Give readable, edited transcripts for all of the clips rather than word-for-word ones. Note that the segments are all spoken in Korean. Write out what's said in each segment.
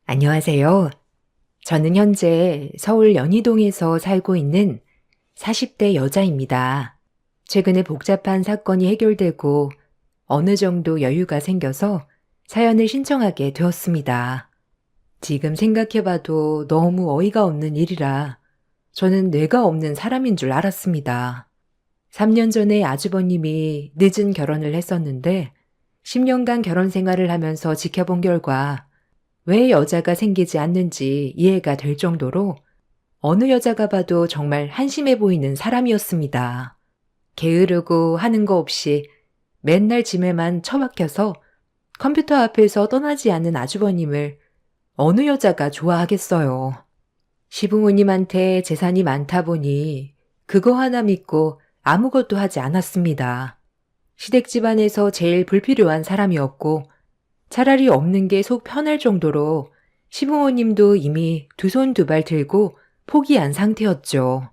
안녕하세요. 저는 현재 서울 연희동에서 살고 있는 40대 여자입니다. 최근에 복잡한 사건이 해결되고 어느 정도 여유가 생겨서 사연을 신청하게 되었습니다. 지금 생각해봐도 너무 어이가 없는 일이라 저는 뇌가 없는 사람인 줄 알았습니다. 3년 전에 아주버님이 늦은 결혼을 했었는데 10년간 결혼 생활을 하면서 지켜본 결과 왜 여자가 생기지 않는지 이해가 될 정도로 어느 여자가 봐도 정말 한심해 보이는 사람이었습니다. 게으르고 하는 거 없이 맨날 짐에만 처박혀서 컴퓨터 앞에서 떠나지 않는 아주버님을 어느 여자가 좋아하겠어요. 시부모님한테 재산이 많다 보니 그거 하나 믿고 아무것도 하지 않았습니다. 시댁 집안에서 제일 불필요한 사람이었고 차라리 없는 게 속 편할 정도로 시부모님도 이미 두 손 두 발 들고 포기한 상태였죠.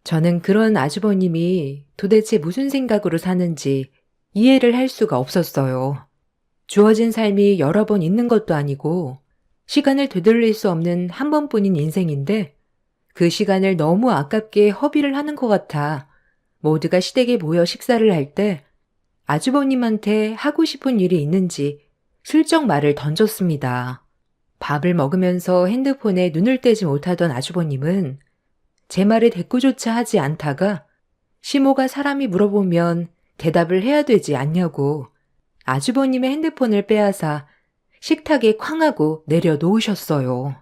저는 그런 아주버님이 도대체 무슨 생각으로 사는지 이해를 할 수가 없었어요. 주어진 삶이 여러 번 있는 것도 아니고 시간을 되돌릴 수 없는 한 번뿐인 인생인데 그 시간을 너무 아깝게 허비를 하는 것 같아 모두가 시댁에 모여 식사를 할 때 아주버님한테 하고 싶은 일이 있는지 슬쩍 말을 던졌습니다. 밥을 먹으면서 핸드폰에 눈을 떼지 못하던 아주버님은 제 말에 대꾸조차 하지 않다가 시모가 사람이 물어보면 대답을 해야 되지 않냐고 아주버님의 핸드폰을 빼앗아 식탁에 쾅 하고 내려놓으셨어요.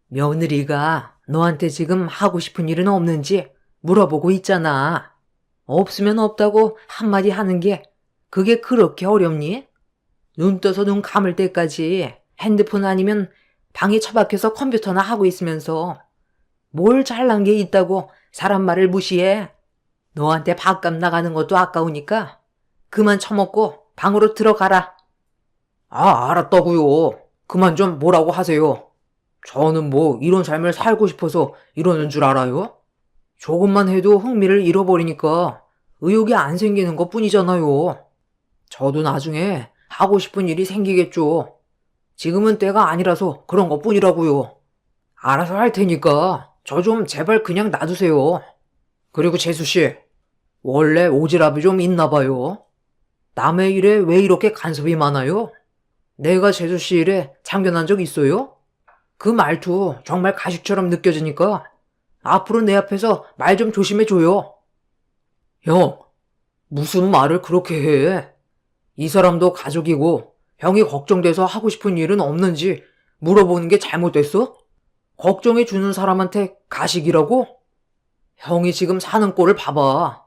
며느리가 너한테 지금 하고 싶은 일은 없는지 물어보고 있잖아. 없으면 없다고 한마디 하는 게 그게 그렇게 어렵니? 눈 떠서 눈 감을 때까지 핸드폰 아니면 방에 처박혀서 컴퓨터나 하고 있으면서 뭘 잘난 게 있다고 사람 말을 무시해. 너한테 밥값 나가는 것도 아까우니까 그만 처먹고 방으로 들어가라. 아, 알았다고요. 그만 좀 뭐라고 하세요. 저는 뭐 이런 삶을 살고 싶어서 이러는 줄 알아요? 조금만 해도 흥미를 잃어버리니까 의욕이 안 생기는 것 뿐이잖아요. 저도 나중에 하고 싶은 일이 생기겠죠. 지금은 때가 아니라서 그런 것 뿐이라고요. 알아서 할 테니까 저 좀 제발 그냥 놔두세요. 그리고 재수씨, 원래 오지랖이 좀 있나 봐요. 남의 일에 왜 이렇게 간섭이 많아요? 내가 재수씨 일에 참견한 적 있어요? 그 말투 정말 가식처럼 느껴지니까 앞으로 내 앞에서 말 좀 조심해줘요. 형, 무슨 말을 그렇게 해? 이 사람도 가족이고 형이 걱정돼서 하고 싶은 일은 없는지 물어보는 게 잘못됐어? 걱정해주는 사람한테 가식이라고? 형이 지금 사는 꼴을 봐봐.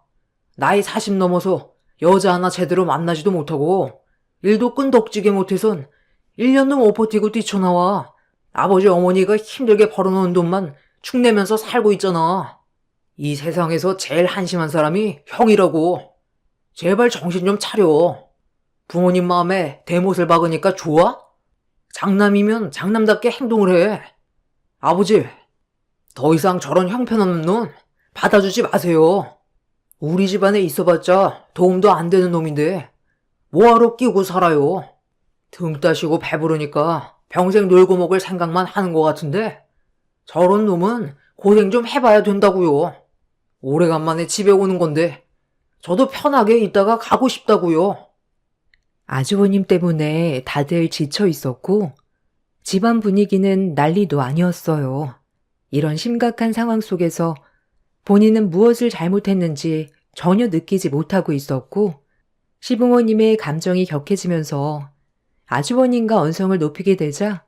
나이 40 넘어서 여자 하나 제대로 만나지도 못하고 일도 끈덕지게 못해선 1년도 못 버티고 뛰쳐나와 아버지 어머니가 힘들게 벌어놓은 돈만 축내면서 살고 있잖아. 이 세상에서 제일 한심한 사람이 형이라고. 제발 정신 좀 차려. 부모님 마음에 대못을 박으니까 좋아? 장남이면 장남답게 행동을 해. 아버지, 더 이상 저런 형편없는 놈 받아주지 마세요. 우리 집안에 있어봤자 도움도 안 되는 놈인데 뭐하러 끼고 살아요. 등 따시고 배부르니까 평생 놀고 먹을 생각만 하는 것 같은데 저런 놈은 고생 좀 해봐야 된다고요. 오래간만에 집에 오는 건데 저도 편하게 있다가 가고 싶다고요. 아주버님 때문에 다들 지쳐 있었고 집안 분위기는 난리도 아니었어요. 이런 심각한 상황 속에서 본인은 무엇을 잘못했는지 전혀 느끼지 못하고 있었고 시부모님의 감정이 격해지면서 아주버님과 언성을 높이게 되자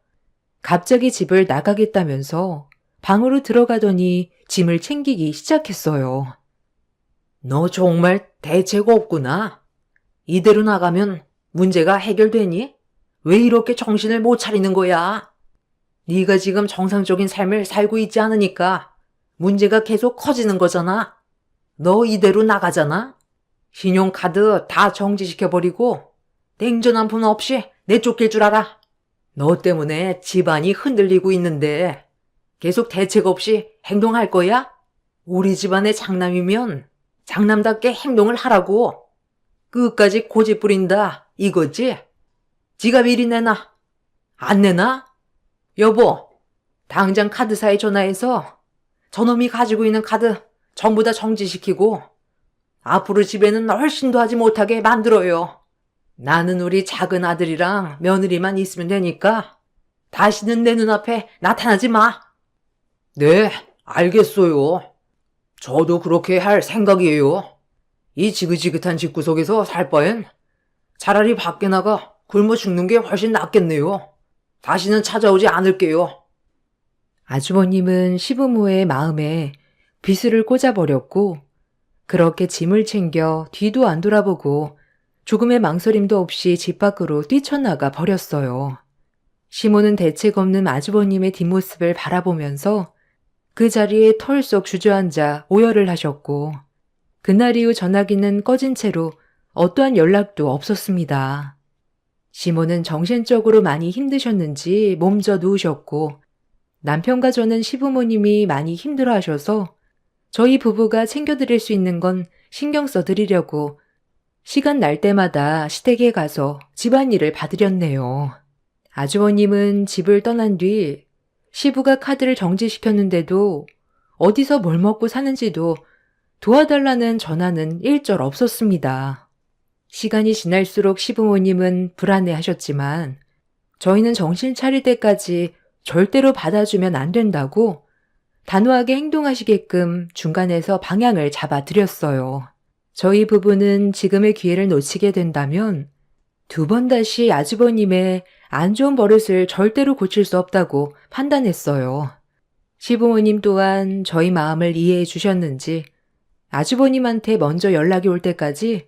갑자기 집을 나가겠다면서 방으로 들어가더니 짐을 챙기기 시작했어요. 너 정말 대책 없구나. 이대로 나가면 문제가 해결되니? 왜 이렇게 정신을 못 차리는 거야? 네가 지금 정상적인 삶을 살고 있지 않으니까 문제가 계속 커지는 거잖아. 너 이대로 나가잖아. 신용카드 다 정지시켜버리고 냉전 한 푼 없이 내쫓길 줄 알아. 너 때문에 집안이 흔들리고 있는데 계속 대책 없이 행동할 거야? 우리 집안의 장남이면 장남답게 행동을 하라고. 끝까지 고집 부린다 이거지? 지갑 이리 내놔. 안 내놔? 여보, 당장 카드사에 전화해서 저놈이 가지고 있는 카드 전부 다 정지시키고 앞으로 집에는 훨씬도 하지 못하게 만들어요. 나는 우리 작은 아들이랑 며느리만 있으면 되니까 다시는 내 눈앞에 나타나지 마. 네, 알겠어요. 저도 그렇게 할 생각이에요. 이 지긋지긋한 집구석에서 살 바엔 차라리 밖에 나가 굶어 죽는 게 훨씬 낫겠네요. 다시는 찾아오지 않을게요. 아주버님은 시부모의 마음에 비수를 꽂아버렸고 그렇게 짐을 챙겨 뒤도 안 돌아보고 조금의 망설임도 없이 집 밖으로 뛰쳐나가 버렸어요. 시모는 대책 없는 아주버님의 뒷모습을 바라보면서 그 자리에 털썩 주저앉아 오열을 하셨고 그날 이후 전화기는 꺼진 채로 어떠한 연락도 없었습니다. 시모는 정신적으로 많이 힘드셨는지 몸져 누우셨고 남편과 저는 시부모님이 많이 힘들어하셔서 저희 부부가 챙겨드릴 수 있는 건 신경 써드리려고 시간 날 때마다 시댁에 가서 집안일을 봐드렸네요. 아주버님은 집을 떠난 뒤 시부가 카드를 정지시켰는데도 어디서 뭘 먹고 사는지도 도와달라는 전화는 일절 없었습니다. 시간이 지날수록 시부모님은 불안해하셨지만 저희는 정신 차릴 때까지 절대로 받아주면 안 된다고 단호하게 행동하시게끔 중간에서 방향을 잡아드렸어요. 저희 부부는 지금의 기회를 놓치게 된다면 두 번 다시 아주버님의 안 좋은 버릇을 절대로 고칠 수 없다고 판단했어요. 시부모님 또한 저희 마음을 이해해 주셨는지 아주버님한테 먼저 연락이 올 때까지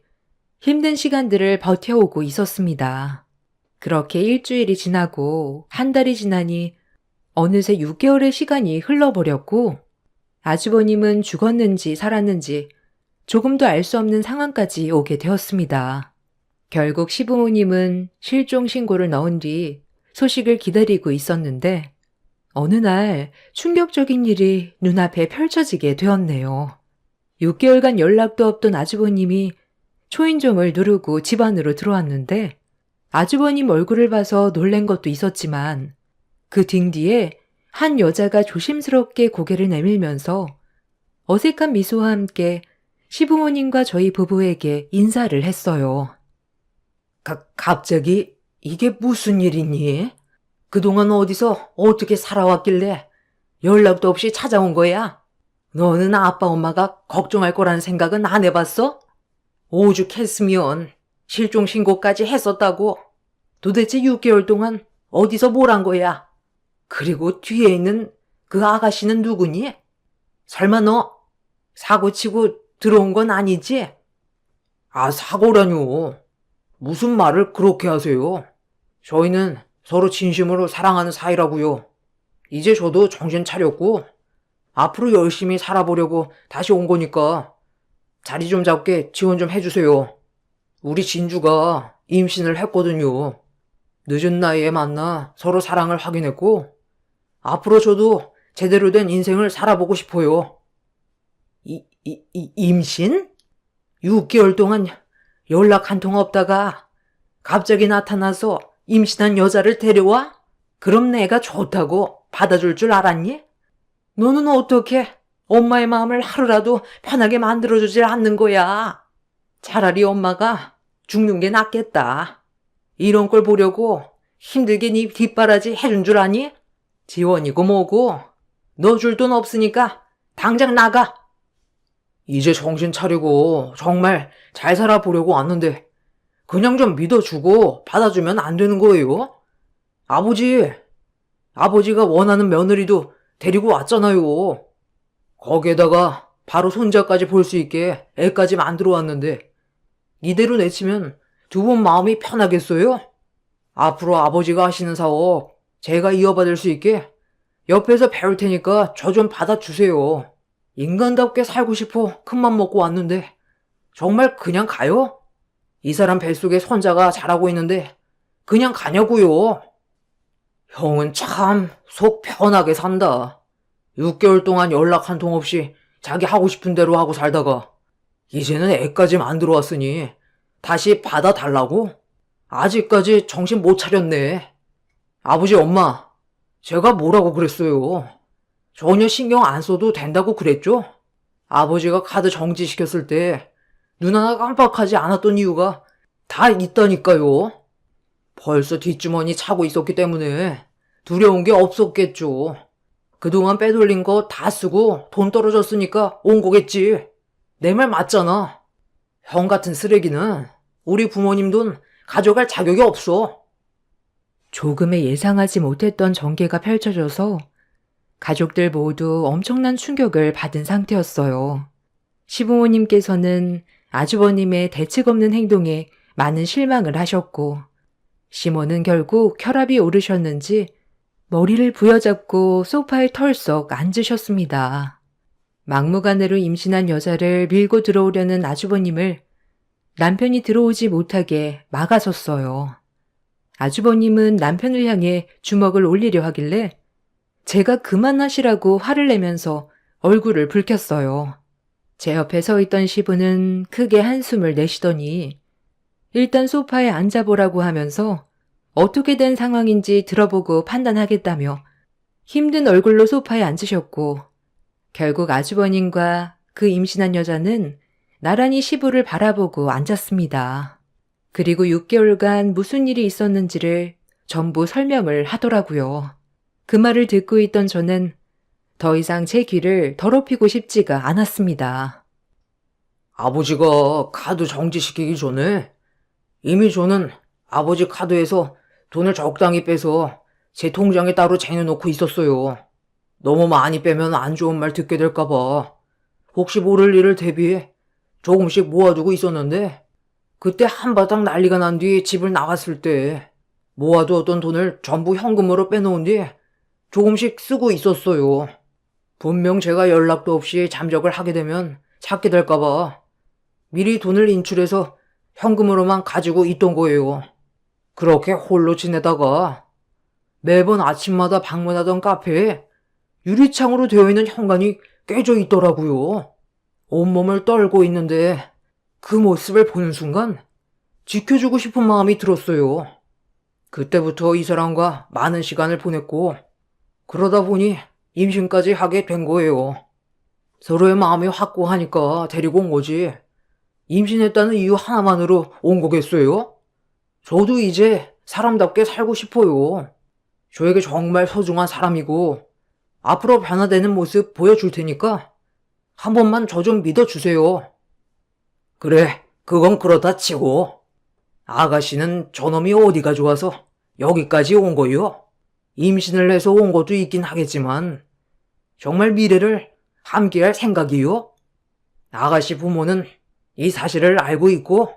힘든 시간들을 버텨오고 있었습니다. 그렇게 일주일이 지나고 한 달이 지나니 어느새 6개월의 시간이 흘러버렸고 아주버님은 죽었는지 살았는지 조금도 알 수 없는 상황까지 오게 되었습니다. 결국 시부모님은 실종 신고를 넣은 뒤 소식을 기다리고 있었는데 어느 날 충격적인 일이 눈앞에 펼쳐지게 되었네요. 6개월간 연락도 없던 아주버님이 초인종을 누르고 집 안으로 들어왔는데 아주버님 얼굴을 봐서 놀란 것도 있었지만 그 등 뒤에 한 여자가 조심스럽게 고개를 내밀면서 어색한 미소와 함께 시부모님과 저희 부부에게 인사를 했어요. 갑자기 이게 무슨 일이니? 그동안 어디서 어떻게 살아왔길래 연락도 없이 찾아온 거야? 너는 아빠 엄마가 걱정할 거라는 생각은 안 해봤어? 오죽했으면 실종 신고까지 했었다고. 도대체 6개월 동안 어디서 뭘 한 거야? 그리고 뒤에 있는 그 아가씨는 누구니? 설마 너 사고치고 들어온 건 아니지? 사고라뇨. 무슨 말을 그렇게 하세요? 저희는 서로 진심으로 사랑하는 사이라고요. 이제 저도 정신 차렸고 앞으로 열심히 살아보려고 다시 온 거니까 자리 좀 잡게 지원 좀 해주세요. 우리 진주가 임신을 했거든요. 늦은 나이에 만나 서로 사랑을 확인했고 앞으로 저도 제대로 된 인생을 살아보고 싶어요. 임신? 6개월 동안 연락 한 통 없다가 갑자기 나타나서 임신한 여자를 데려와? 그럼 내가 좋다고 받아줄 줄 알았니? 너는 어떻게 엄마의 마음을 하루라도 편하게 만들어주질 않는 거야? 차라리 엄마가 죽는 게 낫겠다. 이런 걸 보려고 힘들게 네 뒷바라지 해준 줄 아니? 지원이고 뭐고 너 줄 돈 없으니까 당장 나가. 이제 정신 차리고 정말 잘 살아보려고 왔는데 그냥 좀 믿어주고 받아주면 안 되는 거예요? 아버지가 원하는 며느리도 데리고 왔잖아요. 거기에다가 바로 손자까지 볼 수 있게 애까지 만들어 왔는데 이대로 내치면 두 분 마음이 편하겠어요? 앞으로 아버지가 하시는 사업 제가 이어받을 수 있게 옆에서 배울 테니까 저 좀 받아주세요. 인간답게 살고 싶어 큰맘 먹고 왔는데 정말 그냥 가요? 이 사람 뱃속에 손자가 자라고 있는데 그냥 가냐고요. 형은 참 속 편하게 산다. 6개월 동안 연락 한 통 없이 자기 하고 싶은 대로 하고 살다가 이제는 애까지 만들어 왔으니 다시 받아달라고? 아직까지 정신 못 차렸네. 아버지, 엄마, 제가 뭐라고 그랬어요? 전혀 신경 안 써도 된다고 그랬죠? 아버지가 카드 정지시켰을 때 눈 하나 깜빡하지 않았던 이유가 다 있다니까요. 벌써 뒷주머니 차고 있었기 때문에 두려운 게 없었겠죠. 그동안 빼돌린 거 다 쓰고 돈 떨어졌으니까 온 거겠지. 내 말 맞잖아. 형 같은 쓰레기는 우리 부모님 돈 가져갈 자격이 없어. 조금의 예상하지 못했던 전개가 펼쳐져서 가족들 모두 엄청난 충격을 받은 상태였어요. 시부모님께서는 아주버님의 대책 없는 행동에 많은 실망을 하셨고, 시모는 결국 혈압이 오르셨는지 머리를 부여잡고 소파에 털썩 앉으셨습니다. 막무가내로 임신한 여자를 밀고 들어오려는 아주버님을 남편이 들어오지 못하게 막아섰어요. 아주버님은 남편을 향해 주먹을 올리려 하길래 제가 그만하시라고 화를 내면서 얼굴을 붉혔어요. 제 옆에 서 있던 시부는 크게 한숨을 내쉬더니 일단 소파에 앉아보라고 하면서 어떻게 된 상황인지 들어보고 판단하겠다며 힘든 얼굴로 소파에 앉으셨고, 결국 아주버님과 그 임신한 여자는 나란히 시부를 바라보고 앉았습니다. 그리고 6개월간 무슨 일이 있었는지를 전부 설명을 하더라고요. 그 말을 듣고 있던 저는 더 이상 제 귀를 더럽히고 싶지가 않았습니다. 아버지가 카드 정지시키기 전에 이미 저는 아버지 카드에서 돈을 적당히 빼서 제 통장에 따로 쟁여놓고 있었어요. 너무 많이 빼면 안 좋은 말 듣게 될까봐 혹시 모를 일을 대비해 조금씩 모아두고 있었는데, 그때 한바탕 난리가 난 뒤 집을 나갔을 때 모아두었던 돈을 전부 현금으로 빼놓은 뒤 조금씩 쓰고 있었어요. 분명 제가 연락도 없이 잠적을 하게 되면 찾게 될까봐 미리 돈을 인출해서 현금으로만 가지고 있던 거예요. 그렇게 홀로 지내다가 매번 아침마다 방문하던 카페에 유리창으로 되어 있는 현관이 깨져 있더라고요. 온몸을 떨고 있는데 그 모습을 보는 순간 지켜주고 싶은 마음이 들었어요. 그때부터 이 사람과 많은 시간을 보냈고, 그러다 보니 임신까지 하게 된 거예요. 서로의 마음이 확고하니까 데리고 온 거지. 임신했다는 이유 하나만으로 온 거겠어요? 저도 이제 사람답게 살고 싶어요. 저에게 정말 소중한 사람이고 앞으로 변화되는 모습 보여줄 테니까 한 번만 저 좀 믿어주세요. 그래, 그건 그렇다 치고 아가씨는 저놈이 어디가 좋아서 여기까지 온 거요? 임신을 해서 온 것도 있긴 하겠지만 정말 미래를 함께할 생각이요? 아가씨 부모는 이 사실을 알고 있고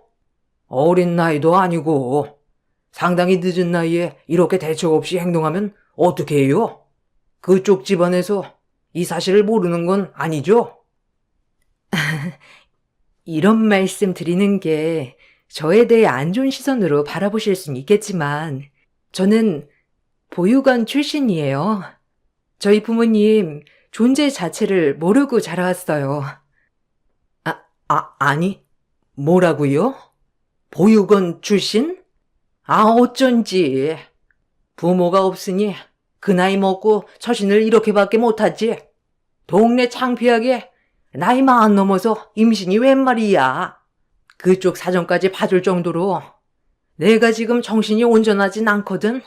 어린 나이도 아니고 상당히 늦은 나이에 이렇게 대책 없이 행동하면 어떻게 해요? 그쪽 집안에서 이 사실을 모르는 건 아니죠? 이런 말씀 드리는 게 저에 대해 안 좋은 시선으로 바라보실 수는 있겠지만 저는 보육원 출신이에요. 저희 부모님 존재 자체를 모르고 자라왔어요. 아니, 뭐라고요? 보육원 출신? 어쩐지. 부모가 없으니 그 나이 먹고 처신을 이렇게밖에 못하지. 동네 창피하게 나이 마흔 넘어서 임신이 웬 말이야. 그쪽 사정까지 봐줄 정도로 내가 지금 정신이 온전하진 않거든.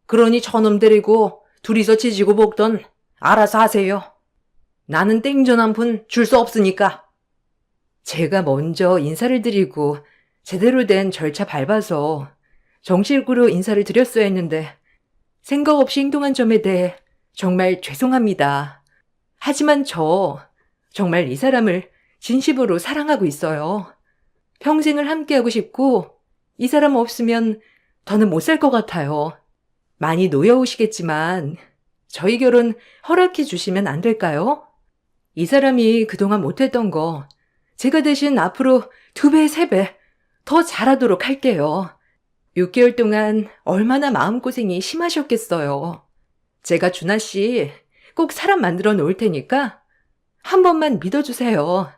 그러니 저놈 데리고 둘이서 지지고 볶던 알아서 하세요. 나는 땡전 한 푼 줄 수 없으니까. 제가 먼저 인사를 드리고 제대로 된 절차 밟아서 정식으로 인사를 드렸어야 했는데 생각 없이 행동한 점에 대해 정말 죄송합니다. 하지만 저 정말 이 사람을 진심으로 사랑하고 있어요. 평생을 함께하고 싶고 이 사람 없으면 더는 못 살 것 같아요. 많이 노여우시겠지만 저희 결혼 허락해 주시면 안 될까요? 이 사람이 그동안 못했던 거 제가 대신 앞으로 2배, 3배 더 잘하도록 할게요. 6개월 동안 얼마나 마음고생이 심하셨겠어요. 제가 준하 씨 꼭 사람 만들어 놓을 테니까 한 번만 믿어주세요.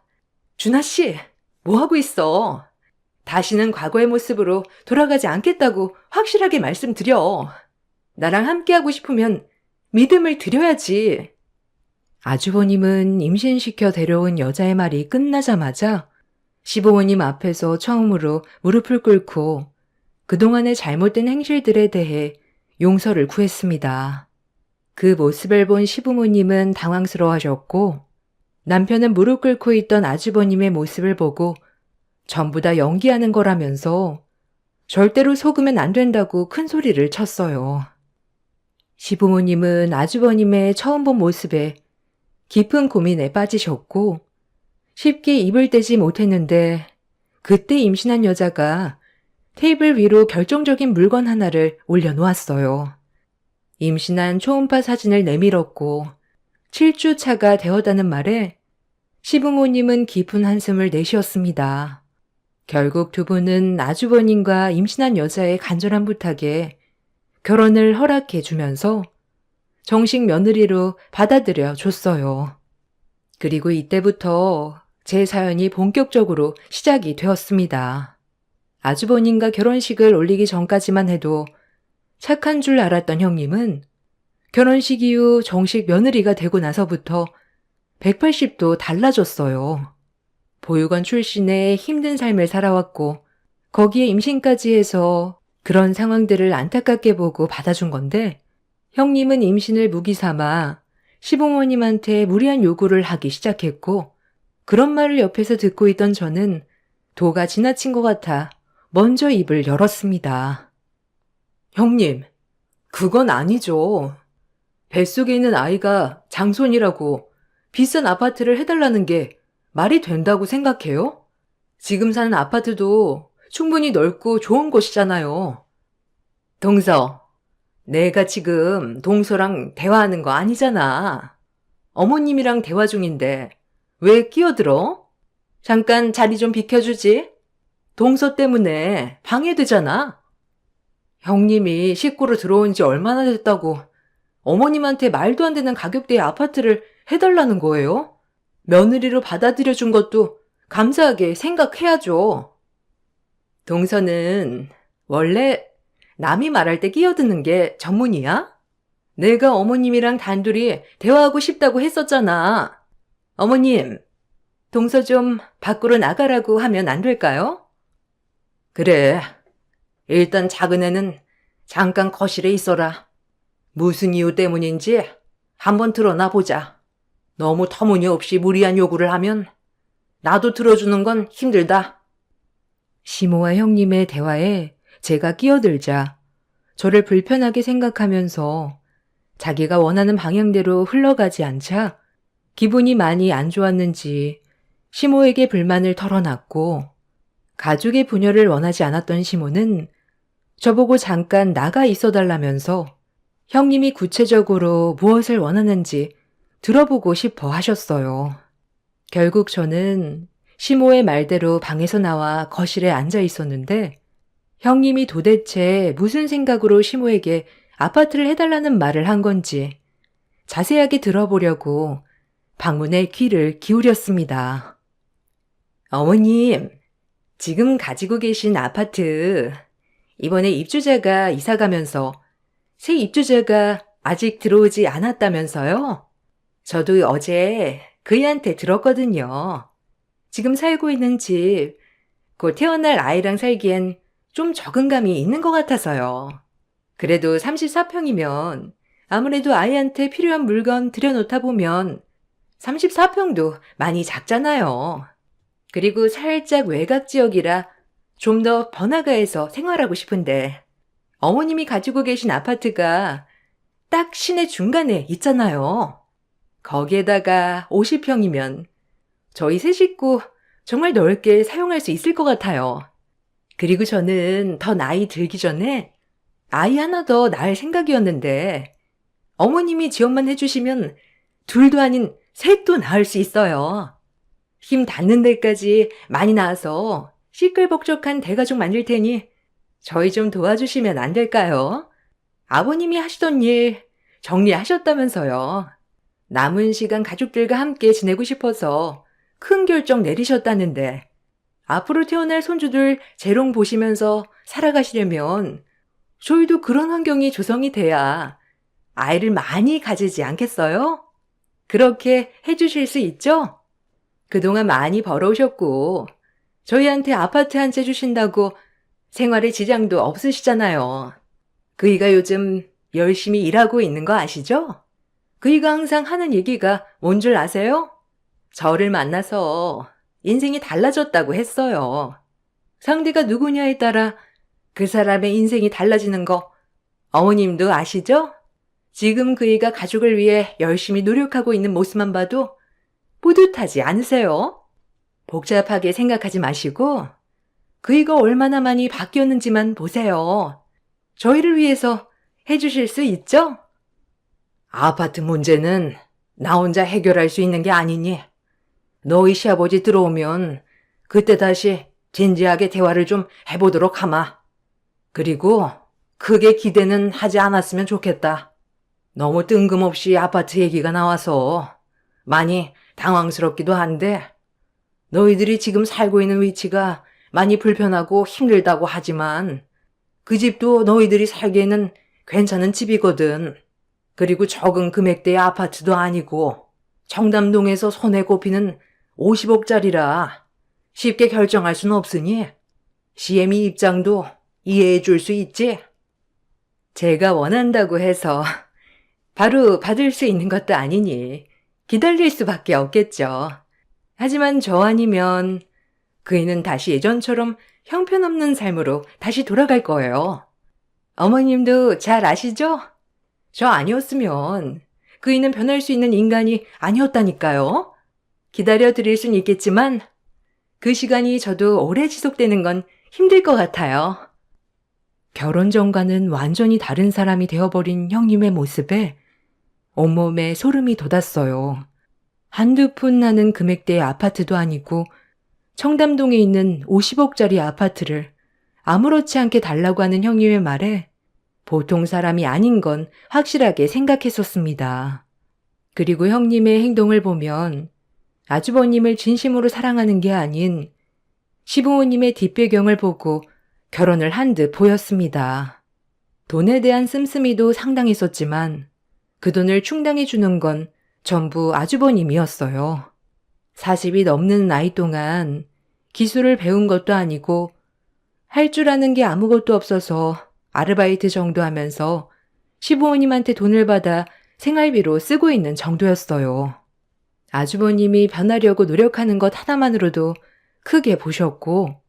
준하 씨, 뭐 하고 있어? 다시는 과거의 모습으로 돌아가지 않겠다고 확실하게 말씀드려. 나랑 함께하고 싶으면 믿음을 드려야지. 아주버님은 임신시켜 데려온 여자의 말이 끝나자마자 시부모님 앞에서 처음으로 무릎을 꿇고 그동안의 잘못된 행실들에 대해 용서를 구했습니다. 그 모습을 본 시부모님은 당황스러워하셨고 남편은 무릎 꿇고 있던 아주버님의 모습을 보고 전부 다 연기하는 거라면서 절대로 속으면 안 된다고 큰 소리를 쳤어요. 시부모님은 아주버님의 처음 본 모습에 깊은 고민에 빠지셨고 쉽게 입을 떼지 못했는데 그때 임신한 여자가 테이블 위로 결정적인 물건 하나를 올려놓았어요. 임신한 초음파 사진을 내밀었고 7주 차가 되었다는 말에 시부모님은 깊은 한숨을 내쉬었습니다. 결국 두 분은 아주버님과 임신한 여자의 간절한 부탁에 결혼을 허락해 주면서 정식 며느리로 받아들여 줬어요. 그리고 이때부터 제 사연이 본격적으로 시작이 되었습니다. 아주버님과 결혼식을 올리기 전까지만 해도 착한 줄 알았던 형님은 결혼식 이후 정식 며느리가 되고 나서부터 180도 달라졌어요. 보육원 출신의 힘든 삶을 살아왔고 거기에 임신까지 해서 그런 상황들을 안타깝게 보고 받아준 건데 형님은 임신을 무기 삼아 시부모님한테 무리한 요구를 하기 시작했고 그런 말을 옆에서 듣고 있던 저는 도가 지나친 것 같아 먼저 입을 열었습니다. 형님, 그건 아니죠. 뱃속에 있는 아이가 장손이라고 비싼 아파트를 해달라는 게 말이 된다고 생각해요? 지금 사는 아파트도 충분히 넓고 좋은 곳이잖아요. 동서, 내가 지금 동서랑 대화하는 거 아니잖아. 어머님이랑 대화 중인데 왜 끼어들어? 잠깐 자리 좀 비켜주지. 동서 때문에 방해되잖아. 형님이 식구로 들어온 지 얼마나 됐다고 어머님한테 말도 안 되는 가격대의 아파트를 해달라는 거예요? 며느리로 받아들여준 것도 감사하게 생각해야죠. 동서는 원래 남이 말할 때 끼어드는 게 전문이야? 내가 어머님이랑 단둘이 대화하고 싶다고 했었잖아. 어머님, 동서 좀 밖으로 나가라고 하면 안 될까요? 그래. 일단 작은 애는 잠깐 거실에 있어라. 무슨 이유 때문인지 한번 드러나 보자. 너무 터무니없이 무리한 요구를 하면 나도 들어주는 건 힘들다. 시모와 형님의 대화에 제가 끼어들자 저를 불편하게 생각하면서 자기가 원하는 방향대로 흘러가지 않자 기분이 많이 안 좋았는지 시모에게 불만을 털어놨고 가족의 분열을 원하지 않았던 시모는 저보고 잠깐 나가 있어달라면서 형님이 구체적으로 무엇을 원하는지 들어보고 싶어 하셨어요. 결국 저는 시모의 말대로 방에서 나와 거실에 앉아 있었는데 형님이 도대체 무슨 생각으로 시모에게 아파트를 해달라는 말을 한 건지 자세하게 들어보려고 방문에 귀를 기울였습니다. 어머님, 지금 가지고 계신 아파트, 이번에 입주자가 이사 가면서 새 입주자가 아직 들어오지 않았다면서요? 저도 어제 그이한테 들었거든요. 지금 살고 있는 집, 곧 태어날 아이랑 살기엔 좀 적응감이 있는 것 같아서요. 그래도 34평이면 아무래도 아이한테 필요한 물건 들여놓다 보면 34평도 많이 작잖아요. 그리고 살짝 외곽 지역이라 좀 더 번화가에서 생활하고 싶은데 어머님이 가지고 계신 아파트가 딱 시내 중간에 있잖아요. 거기에다가 50평이면 저희 세 식구 정말 넓게 사용할 수 있을 것 같아요. 그리고 저는 더 나이 들기 전에 아이 하나 더 낳을 생각이었는데 어머님이 지원만 해주시면 둘도 아닌 셋도 낳을 수 있어요. 힘 닿는 데까지 많이 낳아서 시끌벅적한 대가족 만들 테니 저희 좀 도와주시면 안 될까요? 아버님이 하시던 일 정리하셨다면서요. 남은 시간 가족들과 함께 지내고 싶어서 큰 결정 내리셨다는데 앞으로 태어날 손주들 재롱 보시면서 살아가시려면 저희도 그런 환경이 조성이 돼야 아이를 많이 가지지 않겠어요? 그렇게 해주실 수 있죠? 그동안 많이 벌어오셨고, 저희한테 아파트 한 채 주신다고 생활에 지장도 없으시잖아요. 그이가 요즘 열심히 일하고 있는 거 아시죠? 그이가 항상 하는 얘기가 뭔 줄 아세요? 저를 만나서 인생이 달라졌다고 했어요. 상대가 누구냐에 따라 그 사람의 인생이 달라지는 거 어머님도 아시죠? 지금 그이가 가족을 위해 열심히 노력하고 있는 모습만 봐도 뿌듯하지 않으세요? 복잡하게 생각하지 마시고 그이가 얼마나 많이 바뀌었는지만 보세요. 저희를 위해서 해주실 수 있죠? 아파트 문제는 나 혼자 해결할 수 있는 게 아니니 너희 시아버지 들어오면 그때 다시 진지하게 대화를 좀 해보도록 하마. 그리고 크게 기대는 하지 않았으면 좋겠다. 너무 뜬금없이 아파트 얘기가 나와서 많이 당황스럽기도 한데 너희들이 지금 살고 있는 위치가 많이 불편하고 힘들다고 하지만 그 집도 너희들이 살기에는 괜찮은 집이거든. 그리고 적은 금액대의 아파트도 아니고 청담동에서 손에 꼽히는 50억짜리라 쉽게 결정할 수는 없으니 CME 입장도 이해해 줄 수 있지? 제가 원한다고 해서 바로 받을 수 있는 것도 아니니 기다릴 수밖에 없겠죠. 하지만 저 아니면 그이는 다시 예전처럼 형편없는 삶으로 다시 돌아갈 거예요. 어머님도 잘 아시죠? 저 아니었으면 그이는 변할 수 있는 인간이 아니었다니까요. 기다려 드릴 순 있겠지만 그 시간이 저도 오래 지속되는 건 힘들 것 같아요. 결혼 전과는 완전히 다른 사람이 되어버린 형님의 모습에 온몸에 소름이 돋았어요. 한두 푼 하는 금액대의 아파트도 아니고 청담동에 있는 50억짜리 아파트를 아무렇지 않게 달라고 하는 형님의 말에 보통 사람이 아닌 건 확실하게 생각했었습니다. 그리고 형님의 행동을 보면 아주버님을 진심으로 사랑하는 게 아닌 시부모님의 뒷배경을 보고 결혼을 한 듯 보였습니다. 돈에 대한 씀씀이도 상당했었지만 그 돈을 충당해 주는 건 전부 아주버님이었어요. 40이 넘는 나이 동안 기술을 배운 것도 아니고 할 줄 아는 게 아무것도 없어서 아르바이트 정도 하면서 시부모님한테 돈을 받아 생활비로 쓰고 있는 정도였어요. 아주버님이 변하려고 노력하는 것 하나만으로도 크게 보셨고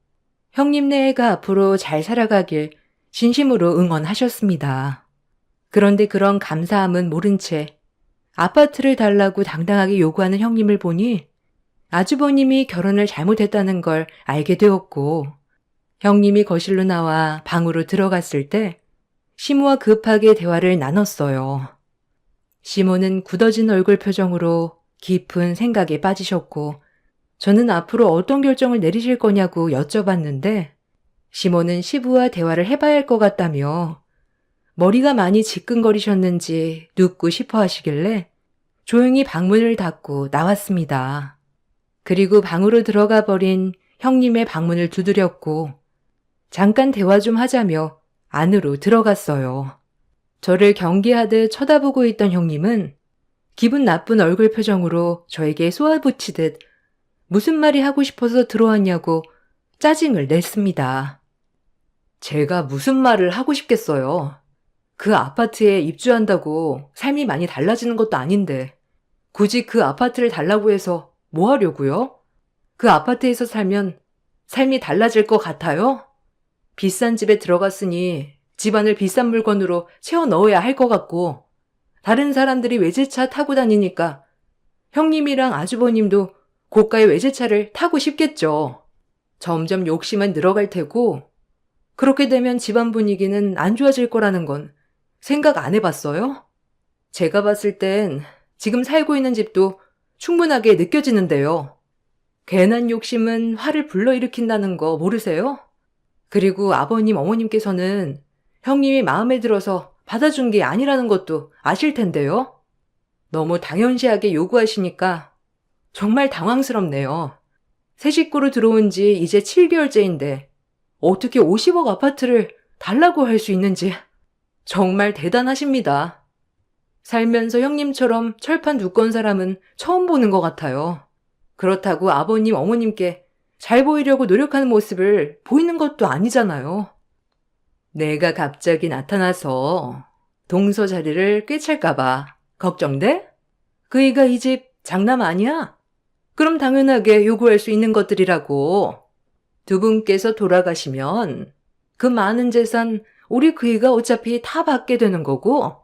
형님네 애가 앞으로 잘 살아가길 진심으로 응원하셨습니다. 그런데 그런 감사함은 모른 채 아파트를 달라고 당당하게 요구하는 형님을 보니 아주버님이 결혼을 잘못했다는 걸 알게 되었고 형님이 거실로 나와 방으로 들어갔을 때 시모와 급하게 대화를 나눴어요. 시모는 굳어진 얼굴 표정으로 깊은 생각에 빠지셨고 저는 앞으로 어떤 결정을 내리실 거냐고 여쭤봤는데 시모는 시부와 대화를 해봐야 할 것 같다며 머리가 많이 지끈거리셨는지 눕고 싶어 하시길래 조용히 방문을 닫고 나왔습니다. 그리고 방으로 들어가 버린 형님의 방문을 두드렸고 잠깐 대화 좀 하자며 안으로 들어갔어요. 저를 경계하듯 쳐다보고 있던 형님은 기분 나쁜 얼굴 표정으로 저에게 쏘아붙이듯 무슨 말이 하고 싶어서 들어왔냐고 짜증을 냈습니다. 제가 무슨 말을 하고 싶겠어요. 그 아파트에 입주한다고 삶이 많이 달라지는 것도 아닌데 굳이 그 아파트를 달라고 해서 뭐 하려고요? 그 아파트에서 살면 삶이 달라질 것 같아요? 비싼 집에 들어갔으니 집안을 비싼 물건으로 채워 넣어야 할 것 같고 다른 사람들이 외제차 타고 다니니까 형님이랑 아주버님도 고가의 외제차를 타고 싶겠죠. 점점 욕심은 늘어갈 테고 그렇게 되면 집안 분위기는 안 좋아질 거라는 건 생각 안 해봤어요? 제가 봤을 땐 지금 살고 있는 집도 충분하게 느껴지는데요. 괜한 욕심은 화를 불러일으킨다는 거 모르세요? 그리고 아버님, 어머님께서는 형님이 마음에 들어서 받아준 게 아니라는 것도 아실 텐데요. 너무 당연시하게 요구하시니까 정말 당황스럽네요. 새 식구로 들어온 지 이제 7개월째인데 어떻게 50억 아파트를 달라고 할 수 있는지 정말 대단하십니다. 살면서 형님처럼 철판 두꺼운 사람은 처음 보는 것 같아요. 그렇다고 아버님, 어머님께 잘 보이려고 노력하는 모습을 보이는 것도 아니잖아요. 내가 갑자기 나타나서 동서 자리를 꿰찰까봐 걱정돼? 그이가 이 집 장남 아니야? 그럼 당연하게 요구할 수 있는 것들이라고. 두 분께서 돌아가시면 그 많은 재산 우리 그이가 어차피 다 받게 되는 거고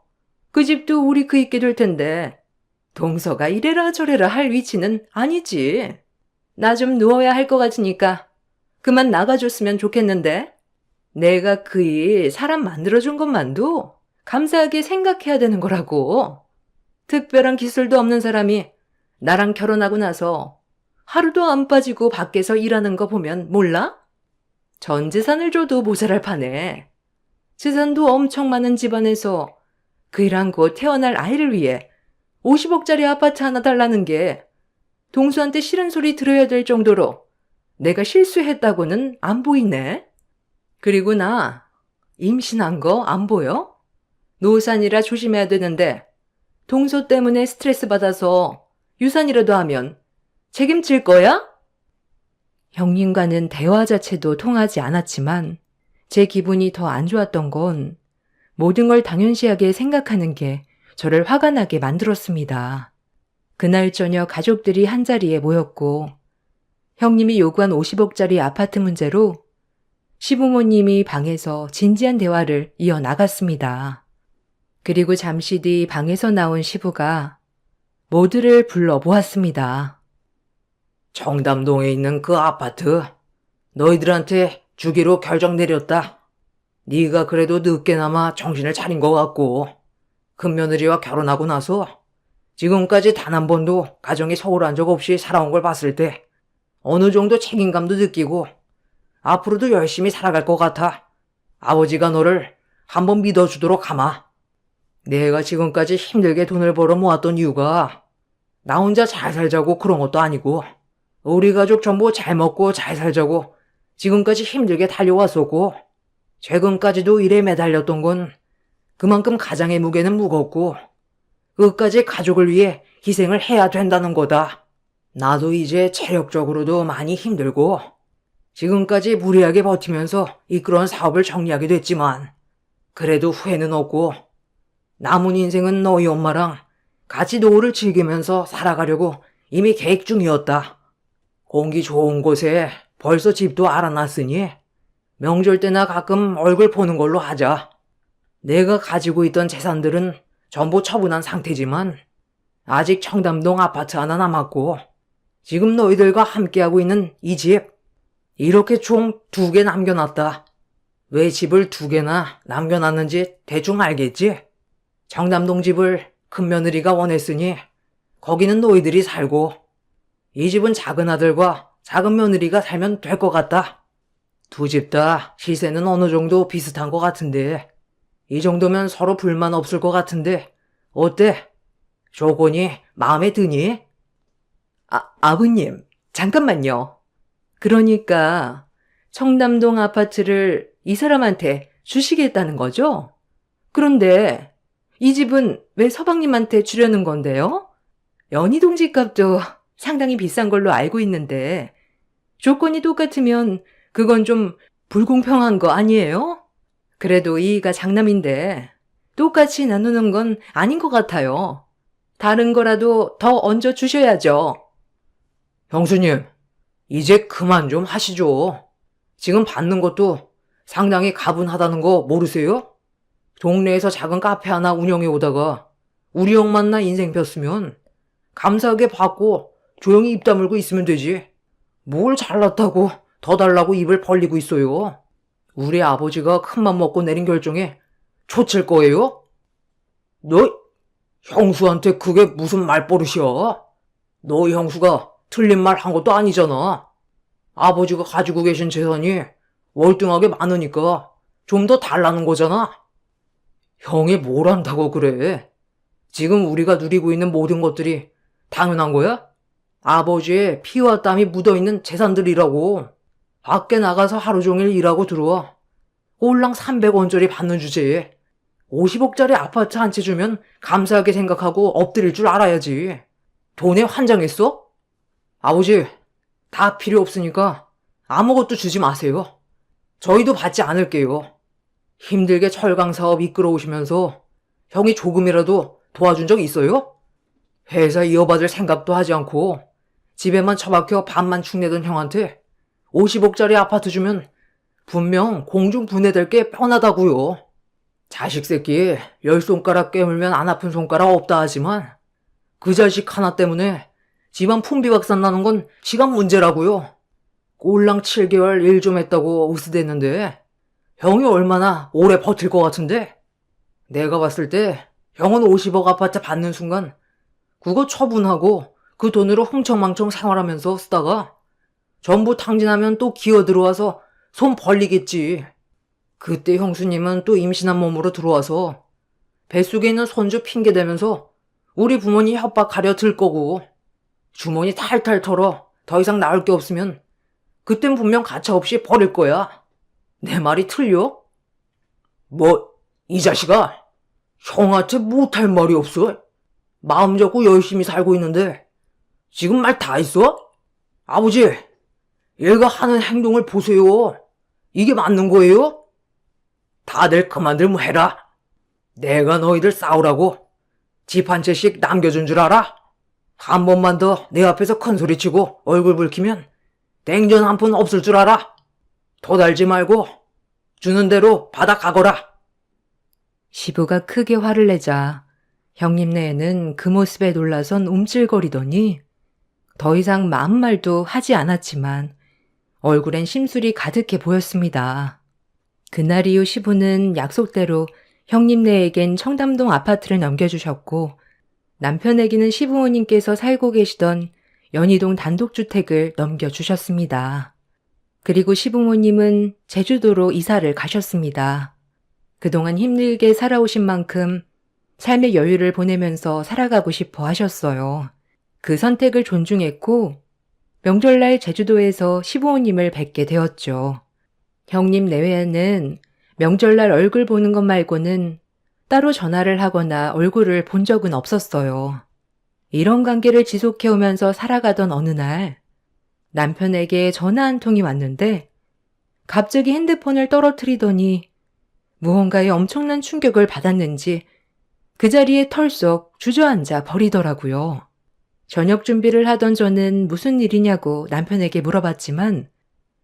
그 집도 우리 그 있게 될 텐데 동서가 이래라 저래라 할 위치는 아니지. 나 좀 누워야 할 것 같으니까 그만 나가줬으면 좋겠는데. 내가 그이 사람 만들어준 것만도 감사하게 생각해야 되는 거라고. 특별한 기술도 없는 사람이 나랑 결혼하고 나서 하루도 안 빠지고 밖에서 일하는 거 보면 몰라? 전 재산을 줘도 모자랄 판에 재산도 엄청 많은 집안에서 그이랑 곧 태어날 아이를 위해 50억짜리 아파트 하나 달라는 게 동수한테 싫은 소리 들어야 될 정도로 내가 실수했다고는 안 보이네. 그리고 나 임신한 거 안 보여? 노산이라 조심해야 되는데 동서 때문에 스트레스 받아서 유산이라도 하면 책임질 거야? 형님과는 대화 자체도 통하지 않았지만 제 기분이 더 안 좋았던 건 모든 걸 당연시하게 생각하는 게 저를 화가 나게 만들었습니다. 그날 저녁 가족들이 한자리에 모였고 형님이 요구한 50억짜리 아파트 문제로 시부모님이 방에서 진지한 대화를 이어나갔습니다. 그리고 잠시 뒤 방에서 나온 시부가 모두를 불러보았습니다. 청담동에 있는 그 아파트 너희들한테 주기로 결정 내렸다. 네가 그래도 늦게나마 정신을 차린 것 같고 큰며느리와 결혼하고 나서 지금까지 단 한 번도 가정에 소홀한 적 없이 살아온 걸 봤을 때 어느 정도 책임감도 느끼고 앞으로도 열심히 살아갈 것 같아. 아버지가 너를 한번 믿어주도록 하마. 내가 지금까지 힘들게 돈을 벌어 모았던 이유가 나 혼자 잘 살자고 그런 것도 아니고 우리 가족 전부 잘 먹고 잘 살자고 지금까지 힘들게 달려왔었고 최근까지도 일에 매달렸던 건 그만큼 가장의 무게는 무겁고 끝까지 가족을 위해 희생을 해야 된다는 거다. 나도 이제 체력적으로도 많이 힘들고 지금까지 무리하게 버티면서 이끌어온 사업을 정리하게 됐지만 그래도 후회는 없고 남은 인생은 너희 엄마랑 같이 노후를 즐기면서 살아가려고 이미 계획 중이었다. 공기 좋은 곳에 벌써 집도 알아놨으니 명절 때나 가끔 얼굴 보는 걸로 하자. 내가 가지고 있던 재산들은 전부 처분한 상태지만 아직 청담동 아파트 하나 남았고 지금 너희들과 함께하고 있는 이 집 이렇게 총 2개 남겨놨다. 왜 집을 2개나 남겨놨는지 대충 알겠지? 청담동 집을 큰며느리가 원했으니 거기는 너희들이 살고 이 집은 작은 아들과 작은 며느리가 살면 될 것 같다. 두 집 다 시세는 어느 정도 비슷한 것 같은데 이 정도면 서로 불만 없을 것 같은데 어때? 조건이 마음에 드니? 아버님, 잠깐만요. 그러니까 청담동 아파트를 이 사람한테 주시겠다는 거죠? 그런데 이 집은 왜 서방님한테 주려는 건데요? 연희동 집값도 상당히 비싼 걸로 알고 있는데 조건이 똑같으면 그건 좀 불공평한 거 아니에요? 그래도 이가 장남인데 똑같이 나누는 건 아닌 것 같아요. 다른 거라도 더 얹어 주셔야죠. 형수님, 이제 그만 좀 하시죠. 지금 받는 것도 상당히 가분하다는 거 모르세요? 동네에서 작은 카페 하나 운영해 오다가 우리 형 만나 인생 폈으면 감사하게 받고 조용히 입 다물고 있으면 되지. 뭘 잘났다고 더 달라고 입을 벌리고 있어요. 우리 아버지가 큰맘 먹고 내린 결정에 초칠 거예요? 너 형수한테 그게 무슨 말버릇이야? 너 형수가 틀린 말 한 것도 아니잖아. 아버지가 가지고 계신 재산이 월등하게 많으니까 좀 더 달라는 거잖아. 형이 뭘 안다고 그래? 지금 우리가 누리고 있는 모든 것들이 당연한 거야? 아버지의 피와 땀이 묻어있는 재산들이라고. 밖에 나가서 하루 종일 일하고 들어와 꼴랑 300원짜리 받는 주제에 50억짜리 아파트 한 채 주면 감사하게 생각하고 엎드릴 줄 알아야지. 돈에 환장했어? 아버지, 다 필요 없으니까 아무것도 주지 마세요. 저희도 받지 않을게요. 힘들게 철강 사업 이끌어 오시면서 형이 조금이라도 도와준 적 있어요? 회사 이어받을 생각도 하지 않고 집에만 처박혀 밥만 축내던 형한테 50억짜리 아파트 주면 분명 공중분해될 게 뻔하다고요. 자식 새끼 10손가락 깨물면 안 아픈 손가락 없다 하지만 그 자식 하나 때문에 집안 풍비박산 나는 건 시간 문제라고요. 꼴랑 7개월 일 좀 했다고 으스댔는데 형이 얼마나 오래 버틸 것 같은데? 내가 봤을 때 형은 50억 아파트 받는 순간 그거 처분하고 그 돈으로 흥청망청 생활하면서 쓰다가 전부 탕진하면 또 기어 들어와서 손 벌리겠지. 그때 형수님은 또 임신한 몸으로 들어와서 뱃속에 있는 손주 핑계대면서 우리 부모님 협박하려 들 거고 주머니 탈탈 털어 더 이상 나올 게 없으면 그땐 분명 가차없이 버릴 거야. 내 말이 틀려? 뭐, 이 자식아, 형한테 못할 말이 없어? 마음 잡고 열심히 살고 있는데 지금 말 다 했어? 아버지, 얘가 하는 행동을 보세요. 이게 맞는 거예요? 다들 그만들 뭐 해라. 내가 너희들 싸우라고 집 한 채씩 남겨준 줄 알아? 한 번만 더 내 앞에서 큰 소리치고 얼굴 붉히면 냉전 한 푼 없을 줄 알아? 도달지 말고 주는 대로 받아 가거라. 시부가 크게 화를 내자 형님네는 그 모습에 놀라선 움찔거리더니 더 이상 아무 말도 하지 않았지만 얼굴엔 심술이 가득해 보였습니다. 그날 이후 시부는 약속대로 형님네에겐 청담동 아파트를 넘겨주셨고 남편에게는 시부모님께서 살고 계시던 연희동 단독주택을 넘겨주셨습니다. 그리고 시부모님은 제주도로 이사를 가셨습니다. 그동안 힘들게 살아오신 만큼 삶의 여유를 보내면서 살아가고 싶어 하셨어요. 그 선택을 존중했고 명절날 제주도에서 시부모님을 뵙게 되었죠. 형님 내외에는 명절날 얼굴 보는 것 말고는 따로 전화를 하거나 얼굴을 본 적은 없었어요. 이런 관계를 지속해오면서 살아가던 어느 날 남편에게 전화 한 통이 왔는데 갑자기 핸드폰을 떨어뜨리더니 무언가에 엄청난 충격을 받았는지 그 자리에 털썩 주저앉아 버리더라고요. 저녁 준비를 하던 저는 무슨 일이냐고 남편에게 물어봤지만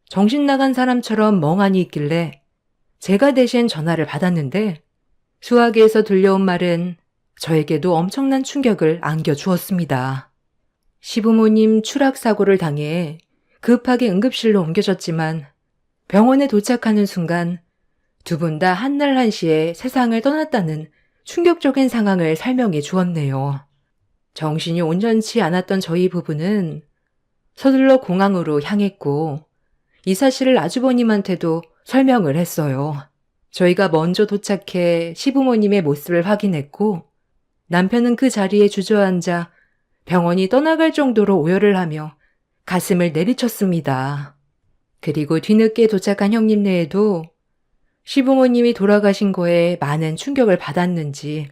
정신 나간 사람처럼 멍하니 있길래 제가 대신 전화를 받았는데 수화기에서 들려온 말은 저에게도 엄청난 충격을 안겨주었습니다. 시부모님 추락사고를 당해 급하게 응급실로 옮겨졌지만 병원에 도착하는 순간 두 분 다 한날 한시에 세상을 떠났다는 충격적인 상황을 설명해 주었네요. 정신이 온전치 않았던 저희 부부는 서둘러 공항으로 향했고 이 사실을 아주버님한테도 설명을 했어요. 저희가 먼저 도착해 시부모님의 모습을 확인했고 남편은 그 자리에 주저앉아 병원이 떠나갈 정도로 오열을 하며 가슴을 내리쳤습니다. 그리고 뒤늦게 도착한 형님네에도 시부모님이 돌아가신 거에 많은 충격을 받았는지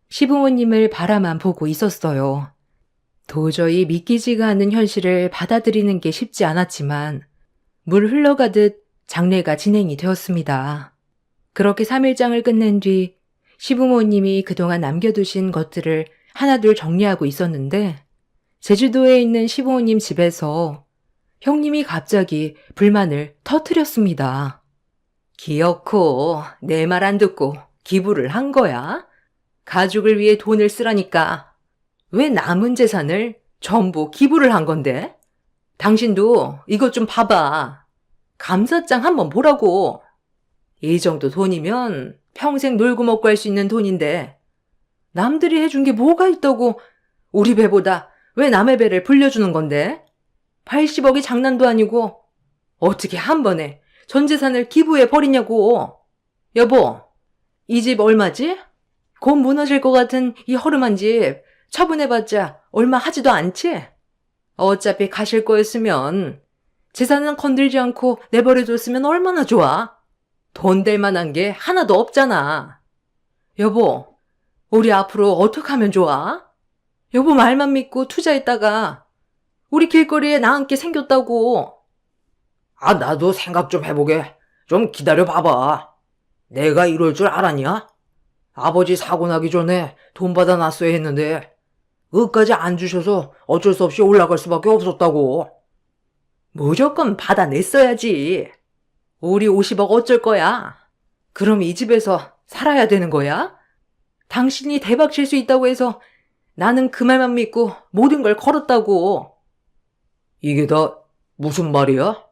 시부모님을 바라만 보고 있었어요. 도저히 믿기지가 않는 현실을 받아들이는 게 쉽지 않았지만 물 흘러가듯 장례가 진행이 되었습니다. 그렇게 3일장을 끝낸 뒤 시부모님이 그동안 남겨두신 것들을 하나둘 정리하고 있었는데 제주도에 있는 시부모님 집에서 형님이 갑자기 불만을 터뜨렸습니다. 기어코 내 말 안 듣고 기부를 한 거야? 가족을 위해 돈을 쓰라니까 왜 남은 재산을 전부 기부를 한 건데? 당신도 이것 좀 봐봐. 감사장 한번 보라고. 이 정도 돈이면 평생 놀고 먹고 할 수 있는 돈인데 남들이 해준 게 뭐가 있다고 우리 배보다 왜 남의 배를 불려주는 건데? 80억이 장난도 아니고 어떻게 한 번에 전 재산을 기부해 버리냐고. 여보, 이 집 얼마지? 곧 무너질 것 같은 이 허름한 집 처분해봤자 얼마 하지도 않지? 어차피 가실 거였으면 재산은 건들지 않고 내버려뒀으면 얼마나 좋아. 돈 될 만한 게 하나도 없잖아. 여보, 우리 앞으로 어떻게 하면 좋아? 여보 말만 믿고 투자했다가 우리 길거리에 나앉게 생겼다고. 아, 나도 생각 좀 해보게. 좀 기다려 봐봐. 내가 이럴 줄 알았냐? 아버지 사고 나기 전에 돈 받아놨어야 했는데 그까지 안 주셔서 어쩔 수 없이 올라갈 수밖에 없었다고. 무조건 받아냈어야지. 우리 50억 어쩔 거야? 그럼 이 집에서 살아야 되는 거야? 당신이 대박 칠 수 있다고 해서 나는 그 말만 믿고 모든 걸 걸었다고. 이게 다 무슨 말이야?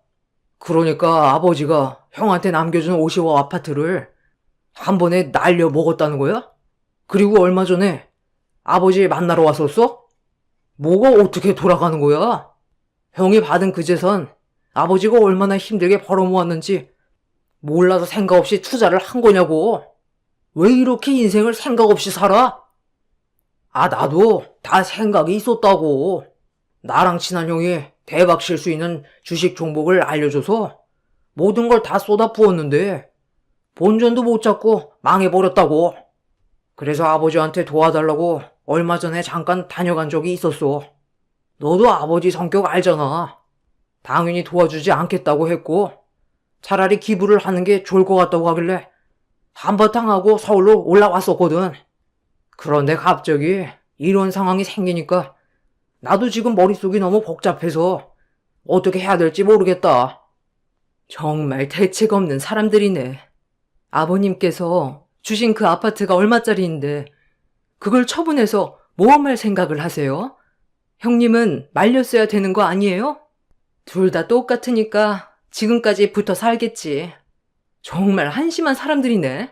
그러니까 아버지가 형한테 남겨준 50억 아파트를 한 번에 날려 먹었다는 거야? 그리고 얼마 전에 아버지 만나러 왔었어? 뭐가 어떻게 돌아가는 거야? 형이 받은 그 재산 아버지가 얼마나 힘들게 벌어모았는지 몰라서 생각 없이 투자를 한 거냐고. 왜 이렇게 인생을 생각 없이 살아? 아, 나도 다 생각이 있었다고. 나랑 친한 형이 대박 칠 수 있는 주식 종목을 알려줘서 모든 걸 다 쏟아 부었는데 본전도 못 잡고 망해버렸다고. 그래서 아버지한테 도와달라고 얼마 전에 잠깐 다녀간 적이 있었어. 너도 아버지 성격 알잖아. 당연히 도와주지 않겠다고 했고 차라리 기부를 하는 게 좋을 것 같다고 하길래 한바탕 하고 서울로 올라왔었거든. 그런데 갑자기 이런 상황이 생기니까 나도 지금 머릿속이 너무 복잡해서 어떻게 해야 될지 모르겠다. 정말 대책 없는 사람들이네. 아버님께서 주신 그 아파트가 얼마짜리인데 그걸 처분해서 모험할 생각을 하세요? 형님은 말렸어야 되는 거 아니에요? 둘 다 똑같으니까 지금까지 붙어 살겠지. 정말 한심한 사람들이네.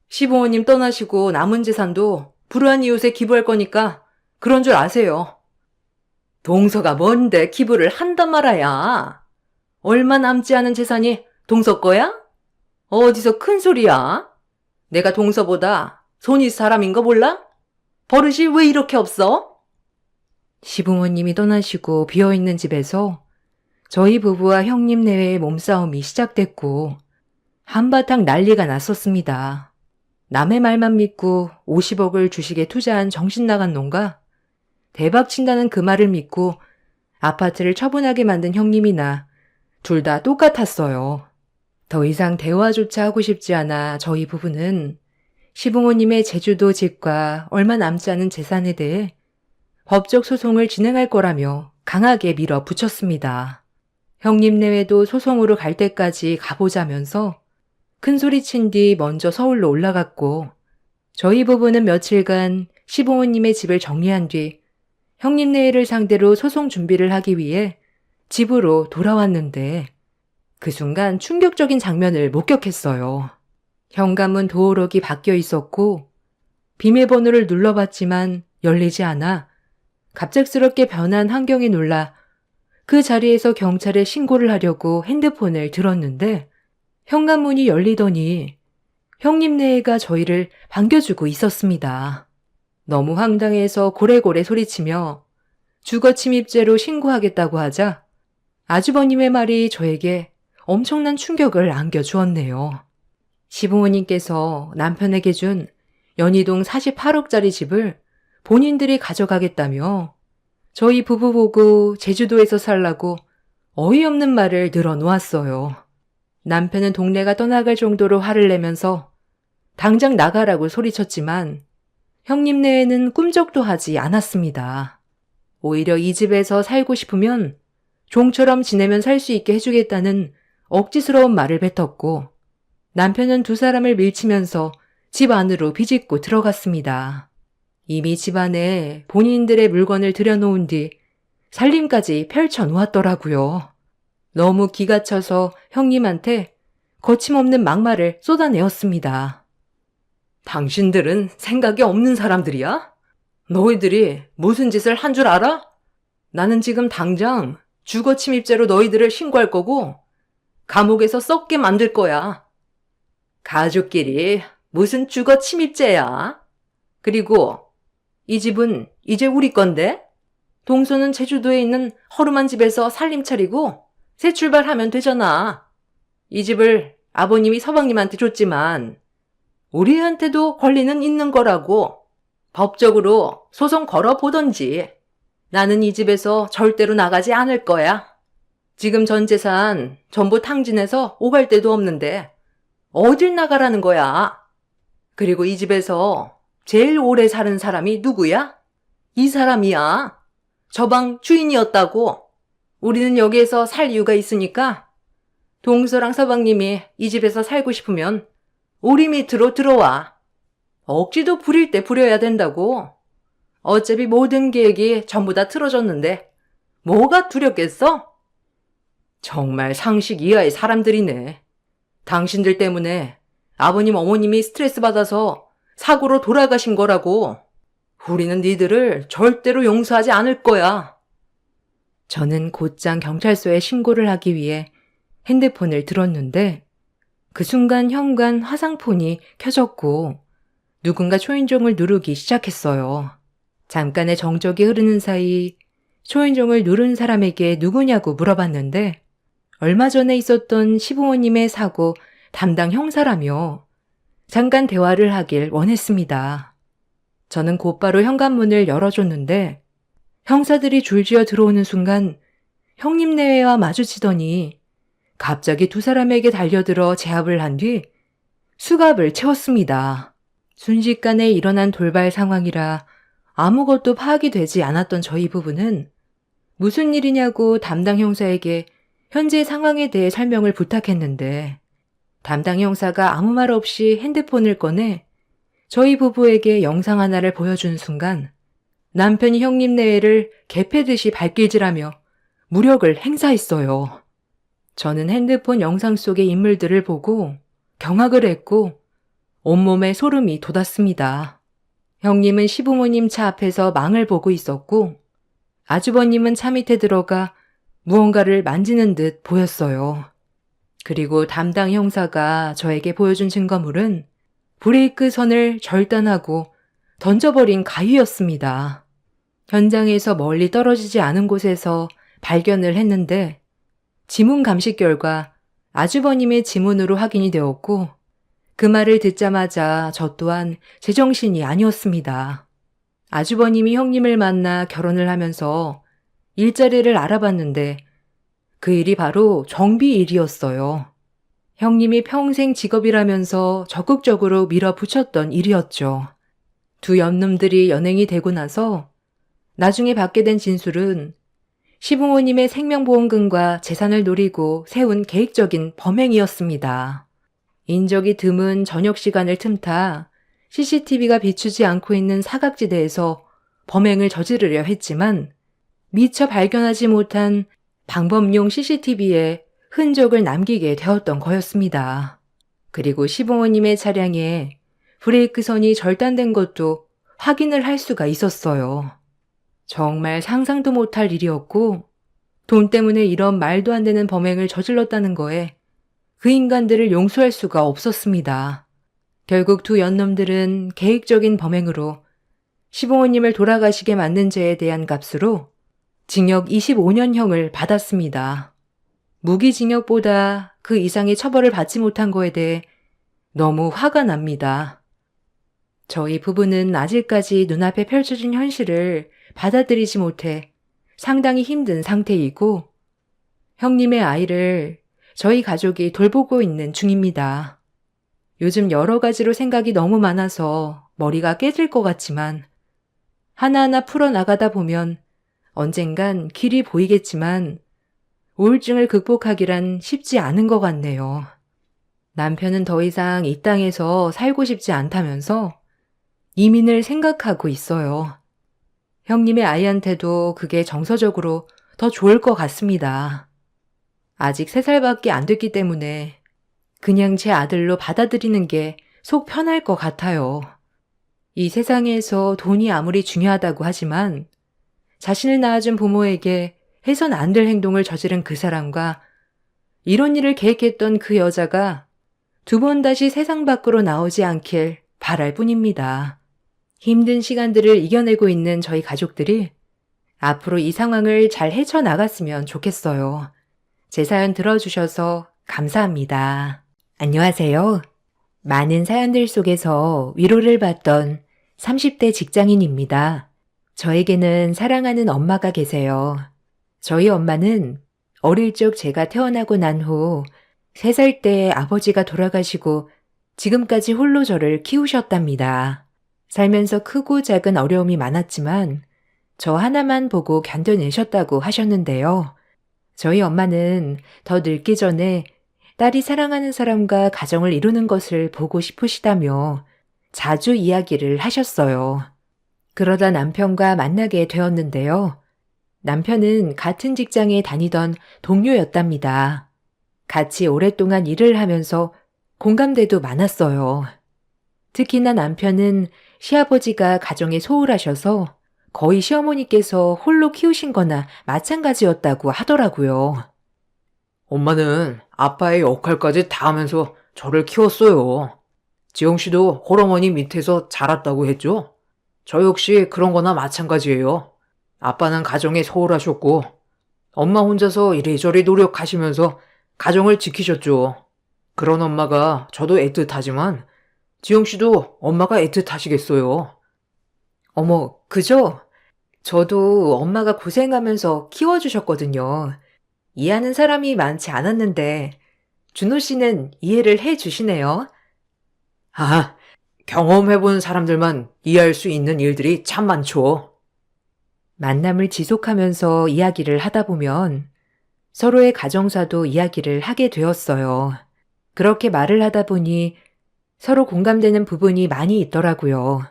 시부모님 떠나시고 남은 재산도 불우한 이웃에 기부할 거니까 그런 줄 아세요. 동서가 뭔데 기부를 한단 말아야. 얼마 남지 않은 재산이 동서 거야? 어디서 큰 소리야? 내가 동서보다 손 있는 사람인 거 몰라? 버릇이 왜 이렇게 없어? 시부모님이 떠나시고 비어있는 집에서 저희 부부와 형님 내외의 몸싸움이 시작됐고 한바탕 난리가 났었습니다. 남의 말만 믿고 50억을 주식에 투자한 정신 나간 놈과 대박 친다는 그 말을 믿고 아파트를 처분하게 만든 형님이나 둘 다 똑같았어요. 더 이상 대화조차 하고 싶지 않아 저희 부부는 시부모님의 제주도 집과 얼마 남지 않은 재산에 대해 법적 소송을 진행할 거라며 강하게 밀어붙였습니다. 형님 내외도 소송으로 갈 때까지 가보자면서 큰소리친 뒤 먼저 서울로 올라갔고 저희 부부는 며칠간 시부모님의 집을 정리한 뒤 형님 내외를 상대로 소송 준비를 하기 위해 집으로 돌아왔는데 그 순간 충격적인 장면을 목격했어요. 현관문 도어록이 바뀌어 있었고 비밀번호를 눌러봤지만 열리지 않아 갑작스럽게 변한 환경에 놀라 그 자리에서 경찰에 신고를 하려고 핸드폰을 들었는데 현관문이 열리더니 형님 내외가 저희를 반겨주고 있었습니다. 너무 황당해서 고래고래 소리치며 주거 침입죄로 신고하겠다고 하자 아주버님의 말이 저에게 엄청난 충격을 안겨주었네요. 시부모님께서 남편에게 준 연희동 48억짜리 집을 본인들이 가져가겠다며 저희 부부 보고 제주도에서 살라고 어이없는 말을 늘어놓았어요. 남편은 동네가 떠나갈 정도로 화를 내면서 당장 나가라고 소리쳤지만 형님 내외는 꿈쩍도 하지 않았습니다. 오히려 이 집에서 살고 싶으면 종처럼 지내면 살 수 있게 해주겠다는 억지스러운 말을 뱉었고 남편은 두 사람을 밀치면서 집 안으로 비집고 들어갔습니다. 이미 집 안에 본인들의 물건을 들여놓은 뒤 살림까지 펼쳐놓았더라고요. 너무 기가 차서 형님한테 거침없는 막말을 쏟아내었습니다. 당신들은 생각이 없는 사람들이야? 너희들이 무슨 짓을 한 줄 알아? 나는 지금 당장 주거 침입죄로 너희들을 신고할 거고 감옥에서 썩게 만들 거야. 가족끼리 무슨 주거 침입죄야? 그리고 이 집은 이제 우리 건데? 동서는 제주도에 있는 허름한 집에서 살림 차리고 새 출발하면 되잖아. 이 집을 아버님이 서방님한테 줬지만 우리한테도 권리는 있는 거라고. 법적으로 소송 걸어보던지. 나는 이 집에서 절대로 나가지 않을 거야. 지금 전 재산 전부 탕진해서 오갈 데도 없는데 어딜 나가라는 거야. 그리고 이 집에서 제일 오래 사는 사람이 누구야? 이 사람이야. 저 방 주인이었다고. 우리는 여기에서 살 이유가 있으니까 동서랑 서방님이 이 집에서 살고 싶으면 우리 밑으로 들어와. 억지도 부릴 때 부려야 된다고. 어차피 모든 계획이 전부 다 틀어졌는데 뭐가 두렵겠어? 정말 상식 이하의 사람들이네. 당신들 때문에 아버님 어머님이 스트레스 받아서 사고로 돌아가신 거라고. 우리는 니들을 절대로 용서하지 않을 거야. 저는 곧장 경찰서에 신고를 하기 위해 핸드폰을 들었는데 그 순간 현관 화상폰이 켜졌고 누군가 초인종을 누르기 시작했어요. 잠깐의 정적이 흐르는 사이 초인종을 누른 사람에게 누구냐고 물어봤는데 얼마 전에 있었던 시부모님의 사고 담당 형사라며 잠깐 대화를 하길 원했습니다. 저는 곧바로 현관문을 열어줬는데 형사들이 줄지어 들어오는 순간 형님 내외와 마주치더니 갑자기 두 사람에게 달려들어 제압을 한 뒤 수갑을 채웠습니다. 순식간에 일어난 돌발 상황이라 아무것도 파악이 되지 않았던 저희 부부는 무슨 일이냐고 담당 형사에게 현재 상황에 대해 설명을 부탁했는데 담당 형사가 아무 말 없이 핸드폰을 꺼내 저희 부부에게 영상 하나를 보여준 순간 남편이 형님 내외를 개패듯이 발길질하며 무력을 행사했어요. 저는 핸드폰 영상 속의 인물들을 보고 경악을 했고 온몸에 소름이 돋았습니다. 형님은 시부모님 차 앞에서 망을 보고 있었고 아주버님은 차 밑에 들어가 무언가를 만지는 듯 보였어요. 그리고 담당 형사가 저에게 보여준 증거물은 브레이크 선을 절단하고 던져버린 가위였습니다. 현장에서 멀리 떨어지지 않은 곳에서 발견을 했는데 지문 감식 결과 아주버님의 지문으로 확인이 되었고 그 말을 듣자마자 저 또한 제정신이 아니었습니다. 아주버님이 형님을 만나 결혼을 하면서 일자리를 알아봤는데 그 일이 바로 정비 일이었어요. 형님이 평생 직업이라면서 적극적으로 밀어붙였던 일이었죠. 두 연놈들이 연행이 되고 나서 나중에 받게 된 진술은 시부모님의 생명보험금과 재산을 노리고 세운 계획적인 범행이었습니다. 인적이 드문 저녁 시간을 틈타 CCTV가 비추지 않고 있는 사각지대에서 범행을 저지르려 했지만 미처 발견하지 못한 방범용 CCTV에 흔적을 남기게 되었던 거였습니다. 그리고 시부모님의 차량에 브레이크 선이 절단된 것도 확인을 할 수가 있었어요. 정말 상상도 못할 일이었고 돈 때문에 이런 말도 안 되는 범행을 저질렀다는 거에 그 인간들을 용서할 수가 없었습니다. 결국 두 연놈들은 계획적인 범행으로 시부모님을 돌아가시게 만든 죄에 대한 값으로 징역 25년형을 받았습니다. 무기징역보다 그 이상의 처벌을 받지 못한 거에 대해 너무 화가 납니다. 저희 부부는 아직까지 눈앞에 펼쳐진 현실을 받아들이지 못해 상당히 힘든 상태이고 형님의 아이를 저희 가족이 돌보고 있는 중입니다. 요즘 여러 가지로 생각이 너무 많아서 머리가 깨질 것 같지만 하나하나 풀어나가다 보면 언젠간 길이 보이겠지만 우울증을 극복하기란 쉽지 않은 것 같네요. 남편은 더 이상 이 땅에서 살고 싶지 않다면서 이민을 생각하고 있어요. 형님의 아이한테도 그게 정서적으로 더 좋을 것 같습니다. 아직 3살밖에 안 됐기 때문에 그냥 제 아들로 받아들이는 게 속 편할 것 같아요. 이 세상에서 돈이 아무리 중요하다고 하지만 자신을 낳아준 부모에게 해선 안 될 행동을 저지른 그 사람과 이런 일을 계획했던 그 여자가 2번 다시 세상 밖으로 나오지 않길 바랄 뿐입니다. 힘든 시간들을 이겨내고 있는 저희 가족들이 앞으로 이 상황을 잘 헤쳐나갔으면 좋겠어요. 제 사연 들어주셔서 감사합니다. 안녕하세요. 많은 사연들 속에서 위로를 받던 30대 직장인입니다. 저에게는 사랑하는 엄마가 계세요. 저희 엄마는 어릴 적 제가 태어나고 난 후 3살 때 아버지가 돌아가시고 지금까지 홀로 저를 키우셨답니다. 살면서 크고 작은 어려움이 많았지만 저 하나만 보고 견뎌내셨다고 하셨는데요. 저희 엄마는 더 늙기 전에 딸이 사랑하는 사람과 가정을 이루는 것을 보고 싶으시다며 자주 이야기를 하셨어요. 그러다 남편과 만나게 되었는데요. 남편은 같은 직장에 다니던 동료였답니다. 같이 오랫동안 일을 하면서 공감대도 많았어요. 특히나 남편은 시아버지가 가정에 소홀하셔서 거의 시어머니께서 홀로 키우신 거나 마찬가지였다고 하더라고요. 엄마는 아빠의 역할까지 다 하면서 저를 키웠어요. 지영 씨도 홀어머니 밑에서 자랐다고 했죠? 저 역시 그런 거나 마찬가지예요. 아빠는 가정에 소홀하셨고, 엄마 혼자서 이리저리 노력하시면서 가정을 지키셨죠. 그런 엄마가 저도 애틋하지만, 지영 씨도 엄마가 애틋하시겠어요. 어머, 그죠? 저도 엄마가 고생하면서 키워주셨거든요. 이해하는 사람이 많지 않았는데, 준호 씨는 이해를 해 주시네요. 아, 경험해본 사람들만 이해할 수 있는 일들이 참 많죠. 만남을 지속하면서 이야기를 하다 보면 서로의 가정사도 이야기를 하게 되었어요. 그렇게 말을 하다 보니 서로 공감되는 부분이 많이 있더라고요.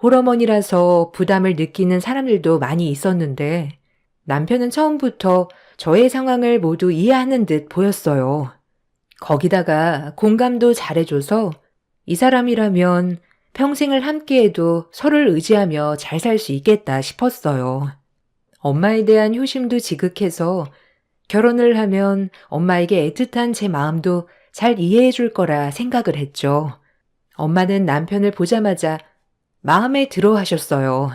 홀어머니라서 부담을 느끼는 사람들도 많이 있었는데 남편은 처음부터 저의 상황을 모두 이해하는 듯 보였어요. 거기다가 공감도 잘해줘서 이 사람이라면 평생을 함께해도 서로를 의지하며 잘 살 수 있겠다 싶었어요. 엄마에 대한 효심도 지극해서 결혼을 하면 엄마에게 애틋한 제 마음도 잘 이해해 줄 거라 생각을 했죠. 엄마는 남편을 보자마자 마음에 들어 하셨어요.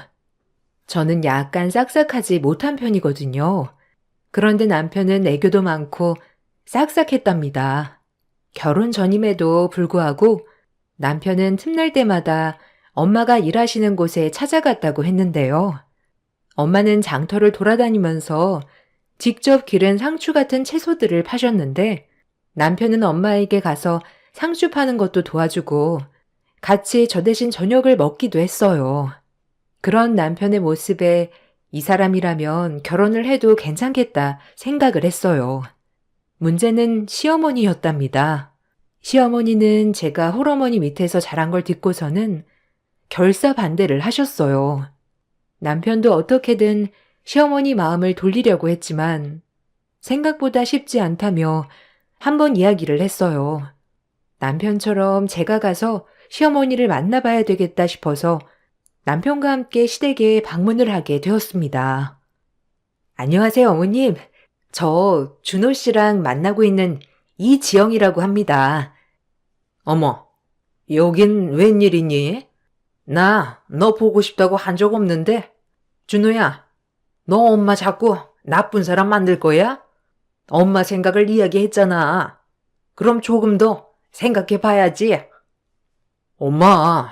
저는 약간 싹싹하지 못한 편이거든요. 그런데 남편은 애교도 많고 싹싹했답니다. 결혼 전임에도 불구하고 남편은 틈날 때마다 엄마가 일하시는 곳에 찾아갔다고 했는데요. 엄마는 장터를 돌아다니면서 직접 기른 상추 같은 채소들을 파셨는데 남편은 엄마에게 가서 상추 파는 것도 도와주고 같이 저 대신 저녁을 먹기도 했어요. 그런 남편의 모습에 이 사람이라면 결혼을 해도 괜찮겠다 생각을 했어요. 문제는 시어머니였답니다. 시어머니는 제가 홀어머니 밑에서 자란 걸 듣고서는 결사 반대를 하셨어요. 남편도 어떻게든 시어머니 마음을 돌리려고 했지만 생각보다 쉽지 않다며 한번 이야기를 했어요. 남편처럼 제가 가서 시어머니를 만나봐야 되겠다 싶어서 남편과 함께 시댁에 방문을 하게 되었습니다. 안녕하세요, 어머님. 저 준호 씨랑 만나고 있는 이지영이라고 합니다. 어머, 여긴 웬일이니? 나 너 보고 싶다고 한 적 없는데? 준호야, 너 엄마 자꾸 나쁜 사람 만들 거야? 엄마 생각을 이야기했잖아. 그럼 조금 더 생각해 봐야지. 엄마,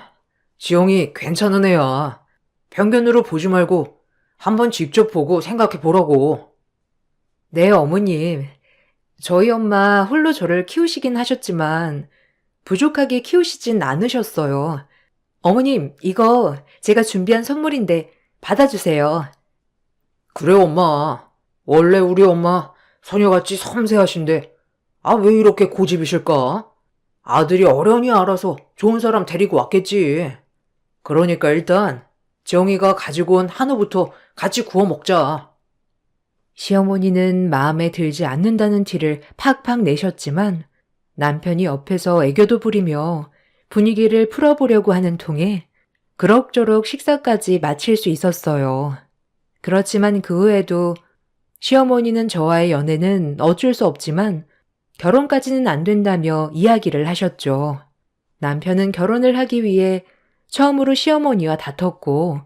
지영이 괜찮은 애야. 편견으로 보지 말고 한번 직접 보고 생각해 보라고. 네, 어머님. 저희 엄마 홀로 저를 키우시긴 하셨지만 부족하게 키우시진 않으셨어요. 어머님, 이거 제가 준비한 선물인데 받아주세요. 그래, 엄마. 원래 우리 엄마 소녀같이 섬세하신데, 아, 왜 이렇게 고집이실까? 아들이 어련히 알아서 좋은 사람 데리고 왔겠지. 그러니까 일단 지영이가 가지고 온 한우부터 같이 구워 먹자. 시어머니는 마음에 들지 않는다는 티를 팍팍 내셨지만 남편이 옆에서 애교도 부리며 분위기를 풀어보려고 하는 통에 그럭저럭 식사까지 마칠 수 있었어요. 그렇지만 그 후에도 시어머니는 저와의 연애는 어쩔 수 없지만 결혼까지는 안 된다며 이야기를 하셨죠. 남편은 결혼을 하기 위해 처음으로 시어머니와 다퉜고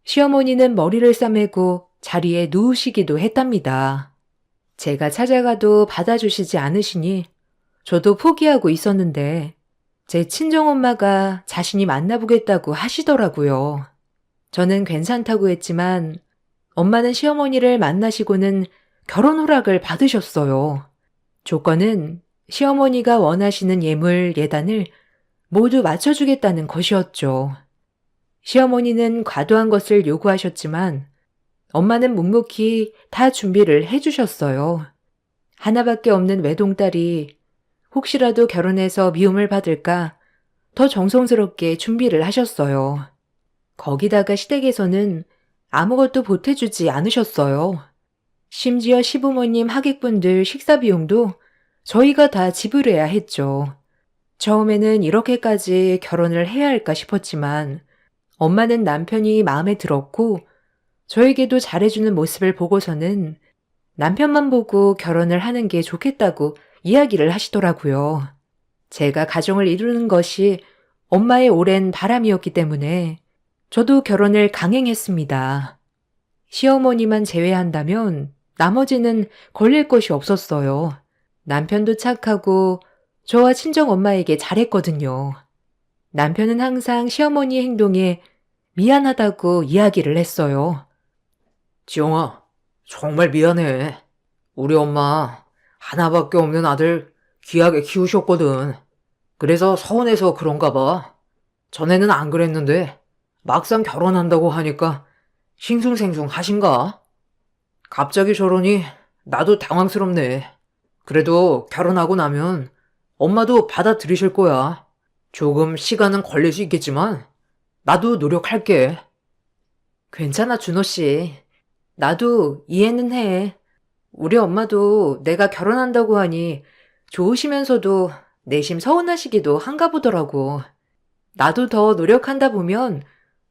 시어머니는 머리를 싸매고 자리에 누우시기도 했답니다. 제가 찾아가도 받아주시지 않으시니 저도 포기하고 있었는데 제 친정엄마가 자신이 만나보겠다고 하시더라고요. 저는 괜찮다고 했지만 엄마는 시어머니를 만나시고는 결혼 허락을 받으셨어요. 조건은 시어머니가 원하시는 예물 예단을 모두 맞춰주겠다는 것이었죠. 시어머니는 과도한 것을 요구하셨지만 엄마는 묵묵히 다 준비를 해주셨어요. 하나밖에 없는 외동딸이 혹시라도 결혼해서 미움을 받을까 더 정성스럽게 준비를 하셨어요. 거기다가 시댁에서는 아무것도 보태주지 않으셨어요. 심지어 시부모님 하객분들 식사 비용도 저희가 다 지불해야 했죠. 처음에는 이렇게까지 결혼을 해야 할까 싶었지만 엄마는 남편이 마음에 들었고 저에게도 잘해주는 모습을 보고서는 남편만 보고 결혼을 하는 게 좋겠다고 이야기를 하시더라고요. 제가 가정을 이루는 것이 엄마의 오랜 바람이었기 때문에 저도 결혼을 강행했습니다. 시어머니만 제외한다면 나머지는 걸릴 것이 없었어요. 남편도 착하고 저와 친정엄마에게 잘했거든요. 남편은 항상 시어머니 행동에 미안하다고 이야기를 했어요. 지영아, 정말 미안해. 우리 엄마 하나밖에 없는 아들 귀하게 키우셨거든. 그래서 서운해서 그런가 봐. 전에는 안 그랬는데 막상 결혼한다고 하니까 싱숭생숭 하신가? 갑자기 저러니 나도 당황스럽네. 그래도 결혼하고 나면 엄마도 받아들이실 거야. 조금 시간은 걸릴 수 있겠지만 나도 노력할게. 괜찮아, 준호 씨. 나도 이해는 해. 우리 엄마도 내가 결혼한다고 하니 좋으시면서도 내심 서운하시기도 한가 보더라고. 나도 더 노력한다 보면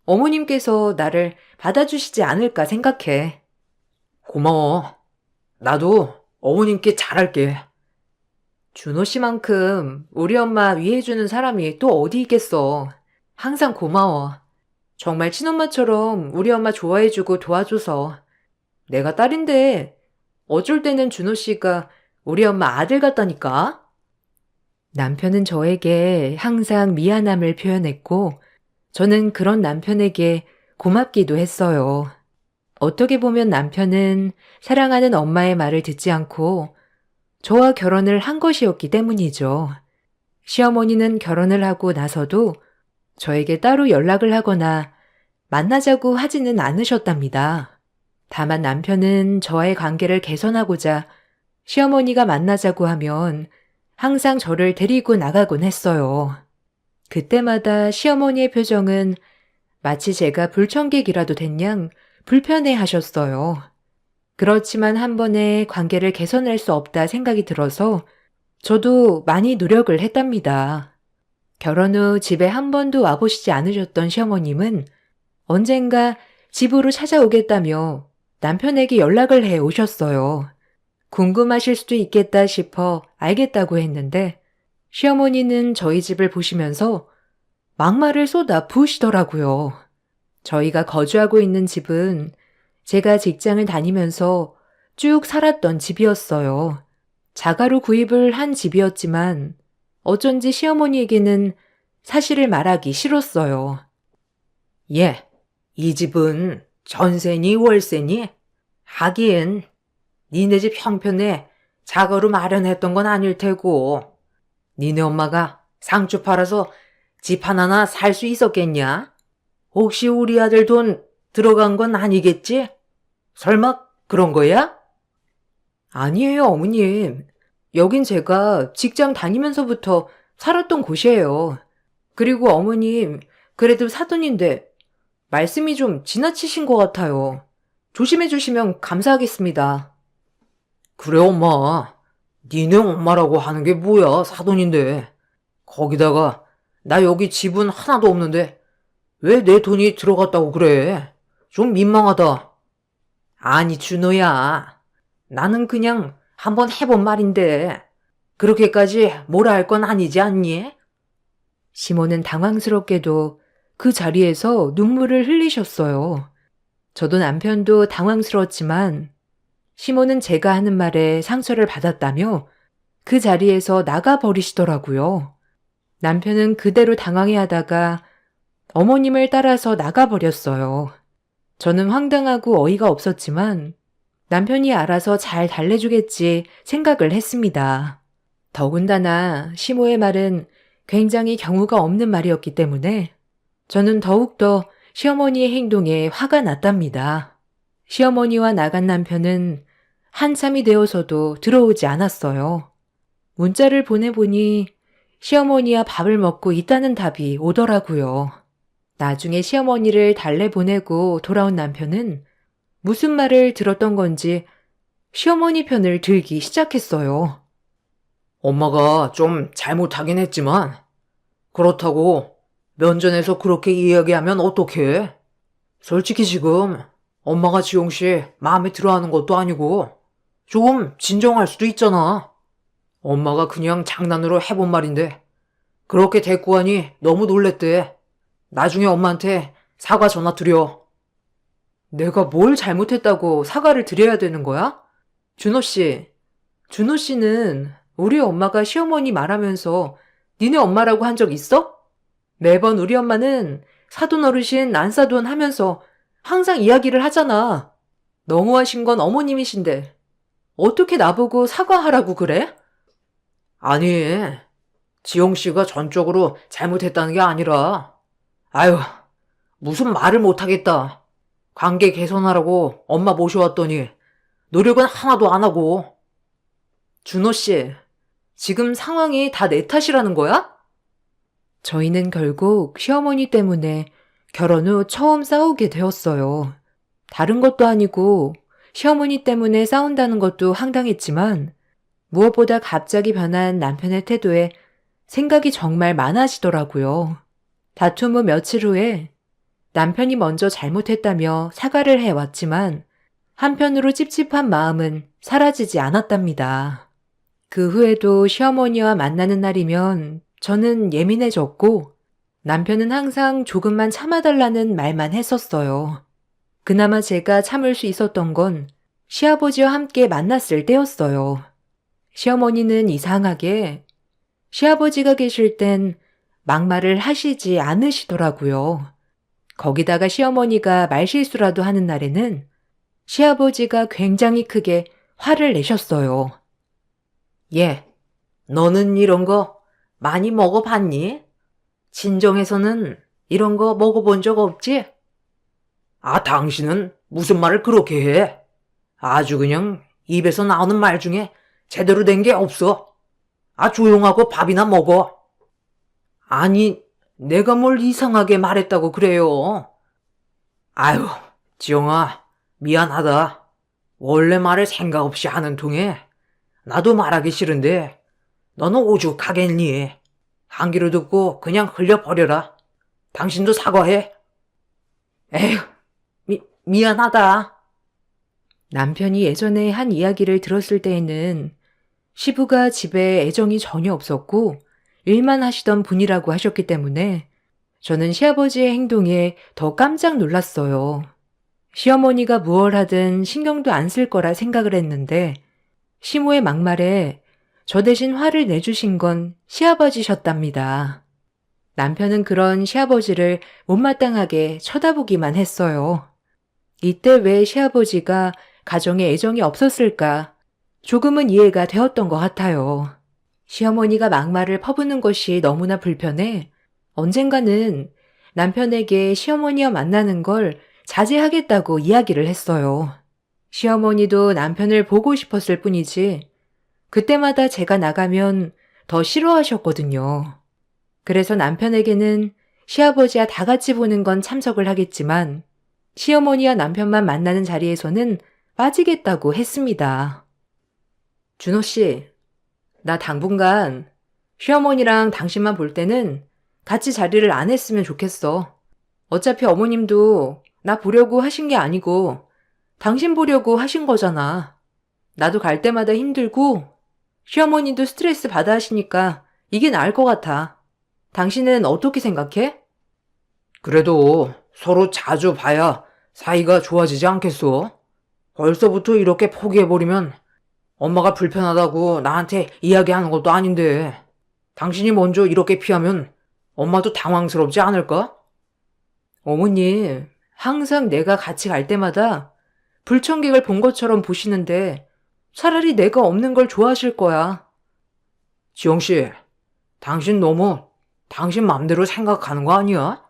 어머님께서 나를 받아주시지 않을까 생각해. 고마워. 나도 어머님께 잘할게. 준호 씨만큼 우리 엄마 위해주는 사람이 또 어디 있겠어. 항상 고마워. 정말 친엄마처럼 우리 엄마 좋아해주고 도와줘서. 내가 딸인데 어쩔 때는 준호 씨가 우리 엄마 아들 같다니까? 남편은 저에게 항상 미안함을 표현했고 저는 그런 남편에게 고맙기도 했어요. 어떻게 보면 남편은 사랑하는 엄마의 말을 듣지 않고 저와 결혼을 한 것이었기 때문이죠. 시어머니는 결혼을 하고 나서도 저에게 따로 연락을 하거나 만나자고 하지는 않으셨답니다. 다만 남편은 저와의 관계를 개선하고자 시어머니가 만나자고 하면 항상 저를 데리고 나가곤 했어요. 그때마다 시어머니의 표정은 마치 제가 불청객이라도 된 양 불편해 하셨어요. 그렇지만 한 번에 관계를 개선할 수 없다 생각이 들어서 저도 많이 노력을 했답니다. 결혼 후 집에 한 번도 와보시지 않으셨던 시어머님은 언젠가 집으로 찾아오겠다며 남편에게 연락을 해 오셨어요. 궁금하실 수도 있겠다 싶어 알겠다고 했는데 시어머니는 저희 집을 보시면서 막말을 쏟아 부으시더라고요. 저희가 거주하고 있는 집은 제가 직장을 다니면서 쭉 살았던 집이었어요. 자가로 구입을 한 집이었지만 어쩐지 시어머니에게는 사실을 말하기 싫었어요. 예, 이 집은 전세니 월세니? 하긴 니네 집 형편에 자가로 마련했던 건 아닐 테고 니네 엄마가 상추 팔아서 집 하나나 살 수 있었겠냐? 혹시 우리 아들 돈 들어간 건 아니겠지? 설마 그런 거야? 아니에요, 어머님. 여긴 제가 직장 다니면서부터 살았던 곳이에요. 그리고 어머님, 그래도 사돈인데 말씀이 좀 지나치신 것 같아요. 조심해 주시면 감사하겠습니다. 그래 엄마. 니네 엄마라고 하는 게 뭐야 사돈인데. 거기다가 나 여기 집은 하나도 없는데 왜 내 돈이 들어갔다고 그래? 좀 민망하다. 아니 준호야. 나는 그냥 한번 해본 말인데 그렇게까지 뭐라 할 건 아니지 않니? 시모는 당황스럽게도 그 자리에서 눈물을 흘리셨어요. 저도 남편도 당황스러웠지만 시모는 제가 하는 말에 상처를 받았다며 그 자리에서 나가버리시더라고요. 남편은 그대로 당황해하다가 어머님을 따라서 나가버렸어요. 저는 황당하고 어이가 없었지만 남편이 알아서 잘 달래주겠지 생각을 했습니다. 더군다나 시모의 말은 굉장히 경우가 없는 말이었기 때문에 저는 더욱더 시어머니의 행동에 화가 났답니다. 시어머니와 나간 남편은 한참이 되어서도 들어오지 않았어요. 문자를 보내보니 시어머니와 밥을 먹고 있다는 답이 오더라고요. 나중에 시어머니를 달래보내고 돌아온 남편은 무슨 말을 들었던 건지 시어머니 편을 들기 시작했어요. 엄마가 좀 잘못하긴 했지만 그렇다고 면전에서 그렇게 이야기하면 어떡해? 솔직히 지금 엄마가 지용씨 마음에 들어하는 것도 아니고 조금 진정할 수도 있잖아. 엄마가 그냥 장난으로 해본 말인데 그렇게 대꾸 하니 너무 놀랬대. 나중에 엄마한테 사과 전화 드려. 내가 뭘 잘못했다고 사과를 드려야 되는 거야? 준호 씨는 우리 엄마가 시어머니 말하면서 니네 엄마라고 한 적 있어? 매번 우리 엄마는 사돈 어르신 난사돈 하면서 항상 이야기를 하잖아. 너무하신 건 어머님이신데 어떻게 나보고 사과하라고 그래? 아니, 지영씨가 전적으로 잘못했다는 게 아니라 아유, 무슨 말을 못하겠다. 관계 개선하라고 엄마 모셔왔더니 노력은 하나도 안 하고. 준호 씨, 지금 상황이 다 내 탓이라는 거야? 저희는 결국 시어머니 때문에 결혼 후 처음 싸우게 되었어요. 다른 것도 아니고 시어머니 때문에 싸운다는 것도 황당했지만 무엇보다 갑자기 변한 남편의 태도에 생각이 정말 많아지더라고요. 다툼 후 며칠 후에 남편이 먼저 잘못했다며 사과를 해왔지만 한편으로 찝찝한 마음은 사라지지 않았답니다. 그 후에도 시어머니와 만나는 날이면 저는 예민해졌고 남편은 항상 조금만 참아달라는 말만 했었어요. 그나마 제가 참을 수 있었던 건 시아버지와 함께 만났을 때였어요. 시어머니는 이상하게 시아버지가 계실 땐 막말을 하시지 않으시더라고요. 거기다가 시어머니가 말실수라도 하는 날에는 시아버지가 굉장히 크게 화를 내셨어요. 예, 너는 이런 거 많이 먹어봤니? 친정에서는 이런 거 먹어본 적 없지? 아, 당신은 무슨 말을 그렇게 해? 아주 그냥 입에서 나오는 말 중에 제대로 된 게 없어. 아, 조용하고 밥이나 먹어. 아니, 내가 뭘 이상하게 말했다고 그래요. 아유, 지영아, 미안하다. 원래 말을 생각 없이 하는 통에 나도 말하기 싫은데 너는 오죽하겠니? 한 귀로 듣고 그냥 흘려버려라. 당신도 사과해. 에휴, 미안하다. 남편이 예전에 한 이야기를 들었을 때에는 시부가 집에 애정이 전혀 없었고 일만 하시던 분이라고 하셨기 때문에 저는 시아버지의 행동에 더 깜짝 놀랐어요. 시어머니가 무얼 하든 신경도 안 쓸 거라 생각을 했는데 시모의 막말에 저 대신 화를 내주신 건 시아버지셨답니다. 남편은 그런 시아버지를 못마땅하게 쳐다보기만 했어요. 이때 왜 시아버지가 가정에 애정이 없었을까 조금은 이해가 되었던 것 같아요. 시어머니가 막말을 퍼부는 것이 너무나 불편해 언젠가는 남편에게 시어머니와 만나는 걸 자제하겠다고 이야기를 했어요. 시어머니도 남편을 보고 싶었을 뿐이지 그때마다 제가 나가면 더 싫어하셨거든요. 그래서 남편에게는 시아버지와 다 같이 보는 건 참석을 하겠지만 시어머니와 남편만 만나는 자리에서는 빠지겠다고 했습니다. 준호 씨, 나 당분간 시어머니랑 당신만 볼 때는 같이 자리를 안 했으면 좋겠어. 어차피 어머님도 나 보려고 하신 게 아니고 당신 보려고 하신 거잖아. 나도 갈 때마다 힘들고 시어머니도 스트레스 받아 하시니까 이게 나을 것 같아. 당신은 어떻게 생각해? 그래도 서로 자주 봐야 사이가 좋아지지 않겠어? 벌써부터 이렇게 포기해버리면 엄마가 불편하다고 나한테 이야기하는 것도 아닌데. 당신이 먼저 이렇게 피하면 엄마도 당황스럽지 않을까? 어머니, 항상 내가 같이 갈 때마다 불청객을 본 것처럼 보시는데 차라리 내가 없는 걸 좋아하실 거야. 지영씨, 당신 너무 당신 맘대로 생각하는 거 아니야?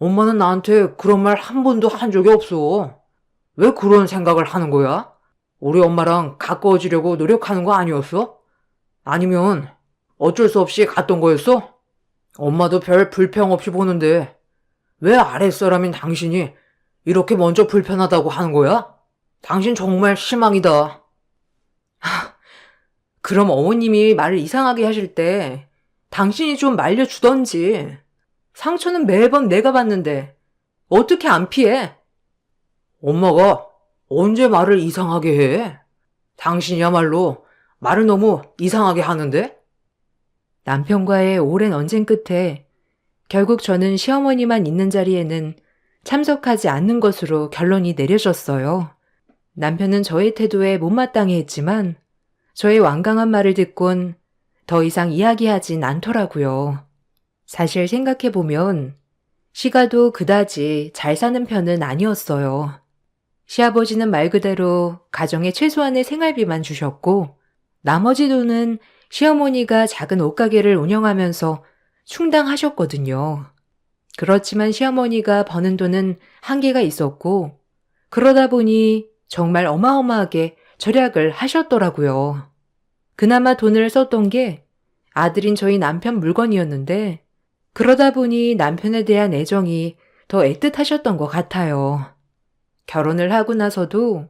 엄마는 나한테 그런 말 한 번도 한 적이 없어. 왜 그런 생각을 하는 거야? 우리 엄마랑 가까워지려고 노력하는 거 아니었어? 아니면 어쩔 수 없이 갔던 거였어? 엄마도 별 불평 없이 보는데 왜 아랫사람인 당신이 이렇게 먼저 불편하다고 하는 거야? 당신 정말 실망이다. 그럼 어머님이 말을 이상하게 하실 때 당신이 좀 말려주던지. 상처는 매번 내가 받는데 어떻게 안 피해? 엄마가 언제 말을 이상하게 해? 당신이야말로 말을 너무 이상하게 하는데? 남편과의 오랜 언쟁 끝에 결국 저는 시어머니만 있는 자리에는 참석하지 않는 것으로 결론이 내려졌어요. 남편은 저의 태도에 못마땅해 했지만 저의 완강한 말을 듣곤 더 이상 이야기하진 않더라고요. 사실 생각해보면 시가도 그다지 잘 사는 편은 아니었어요. 시아버지는 말 그대로 가정의 최소한의 생활비만 주셨고 나머지 돈은 시어머니가 작은 옷가게를 운영하면서 충당하셨거든요. 그렇지만 시어머니가 버는 돈은 한계가 있었고 그러다 보니 정말 어마어마하게 절약을 하셨더라고요. 그나마 돈을 썼던 게 아들인 저희 남편 물건이었는데 그러다 보니 남편에 대한 애정이 더 애틋하셨던 것 같아요. 결혼을 하고 나서도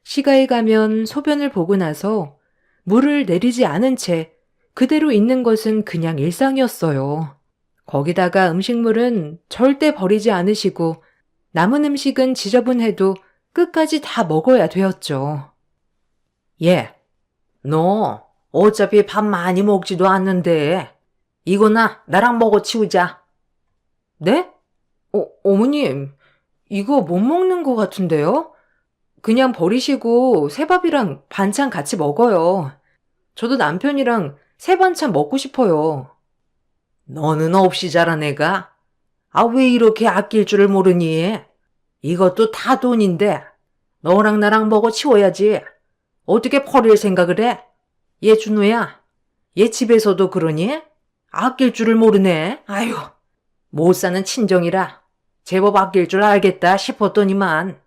시가에 가면 소변을 보고 나서 물을 내리지 않은 채 그대로 있는 것은 그냥 일상이었어요. 거기다가 음식물은 절대 버리지 않으시고 남은 음식은 지저분해도 끝까지 다 먹어야 되었죠. 예, 너 어차피 밥 많이 먹지도 않는데 이거나 나랑 먹어 치우자. 네? 어머님, 이거 못 먹는 것 같은데요? 그냥 버리시고 새밥이랑 반찬 같이 먹어요. 저도 남편이랑 새반찬 먹고 싶어요. 너는 없이 자란 애가? 아, 왜 이렇게 아낄 줄을 모르니? 이것도 다 돈인데 너랑 나랑 먹어 치워야지. 어떻게 버릴 생각을 해? 얘 준호야, 얘 집에서도 그러니? 아낄 줄을 모르네. 아유, 못 사는 친정이라 제법 아낄 줄 알겠다 싶었더니만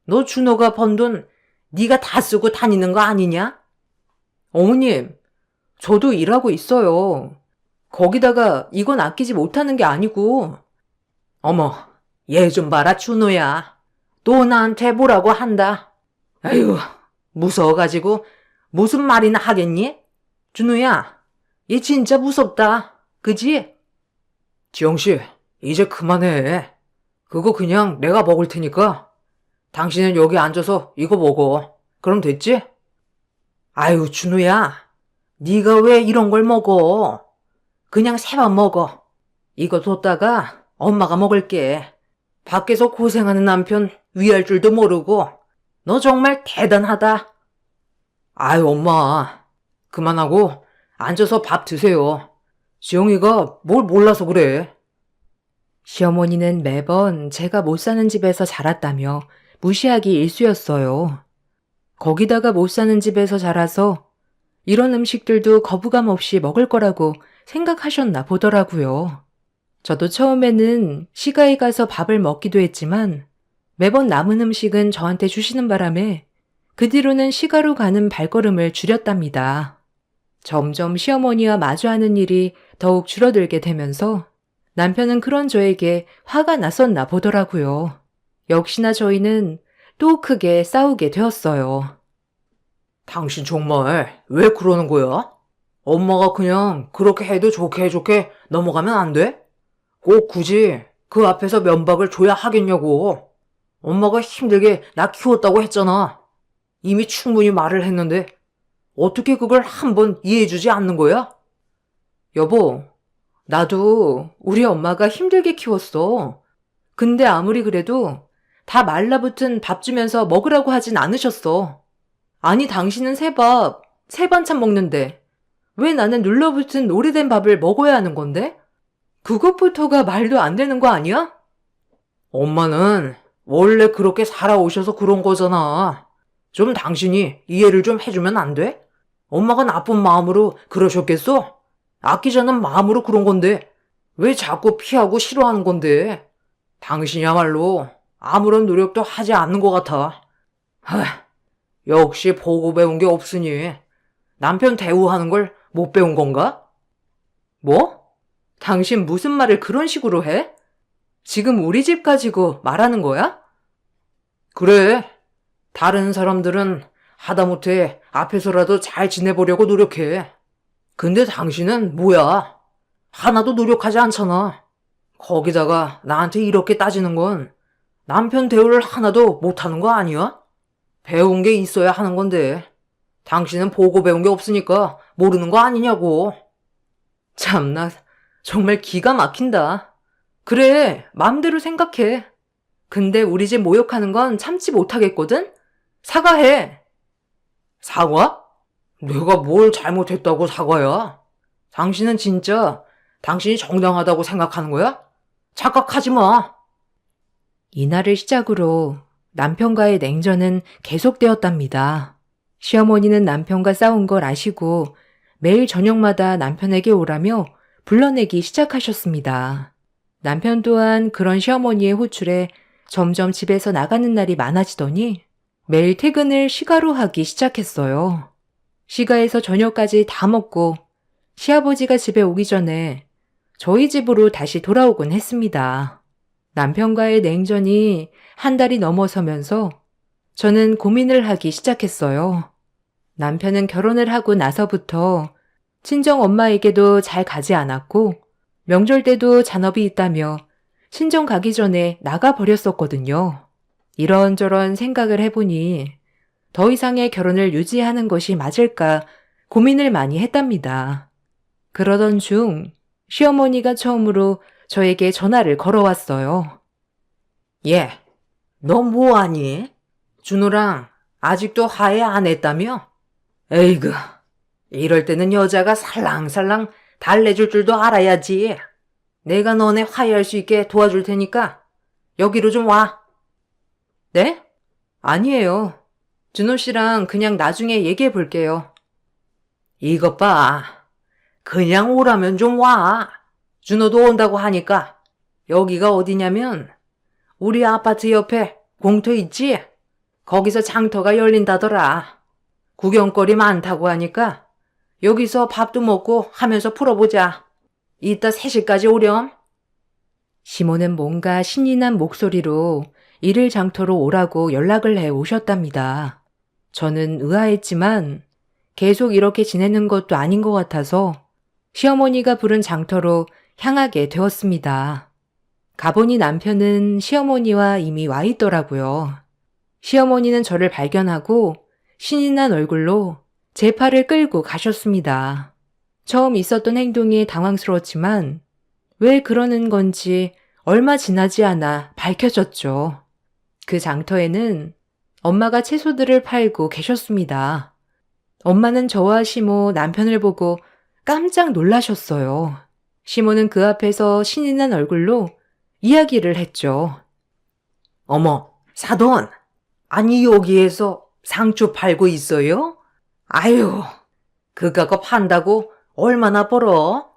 너 준호가 번 돈 네가 다 쓰고 다니는 거 아니냐? 어머님, 저도 일하고 있어요. 거기다가 이건 아끼지 못하는 게 아니고. 어머, 얘 좀 봐라 준호야. 또 나한테 뭐라고 한다. 아유, 무서워가지고 무슨 말이나 하겠니? 준호야, 얘 진짜 무섭다. 그지? 지영씨, 이제 그만해. 그거 그냥 내가 먹을 테니까 당신은 여기 앉아서 이거 먹어. 그럼 됐지? 아유, 준우야, 네가 왜 이런 걸 먹어? 그냥 새밥 먹어. 이거 뒀다가 엄마가 먹을게. 밖에서 고생하는 남편 위할 줄도 모르고 너 정말 대단하다. 아유, 엄마, 그만하고 앉아서 밥 드세요. 지영이가 뭘 몰라서 그래. 시어머니는 매번 제가 못 사는 집에서 자랐다며 무시하기 일쑤였어요. 거기다가 못 사는 집에서 자라서 이런 음식들도 거부감 없이 먹을 거라고 생각하셨나 보더라고요. 저도 처음에는 시가에 가서 밥을 먹기도 했지만 매번 남은 음식은 저한테 주시는 바람에 그 뒤로는 시가로 가는 발걸음을 줄였답니다. 점점 시어머니와 마주하는 일이 더욱 줄어들게 되면서 남편은 그런 저에게 화가 났었나 보더라고요. 역시나 저희는 또 크게 싸우게 되었어요. 당신 정말 왜 그러는 거야? 엄마가 그냥 그렇게 해도 좋게 넘어가면 안 돼? 꼭 굳이 그 앞에서 면박을 줘야 하겠냐고. 엄마가 힘들게 나 키웠다고 했잖아. 이미 충분히 말을 했는데 어떻게 그걸 한번 이해해주지 않는 거야? 여보, 나도 우리 엄마가 힘들게 키웠어. 근데 아무리 그래도 다 말라붙은 밥 주면서 먹으라고 하진 않으셨어. 아니, 당신은 새밥, 새 반찬 먹는데 왜 나는 눌러붙은 오래된 밥을 먹어야 하는 건데? 그것부터가 말도 안 되는 거 아니야? 엄마는 원래 그렇게 살아오셔서 그런 거잖아. 좀 당신이 이해를 좀 해주면 안 돼? 엄마가 나쁜 마음으로 그러셨겠어? 아끼자는 마음으로 그런 건데 왜 자꾸 피하고 싫어하는 건데? 당신이야말로 아무런 노력도 하지 않는 것 같아. 역시 보고 배운 게 없으니 남편 대우하는 걸 못 배운 건가? 뭐? 당신 무슨 말을 그런 식으로 해? 지금 우리 집 가지고 말하는 거야? 그래. 다른 사람들은 하다못해 앞에서라도 잘 지내보려고 노력해. 근데 당신은 뭐야? 하나도 노력하지 않잖아. 거기다가 나한테 이렇게 따지는 건 남편 대우를 하나도 못하는 거 아니야? 배운 게 있어야 하는 건데 당신은 보고 배운 게 없으니까 모르는 거 아니냐고. 참나, 정말 기가 막힌다. 그래, 마음대로 생각해. 근데 우리 집 모욕하는 건 참지 못하겠거든? 사과해. 사과? 내가 뭘 잘못했다고 사과야? 당신은 진짜 당신이 정당하다고 생각하는 거야? 착각하지 마. 이날을 시작으로 남편과의 냉전은 계속되었답니다. 시어머니는 남편과 싸운 걸 아시고 매일 저녁마다 남편에게 오라며 불러내기 시작하셨습니다. 남편 또한 그런 시어머니의 호출에 점점 집에서 나가는 날이 많아지더니 매일 퇴근을 시가로 하기 시작했어요. 시가에서 저녁까지 다 먹고 시아버지가 집에 오기 전에 저희 집으로 다시 돌아오곤 했습니다. 남편과의 냉전이 한 달이 넘어서면서 저는 고민을 하기 시작했어요. 남편은 결혼을 하고 나서부터 친정 엄마에게도 잘 가지 않았고 명절 때도 잔업이 있다며 친정 가기 전에 나가버렸었거든요. 이런저런 생각을 해보니 더 이상의 결혼을 유지하는 것이 맞을까 고민을 많이 했답니다. 그러던 중 시어머니가 처음으로 저에게 전화를 걸어왔어요. 얘, 너 뭐하니? 준호랑 아직도 화해 안 했다며? 에이그, 이럴 때는 여자가 살랑살랑 달래줄 줄도 알아야지. 내가 너네 화해할 수 있게 도와줄 테니까 여기로 좀 와. 네? 아니에요. 준호 씨랑 그냥 나중에 얘기해 볼게요. 이것 봐. 그냥 오라면 좀 와. 준호도 온다고 하니까. 여기가 어디냐면 우리 아파트 옆에 공터 있지? 거기서 장터가 열린다더라. 구경거리 많다고 하니까 여기서 밥도 먹고 하면서 풀어보자. 이따 3시까지 오렴. 시모는 뭔가 신이 난 목소리로 일일 장터로 오라고 연락을 해 오셨답니다. 저는 의아했지만 계속 이렇게 지내는 것도 아닌 것 같아서 시어머니가 부른 장터로 향하게 되었습니다. 가보니 남편은 시어머니와 이미 와 있더라고요. 시어머니는 저를 발견하고 신이 난 얼굴로 제 팔을 끌고 가셨습니다. 처음 있었던 행동이 당황스러웠지만 왜 그러는 건지 얼마 지나지 않아 밝혀졌죠. 그 장터에는 엄마가 채소들을 팔고 계셨습니다. 엄마는 저와 시모 남편을 보고 깜짝 놀라셨어요. 시모는 그 앞에서 신이 난 얼굴로 이야기를 했죠. 어머, 사돈. 아니 여기에서 상추 팔고 있어요? 아유, 그거 판다고 얼마나 벌어?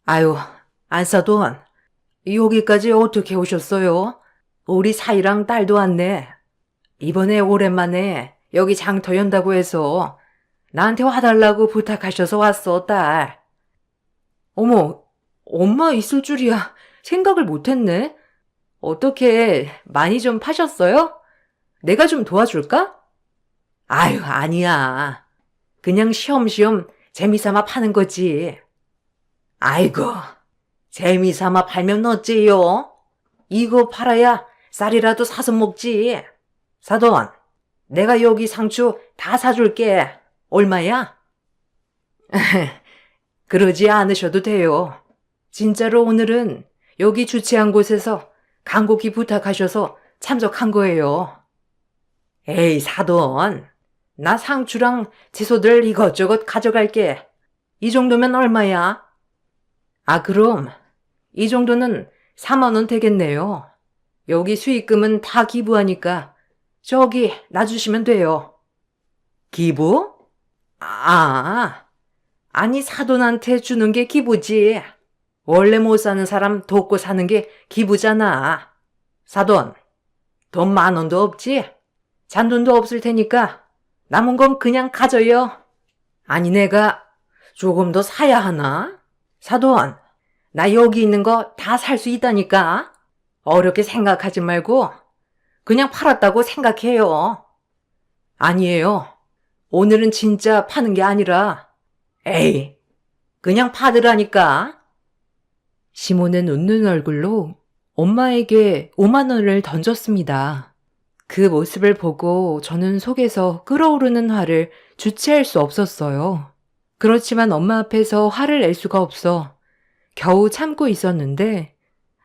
아유, 안사돈. 여기까지 어떻게 오셨어요? 우리 사이랑 딸도 왔네. 이번에 오랜만에 여기 장터 연다고 해서 나한테 와달라고 부탁하셔서 왔어, 딸. 어머, 엄마 있을 줄이야. 생각을 못했네. 어떻게 많이 좀 파셨어요? 내가 좀 도와줄까? 아유, 아니야. 그냥 쉬엄쉬엄 재미삼아 파는 거지. 아이고, 재미삼아 팔면 어째요? 이거 팔아야 쌀이라도 사서 먹지. 사돈, 내가 여기 상추 다 사줄게. 얼마야? 그러지 않으셔도 돼요. 진짜로 오늘은 여기 주최한 곳에서 간곡히 부탁하셔서 참석한 거예요. 에이, 사돈. 나 상추랑 채소들 이것저것 가져갈게. 이 정도면 얼마야? 아, 그럼 이 정도는 4만 원 되겠네요. 여기 수익금은 다 기부하니까 저기 놔주시면 돼요. 기부? 아니 사돈한테 주는 게 기부지. 원래 못 사는 사람 돕고 사는 게 기부잖아. 사돈, 돈 10,000원도 없지? 잔돈도 없을 테니까 남은 건 그냥 가져요. 아니 내가 조금 더 사야 하나? 사돈, 나 여기 있는 거 다 살 수 있다니까. 어렵게 생각하지 말고 그냥 팔았다고 생각해요. 아니에요. 오늘은 진짜 파는 게 아니라 에이, 그냥 받으라니까. 시모는 웃는 얼굴로 엄마에게 5만 원을 던졌습니다. 그 모습을 보고 저는 속에서 끓어오르는 화를 주체할 수 없었어요. 그렇지만 엄마 앞에서 화를 낼 수가 없어 겨우 참고 있었는데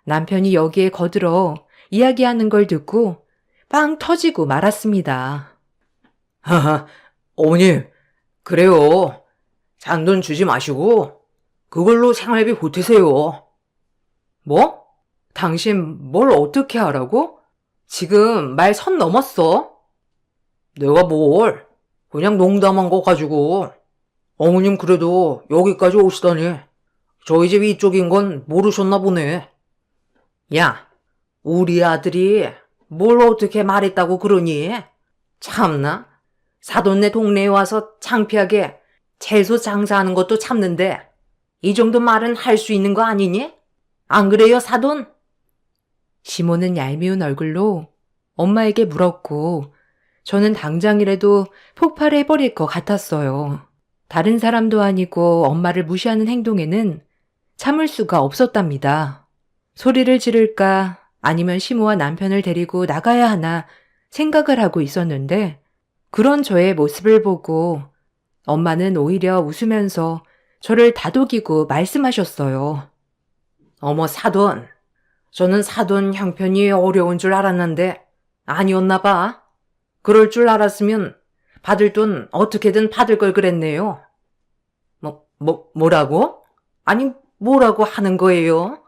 남편이 여기에 거들어 이야기하는 걸 듣고 빵 터지고 말았습니다. 하하, 어머님, 그래요. 잔돈 주지 마시고 그걸로 생활비 보태세요. 뭐? 당신 뭘 어떻게 하라고? 지금 말 선 넘었어. 내가 뭘? 그냥 농담한 거 가지고. 어머님 그래도 여기까지 오시다니. 저희 집 이쪽인 건 모르셨나 보네. 야, 우리 아들이 뭘 어떻게 말했다고 그러니? 참나. 사돈네 동네에 와서 창피하게 채소 장사하는 것도 참는데 이 정도 말은 할 수 있는 거 아니니? 안 그래요, 사돈? 시모는 얄미운 얼굴로 엄마에게 물었고 저는 당장이라도 폭발해버릴 것 같았어요. 다른 사람도 아니고 엄마를 무시하는 행동에는 참을 수가 없었답니다. 소리를 지를까 아니면 시모와 남편을 데리고 나가야 하나 생각을 하고 있었는데 그런 저의 모습을 보고 엄마는 오히려 웃으면서 저를 다독이고 말씀하셨어요. 어머, 사돈. 저는 사돈 형편이 어려운 줄 알았는데 아니었나 봐. 그럴 줄 알았으면 받을 돈 어떻게든 받을 걸 그랬네요. 뭐라고? 아니, 뭐라고 하는 거예요?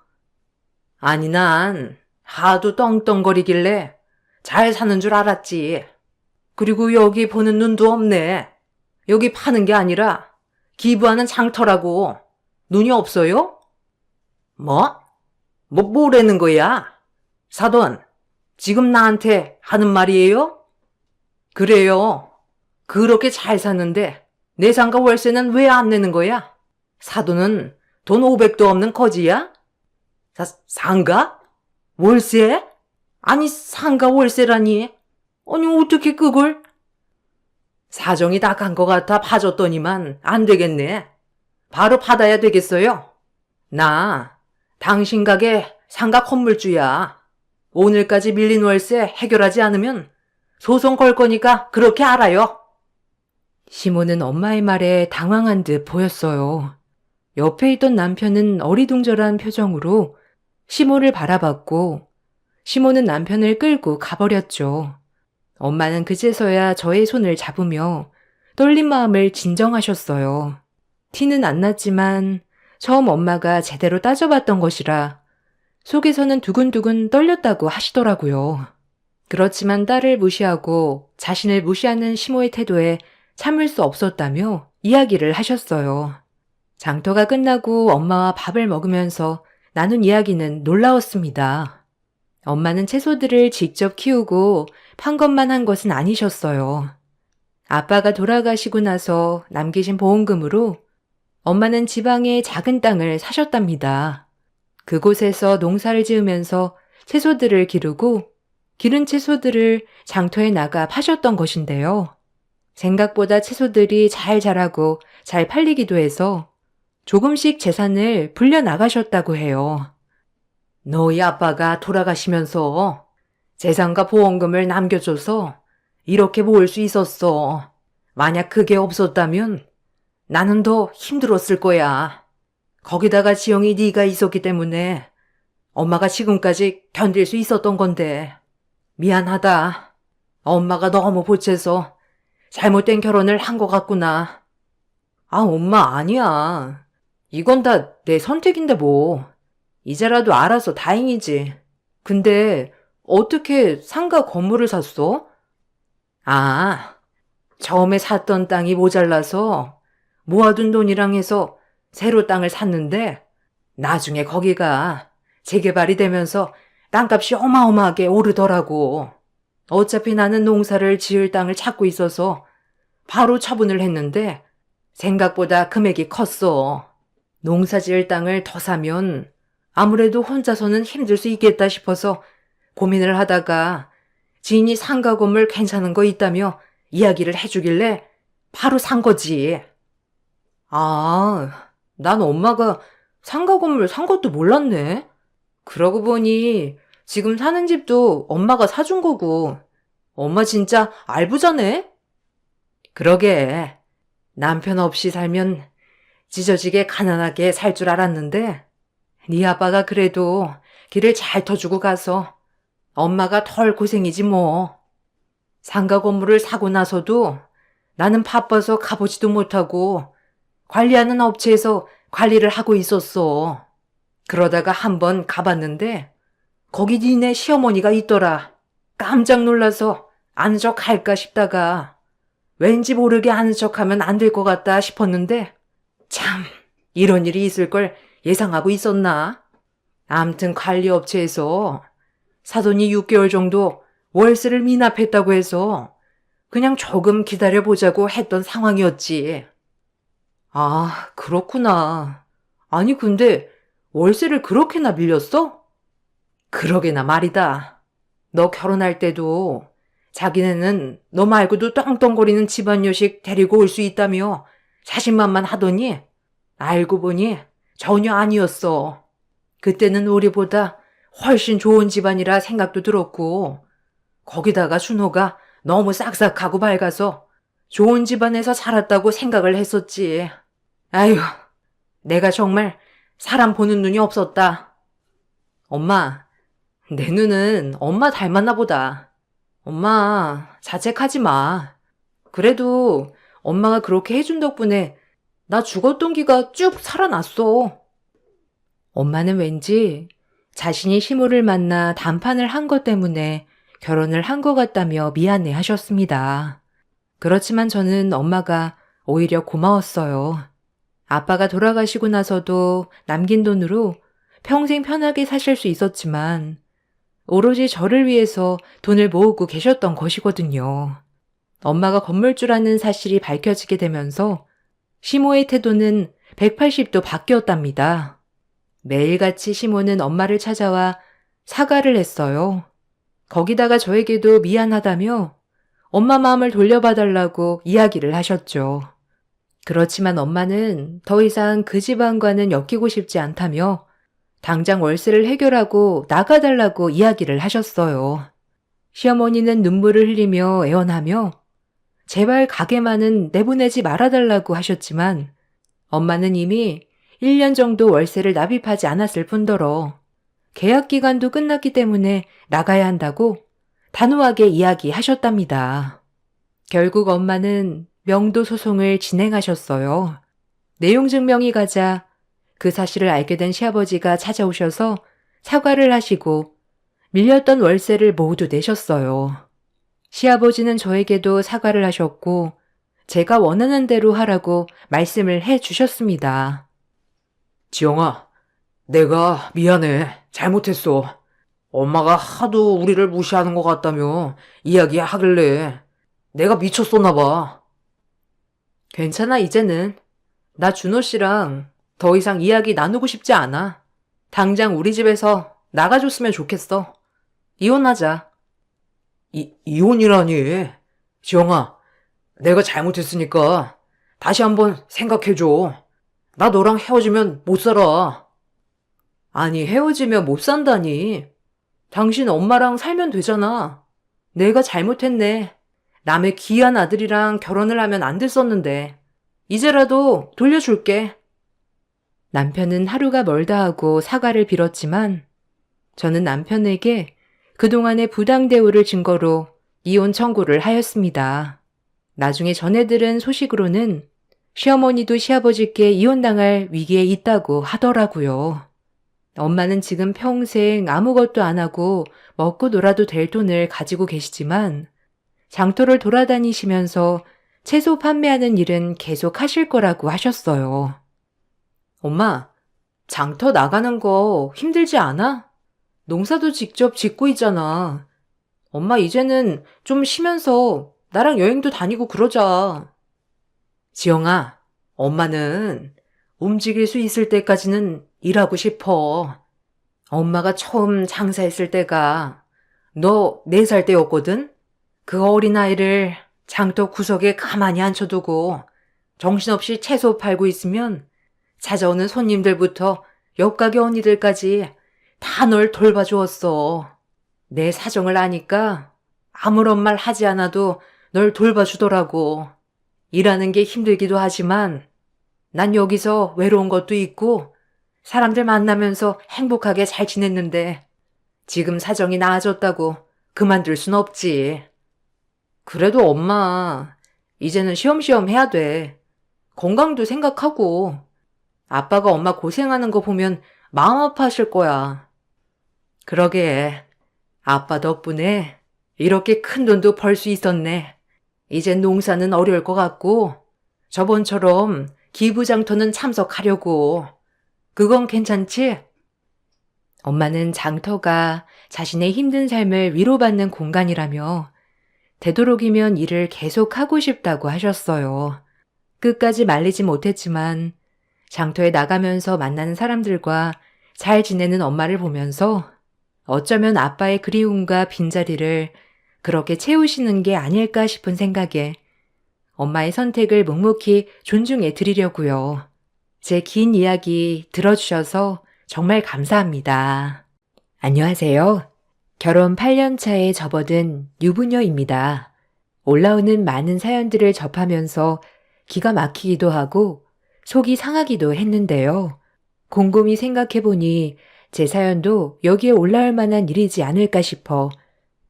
아니, 난 하도 떵떵거리길래 잘 사는 줄 알았지. 그리고 여기 보는 눈도 없네. 여기 파는 게 아니라 기부하는 장터라고. 눈이 없어요? 뭐라는 거야? 사돈, 지금 나한테 하는 말이에요? 그래요. 그렇게 잘 사는데 내 상가 월세는 왜 안 내는 거야? 사돈은 돈 500도 없는 거지야? 상가? 월세? 아니, 상가 월세라니. 아니, 어떻게 그걸? 사정이 다 간 것 같아 봐줬더니만 안 되겠네. 바로 받아야 되겠어요. 나 당신 가게 상가 건물주야. 오늘까지 밀린 월세 해결하지 않으면 소송 걸 거니까 그렇게 알아요. 시모는 엄마의 말에 당황한 듯 보였어요. 옆에 있던 남편은 어리둥절한 표정으로 시모를 바라봤고 시모는 남편을 끌고 가버렸죠. 엄마는 그제서야 저의 손을 잡으며 떨린 마음을 진정하셨어요. 티는 안 났지만 처음 엄마가 제대로 따져봤던 것이라 속에서는 두근두근 떨렸다고 하시더라고요. 그렇지만 딸을 무시하고 자신을 무시하는 시모의 태도에 참을 수 없었다며 이야기를 하셨어요. 장터가 끝나고 엄마와 밥을 먹으면서 나눈 이야기는 놀라웠습니다. 엄마는 채소들을 직접 키우고 판 것만 한 것은 아니셨어요. 아빠가 돌아가시고 나서 남기신 보험금으로 엄마는 지방에 작은 땅을 사셨답니다. 그곳에서 농사를 지으면서 채소들을 기르고 기른 채소들을 장터에 나가 파셨던 것인데요. 생각보다 채소들이 잘 자라고 잘 팔리기도 해서 조금씩 재산을 불려나가셨다고 해요. 너희 아빠가 돌아가시면서 재산과 보험금을 남겨줘서 이렇게 모을 수 있었어. 만약 그게 없었다면 나는 더 힘들었을 거야. 거기다가 지영이 네가 있었기 때문에 엄마가 지금까지 견딜 수 있었던 건데 미안하다. 엄마가 너무 보채서 잘못된 결혼을 한 것 같구나. 아, 엄마, 아니야. 이건 다 내 선택인데 뭐. 이제라도 알아서 다행이지. 근데 어떻게 상가 건물을 샀어? 아, 처음에 샀던 땅이 모자라서 모아둔 돈이랑 해서 새로 땅을 샀는데 나중에 거기가 재개발이 되면서 땅값이 어마어마하게 오르더라고. 어차피 나는 농사를 지을 땅을 찾고 있어서 바로 처분을 했는데 생각보다 금액이 컸어. 농사 지을 땅을 더 사면 아무래도 혼자서는 힘들 수 있겠다 싶어서 고민을 하다가 지인이 상가 건물 괜찮은 거 있다며 이야기를 해주길래 바로 산 거지. 아, 난 엄마가 상가 건물 산 것도 몰랐네. 그러고 보니 지금 사는 집도 엄마가 사준 거고, 엄마 진짜 알부자네? 그러게. 남편 없이 살면 찢어지게 가난하게 살 줄 알았는데, 네 아빠가 그래도 길을 잘 터주고 가서 엄마가 덜 고생이지 뭐. 상가 건물을 사고 나서도 나는 바빠서 가보지도 못하고 관리하는 업체에서 관리를 하고 있었어. 그러다가 한번 가봤는데 거기 니네 시어머니가 있더라. 깜짝 놀라서 아는 척 할까 싶다가 왠지 모르게 아는 척하면 안 될 것 같다 싶었는데 참 이런 일이 있을 걸 예상하고 있었나? 암튼 관리업체에서 사돈이 6개월 정도 월세를 미납했다고 해서 그냥 조금 기다려보자고 했던 상황이었지. 아, 그렇구나. 아니, 근데 월세를 그렇게나 밀렸어? 그러게나 말이다. 너 결혼할 때도 자기네는 너 말고도 떵떵거리는 집안 여식 데리고 올 수 있다며 자신만만 하더니 알고 보니 전혀 아니었어. 그때는 우리보다 훨씬 좋은 집안이라 생각도 들었고 거기다가 준호가 너무 싹싹하고 밝아서 좋은 집안에서 자랐다고 생각을 했었지. 아휴, 내가 정말 사람 보는 눈이 없었다. 엄마, 내 눈은 엄마 닮았나 보다. 엄마, 자책하지 마. 그래도 엄마가 그렇게 해준 덕분에 나 죽었던 기가 쭉 살아났어. 엄마는 왠지 자신이 시모를 만나 단판을 한 것 때문에 결혼을 한 것 같다며 미안해 하셨습니다. 그렇지만 저는 엄마가 오히려 고마웠어요. 아빠가 돌아가시고 나서도 남긴 돈으로 평생 편하게 사실 수 있었지만 오로지 저를 위해서 돈을 모으고 계셨던 것이거든요. 엄마가 건물주라는 사실이 밝혀지게 되면서 시모의 태도는 180도 바뀌었답니다. 매일같이 시모는 엄마를 찾아와 사과를 했어요. 거기다가 저에게도 미안하다며 엄마 마음을 돌려봐달라고 이야기를 하셨죠. 그렇지만 엄마는 더 이상 그 집안과는 엮이고 싶지 않다며 당장 월세를 해결하고 나가달라고 이야기를 하셨어요. 시어머니는 눈물을 흘리며 애원하며 제발 가게만은 내보내지 말아달라고 하셨지만 엄마는 이미 1년 정도 월세를 납입하지 않았을 뿐더러 계약 기간도 끝났기 때문에 나가야 한다고 단호하게 이야기하셨답니다. 결국 엄마는 명도 소송을 진행하셨어요. 내용 증명이 가자 그 사실을 알게 된 시아버지가 찾아오셔서 사과를 하시고 밀렸던 월세를 모두 내셨어요. 시아버지는 저에게도 사과를 하셨고 제가 원하는 대로 하라고 말씀을 해 주셨습니다. 지영아, 내가 미안해. 잘못했어. 엄마가 하도 우리를 무시하는 것 같다며 이야기하길래 내가 미쳤었나 봐. 괜찮아, 이제는. 나 준호 씨랑 더 이상 이야기 나누고 싶지 않아. 당장 우리 집에서 나가줬으면 좋겠어. 이혼하자. 이혼이라니. 지영아, 내가 잘못했으니까 다시 한번 생각해줘. 나 너랑 헤어지면 못 살아. 아니, 헤어지면 못 산다니. 당신 엄마랑 살면 되잖아. 내가 잘못했네. 남의 귀한 아들이랑 결혼을 하면 안 됐었는데. 이제라도 돌려줄게. 남편은 하루가 멀다 하고 사과를 빌었지만 저는 남편에게 그동안의 부당 대우를 증거로 이혼 청구를 하였습니다. 나중에 전해 들은 소식으로는 시어머니도 시아버지께 이혼당할 위기에 있다고 하더라고요. 엄마는 지금 평생 아무것도 안 하고 먹고 놀아도 될 돈을 가지고 계시지만 장터를 돌아다니시면서 채소 판매하는 일은 계속 하실 거라고 하셨어요. 엄마, 장터 나가는 거 힘들지 않아? 농사도 직접 짓고 있잖아. 엄마 이제는 좀 쉬면서 나랑 여행도 다니고 그러자. 지영아, 엄마는 움직일 수 있을 때까지는 일하고 싶어. 엄마가 처음 장사했을 때가 너 4살 때였거든? 그 어린아이를 장터 구석에 가만히 앉혀두고 정신없이 채소 팔고 있으면 찾아오는 손님들부터 옆가게 언니들까지 다 널 돌봐주었어. 내 사정을 아니까 아무런 말 하지 않아도 널 돌봐주더라고. 일하는 게 힘들기도 하지만 난 여기서 외로운 것도 있고 사람들 만나면서 행복하게 잘 지냈는데 지금 사정이 나아졌다고 그만둘 순 없지. 그래도 엄마, 이제는 쉬엄쉬엄 해야 돼. 건강도 생각하고 아빠가 엄마 고생하는 거 보면 마음 아파하실 거야. 그러게, 아빠 덕분에 이렇게 큰 돈도 벌 수 있었네. 이젠 농사는 어려울 것 같고 저번처럼 기부장터는 참석하려고. 그건 괜찮지? 엄마는 장터가 자신의 힘든 삶을 위로받는 공간이라며 되도록이면 일을 계속 하고 싶다고 하셨어요. 끝까지 말리지 못했지만 장터에 나가면서 만나는 사람들과 잘 지내는 엄마를 보면서 어쩌면 아빠의 그리움과 빈자리를 그렇게 채우시는 게 아닐까 싶은 생각에 엄마의 선택을 묵묵히 존중해 드리려고요. 제 긴 이야기 들어주셔서 정말 감사합니다. 안녕하세요. 결혼 8년 차에 접어든 유부녀입니다. 올라오는 많은 사연들을 접하면서 기가 막히기도 하고 속이 상하기도 했는데요. 곰곰이 생각해보니 제 사연도 여기에 올라올 만한 일이지 않을까 싶어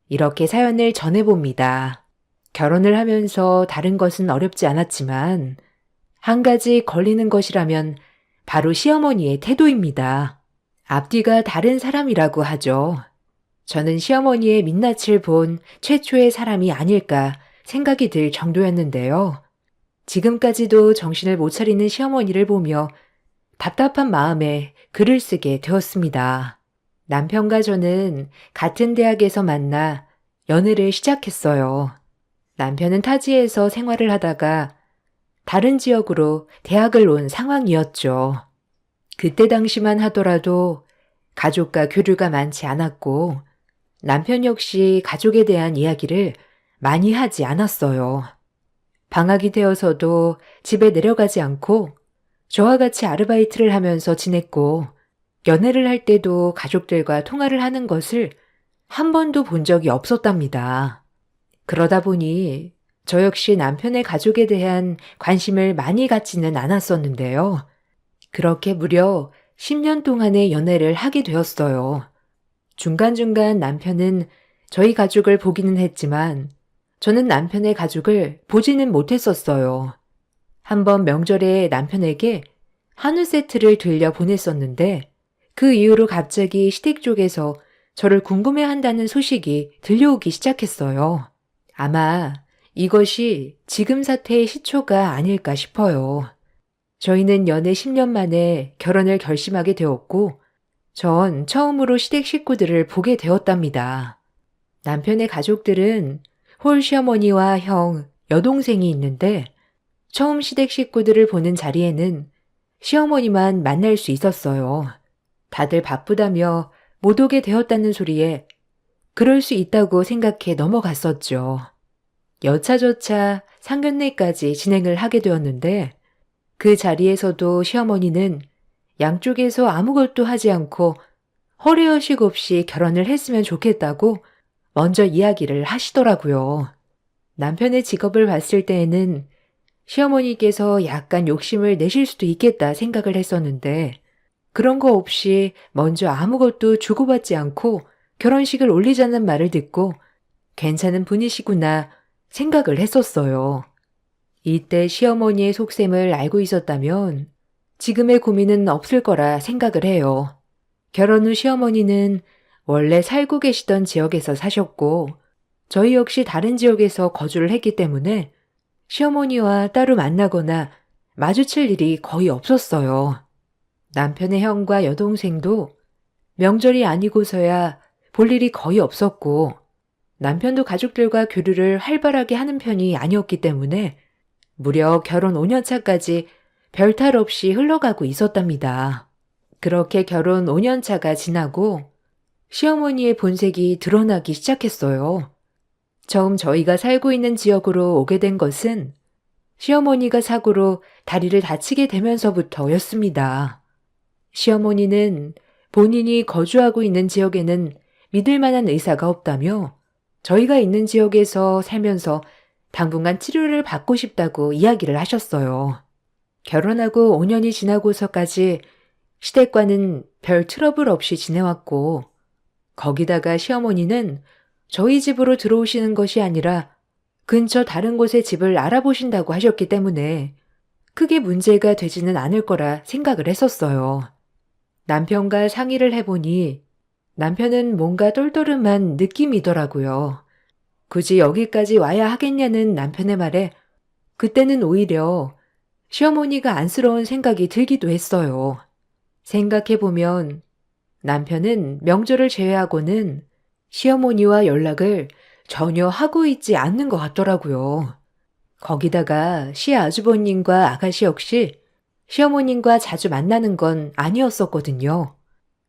이렇게 사연을 전해봅니다. 결혼을 하면서 다른 것은 어렵지 않았지만 한 가지 걸리는 것이라면 바로 시어머니의 태도입니다. 앞뒤가 다른 사람이라고 하죠. 저는 시어머니의 민낯을 본 최초의 사람이 아닐까 생각이 들 정도였는데요. 지금까지도 정신을 못 차리는 시어머니를 보며 답답한 마음에 글을 쓰게 되었습니다. 남편과 저는 같은 대학에서 만나 연애를 시작했어요. 남편은 타지에서 생활을 하다가 다른 지역으로 대학을 온 상황이었죠. 그때 당시만 하더라도 가족과 교류가 많지 않았고 남편 역시 가족에 대한 이야기를 많이 하지 않았어요. 방학이 되어서도 집에 내려가지 않고 저와 같이 아르바이트를 하면서 지냈고 연애를 할 때도 가족들과 통화를 하는 것을 한 번도 본 적이 없었답니다. 그러다 보니 저 역시 남편의 가족에 대한 관심을 많이 갖지는 않았었는데요. 그렇게 무려 10년 동안의 연애를 하게 되었어요. 중간중간 남편은 저희 가족을 보기는 했지만 저는 남편의 가족을 보지는 못했었어요. 한번 명절에 남편에게 한우 세트를 들려 보냈었는데 그 이후로 갑자기 시댁 쪽에서 저를 궁금해한다는 소식이 들려오기 시작했어요. 아마 이것이 지금 사태의 시초가 아닐까 싶어요. 저희는 연애 10년 만에 결혼을 결심하게 되었고 전 처음으로 시댁 식구들을 보게 되었답니다. 남편의 가족들은 홀 시어머니와 형, 여동생이 있는데 처음 시댁 식구들을 보는 자리에는 시어머니만 만날 수 있었어요. 다들 바쁘다며 못 오게 되었다는 소리에 그럴 수 있다고 생각해 넘어갔었죠. 여차저차 상견례까지 진행을 하게 되었는데 그 자리에서도 시어머니는 양쪽에서 아무것도 하지 않고 허례허식 없이 결혼을 했으면 좋겠다고 먼저 이야기를 하시더라고요. 남편의 직업을 봤을 때에는 시어머니께서 약간 욕심을 내실 수도 있겠다 생각을 했었는데 그런 거 없이 먼저 아무것도 주고받지 않고 결혼식을 올리자는 말을 듣고 괜찮은 분이시구나 생각을 했었어요. 이때 시어머니의 속셈을 알고 있었다면 지금의 고민은 없을 거라 생각을 해요. 결혼 후 시어머니는 원래 살고 계시던 지역에서 사셨고 저희 역시 다른 지역에서 거주를 했기 때문에 시어머니와 따로 만나거나 마주칠 일이 거의 없었어요. 남편의 형과 여동생도 명절이 아니고서야 볼 일이 거의 없었고 남편도 가족들과 교류를 활발하게 하는 편이 아니었기 때문에 무려 결혼 5년 차까지 별탈 없이 흘러가고 있었답니다. 그렇게 결혼 5년 차가 지나고 시어머니의 본색이 드러나기 시작했어요. 처음 저희가 살고 있는 지역으로 오게 된 것은 시어머니가 사고로 다리를 다치게 되면서부터였습니다. 시어머니는 본인이 거주하고 있는 지역에는 믿을 만한 의사가 없다며 저희가 있는 지역에서 살면서 당분간 치료를 받고 싶다고 이야기를 하셨어요. 결혼하고 5년이 지나고서까지 시댁과는 별 트러블 없이 지내왔고 거기다가 시어머니는 저희 집으로 들어오시는 것이 아니라 근처 다른 곳에 집을 알아보신다고 하셨기 때문에 크게 문제가 되지는 않을 거라 생각을 했었어요. 남편과 상의를 해보니 남편은 뭔가 똘똘한 느낌이더라고요. 굳이 여기까지 와야 하겠냐는 남편의 말에 그때는 오히려 시어머니가 안쓰러운 생각이 들기도 했어요. 생각해보면 남편은 명절을 제외하고는 시어머니와 연락을 전혀 하고 있지 않는 것 같더라고요. 거기다가 시아주버님과 아가씨 역시 시어머님과 자주 만나는 건 아니었었거든요.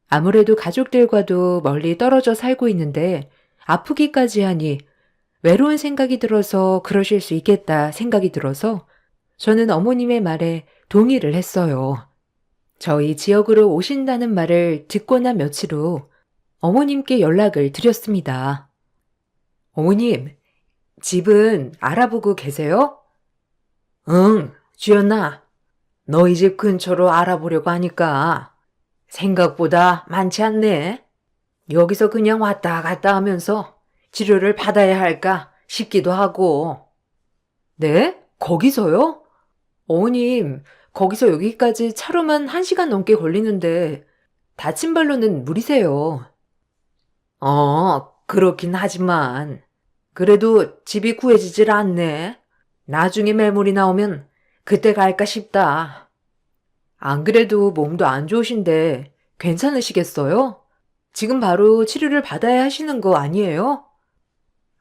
아무래도 가족들과도 멀리 떨어져 살고 있는데 아프기까지 하니 외로운 생각이 들어서 그러실 수 있겠다 생각이 들어서 저는 어머님의 말에 동의를 했어요. 저희 지역으로 오신다는 말을 듣고 난 며칠 후 어머님께 연락을 드렸습니다. 어머님, 집은 알아보고 계세요? 응, 주연아. 너희 집 근처로 알아보려고 하니까 생각보다 많지 않네. 여기서 그냥 왔다 갔다 하면서 치료를 받아야 할까 싶기도 하고. 네? 거기서요? 어머님, 거기서 여기까지 차로만 1시간 넘게 걸리는데 다친 발로는 무리세요. 그렇긴 하지만 그래도 집이 구해지질 않네. 나중에 매물이 나오면 그때 갈까 싶다. 안 그래도 몸도 안 좋으신데 괜찮으시겠어요? 지금 바로 치료를 받아야 하시는 거 아니에요?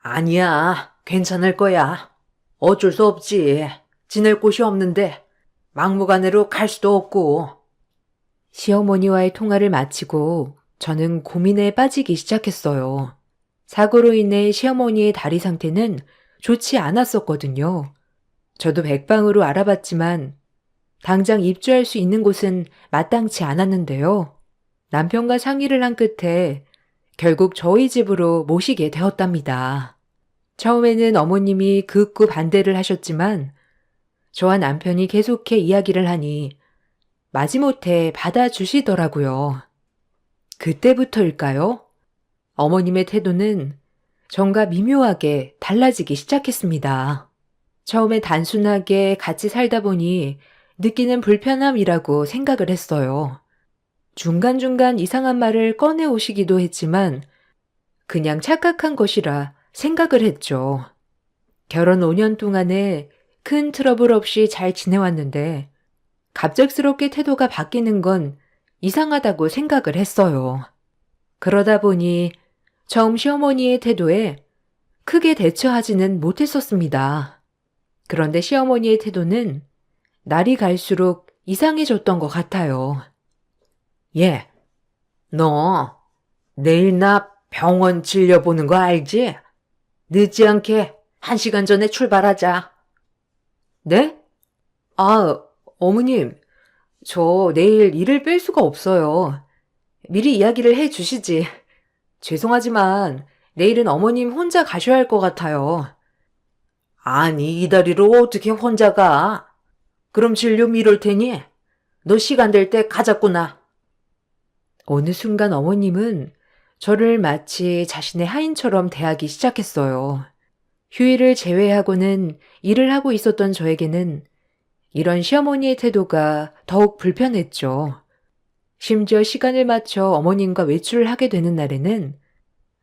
아니야, 괜찮을 거야. 어쩔 수 없지. 지낼 곳이 없는데 막무가내로 갈 수도 없고. 시어머니와의 통화를 마치고 저는 고민에 빠지기 시작했어요. 사고로 인해 시어머니의 다리 상태는 좋지 않았었거든요. 저도 백방으로 알아봤지만 당장 입주할 수 있는 곳은 마땅치 않았는데요. 남편과 상의를 한 끝에 결국 저희 집으로 모시게 되었답니다. 처음에는 어머님이 극구 반대를 하셨지만 저와 남편이 계속해 이야기를 하니 마지못해 받아주시더라고요. 그때부터일까요? 어머님의 태도는 전과 미묘하게 달라지기 시작했습니다. 처음에 단순하게 같이 살다 보니 느끼는 불편함이라고 생각을 했어요. 중간중간 이상한 말을 꺼내 오시기도 했지만 그냥 착각한 것이라 생각을 했죠. 결혼 5년 동안에 큰 트러블 없이 잘 지내왔는데 갑작스럽게 태도가 바뀌는 건 이상하다고 생각을 했어요. 그러다 보니 처음 시어머니의 태도에 크게 대처하지는 못했었습니다. 그런데 시어머니의 태도는 날이 갈수록 이상해졌던 것 같아요. 예, 너 내일 나 병원 진료보는 거 알지? 늦지 않게 1시간 전에 출발하자. 네? 어머님, 저 내일 일을 뺄 수가 없어요. 미리 이야기를 해 주시지. 죄송하지만 내일은 어머님 혼자 가셔야 할 것 같아요. 아니, 이 다리로 어떻게 혼자 가? 그럼 진료 미룰 테니 너 시간 될 때 가자꾸나. 어느 순간 어머님은 저를 마치 자신의 하인처럼 대하기 시작했어요. 휴일을 제외하고는 일을 하고 있었던 저에게는 이런 시어머니의 태도가 더욱 불편했죠. 심지어 시간을 맞춰 어머님과 외출을 하게 되는 날에는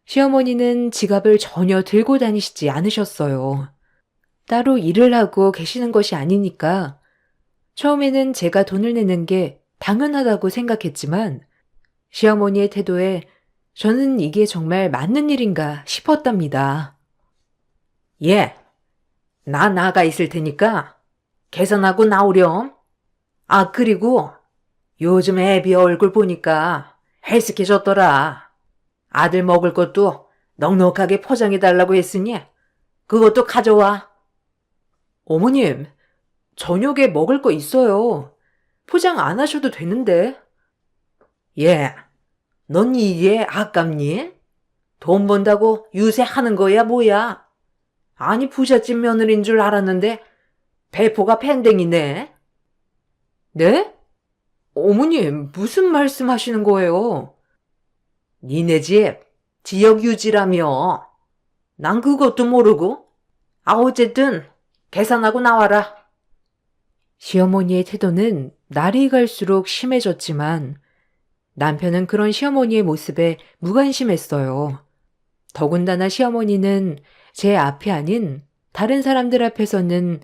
시어머니는 지갑을 전혀 들고 다니시지 않으셨어요. 따로 일을 하고 계시는 것이 아니니까 처음에는 제가 돈을 내는 게 당연하다고 생각했지만 시어머니의 태도에 저는 이게 정말 맞는 일인가 싶었답니다. 예, 나 나가 있을 테니까 계산하고 나오렴. 아, 그리고 요즘 애비 얼굴 보니까 헬스케졌더라. 아들 먹을 것도 넉넉하게 포장해달라고 했으니 그것도 가져와. 어머님, 저녁에 먹을 거 있어요. 포장 안 하셔도 되는데. 예, 넌 이게 아깝니? 돈 번다고 유세하는 거야 뭐야? 아니 부잣집 며느리인 줄 알았는데 배포가 pen댕이네. 네? 어머님, 무슨 말씀 하시는 거예요? 니네 집 지역 유지라며. 난 그것도 모르고. 아, 어쨌든 계산하고 나와라. 시어머니의 태도는 날이 갈수록 심해졌지만 남편은 그런 시어머니의 모습에 무관심했어요. 더군다나 시어머니는 제 앞이 아닌 다른 사람들 앞에서는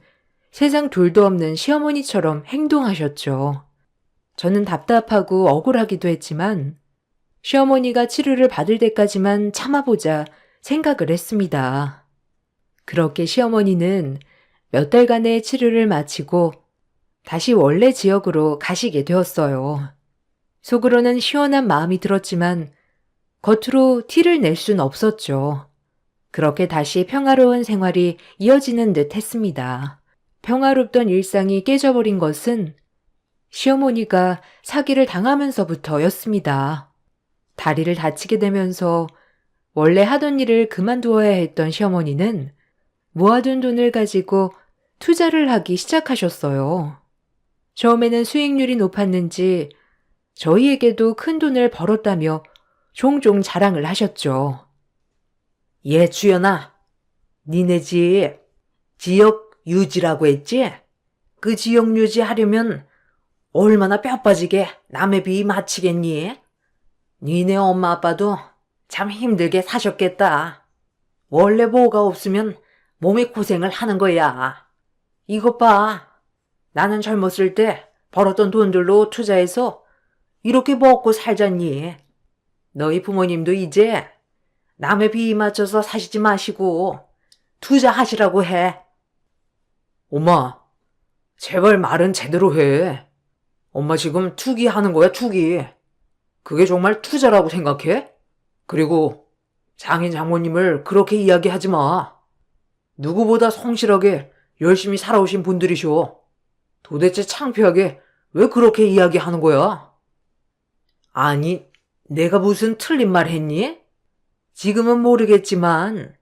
세상 둘도 없는 시어머니처럼 행동하셨죠. 저는 답답하고 억울하기도 했지만 시어머니가 치료를 받을 때까지만 참아보자 생각을 했습니다. 그렇게 시어머니는 몇 달간의 치료를 마치고 다시 원래 지역으로 가시게 되었어요. 속으로는 시원한 마음이 들었지만 겉으로 티를 낼 순 없었죠. 그렇게 다시 평화로운 생활이 이어지는 듯 했습니다. 평화롭던 일상이 깨져버린 것은 시어머니가 사기를 당하면서부터였습니다. 다리를 다치게 되면서 원래 하던 일을 그만두어야 했던 시어머니는 모아둔 돈을 가지고 투자를 하기 시작하셨어요. 처음에는 수익률이 높았는지 저희에게도 큰 돈을 벌었다며 종종 자랑을 하셨죠. 예, 주연아. 니네 집 지역 유지라고 했지? 그 지역 유지하려면 얼마나 뼈 빠지게 남의 비 마치겠니? 니네 엄마 아빠도 참 힘들게 사셨겠다. 원래 뭐가 없으면 몸에 고생을 하는 거야. 이것 봐. 나는 젊었을 때 벌었던 돈들로 투자해서 이렇게 먹고 살잖니. 너희 부모님도 이제 남의 비 맞춰서 사시지 마시고 투자하시라고 해. 엄마, 제발 말은 제대로 해. 엄마 지금 투기하는 거야, 투기. 그게 정말 투자라고 생각해? 그리고 장인 장모님을 그렇게 이야기하지 마. 누구보다 성실하게 열심히 살아오신 분들이셔. 도대체 창피하게 왜 그렇게 이야기하는 거야? 아니, 내가 무슨 틀린 말 했니? 지금은 모르겠지만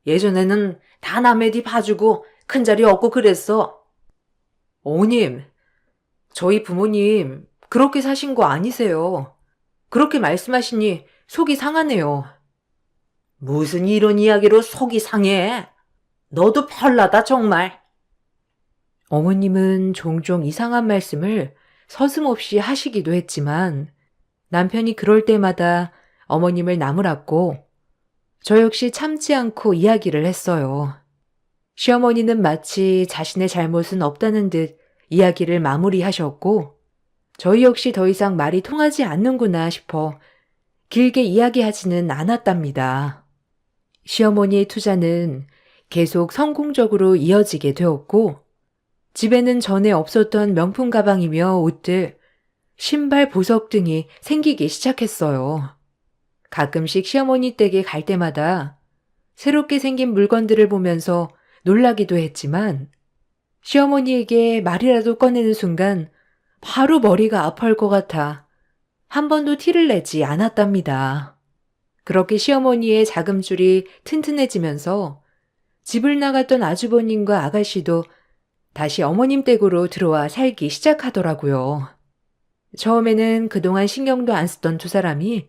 예전에는 다 남의 뒤 봐주고 큰 자리 얻고 그랬어. 어머님, 저희 부모님 그렇게 사신 거 아니세요. 그렇게 말씀하시니 속이 상하네요. 무슨 이런 이야기로 속이 상해? 너도 별나다 정말. 어머님은 종종 이상한 말씀을 서슴없이 하시기도 했지만 남편이 그럴 때마다 어머님을 나무랐고 저 역시 참지 않고 이야기를 했어요. 시어머니는 마치 자신의 잘못은 없다는 듯 이야기를 마무리하셨고 저희 역시 더 이상 말이 통하지 않는구나 싶어 길게 이야기하지는 않았답니다. 시어머니의 투자는 계속 성공적으로 이어지게 되었고 집에는 전에 없었던 명품 가방이며 옷들, 신발, 보석 등이 생기기 시작했어요. 가끔씩 시어머니 댁에 갈 때마다 새롭게 생긴 물건들을 보면서 놀라기도 했지만 시어머니에게 말이라도 꺼내는 순간 바로 머리가 아파할 것 같아 한 번도 티를 내지 않았답니다. 그렇게 시어머니의 자금줄이 튼튼해지면서 집을 나갔던 아주버님과 아가씨도 다시 어머님 댁으로 들어와 살기 시작하더라고요. 처음에는 그동안 신경도 안 쓰던 두 사람이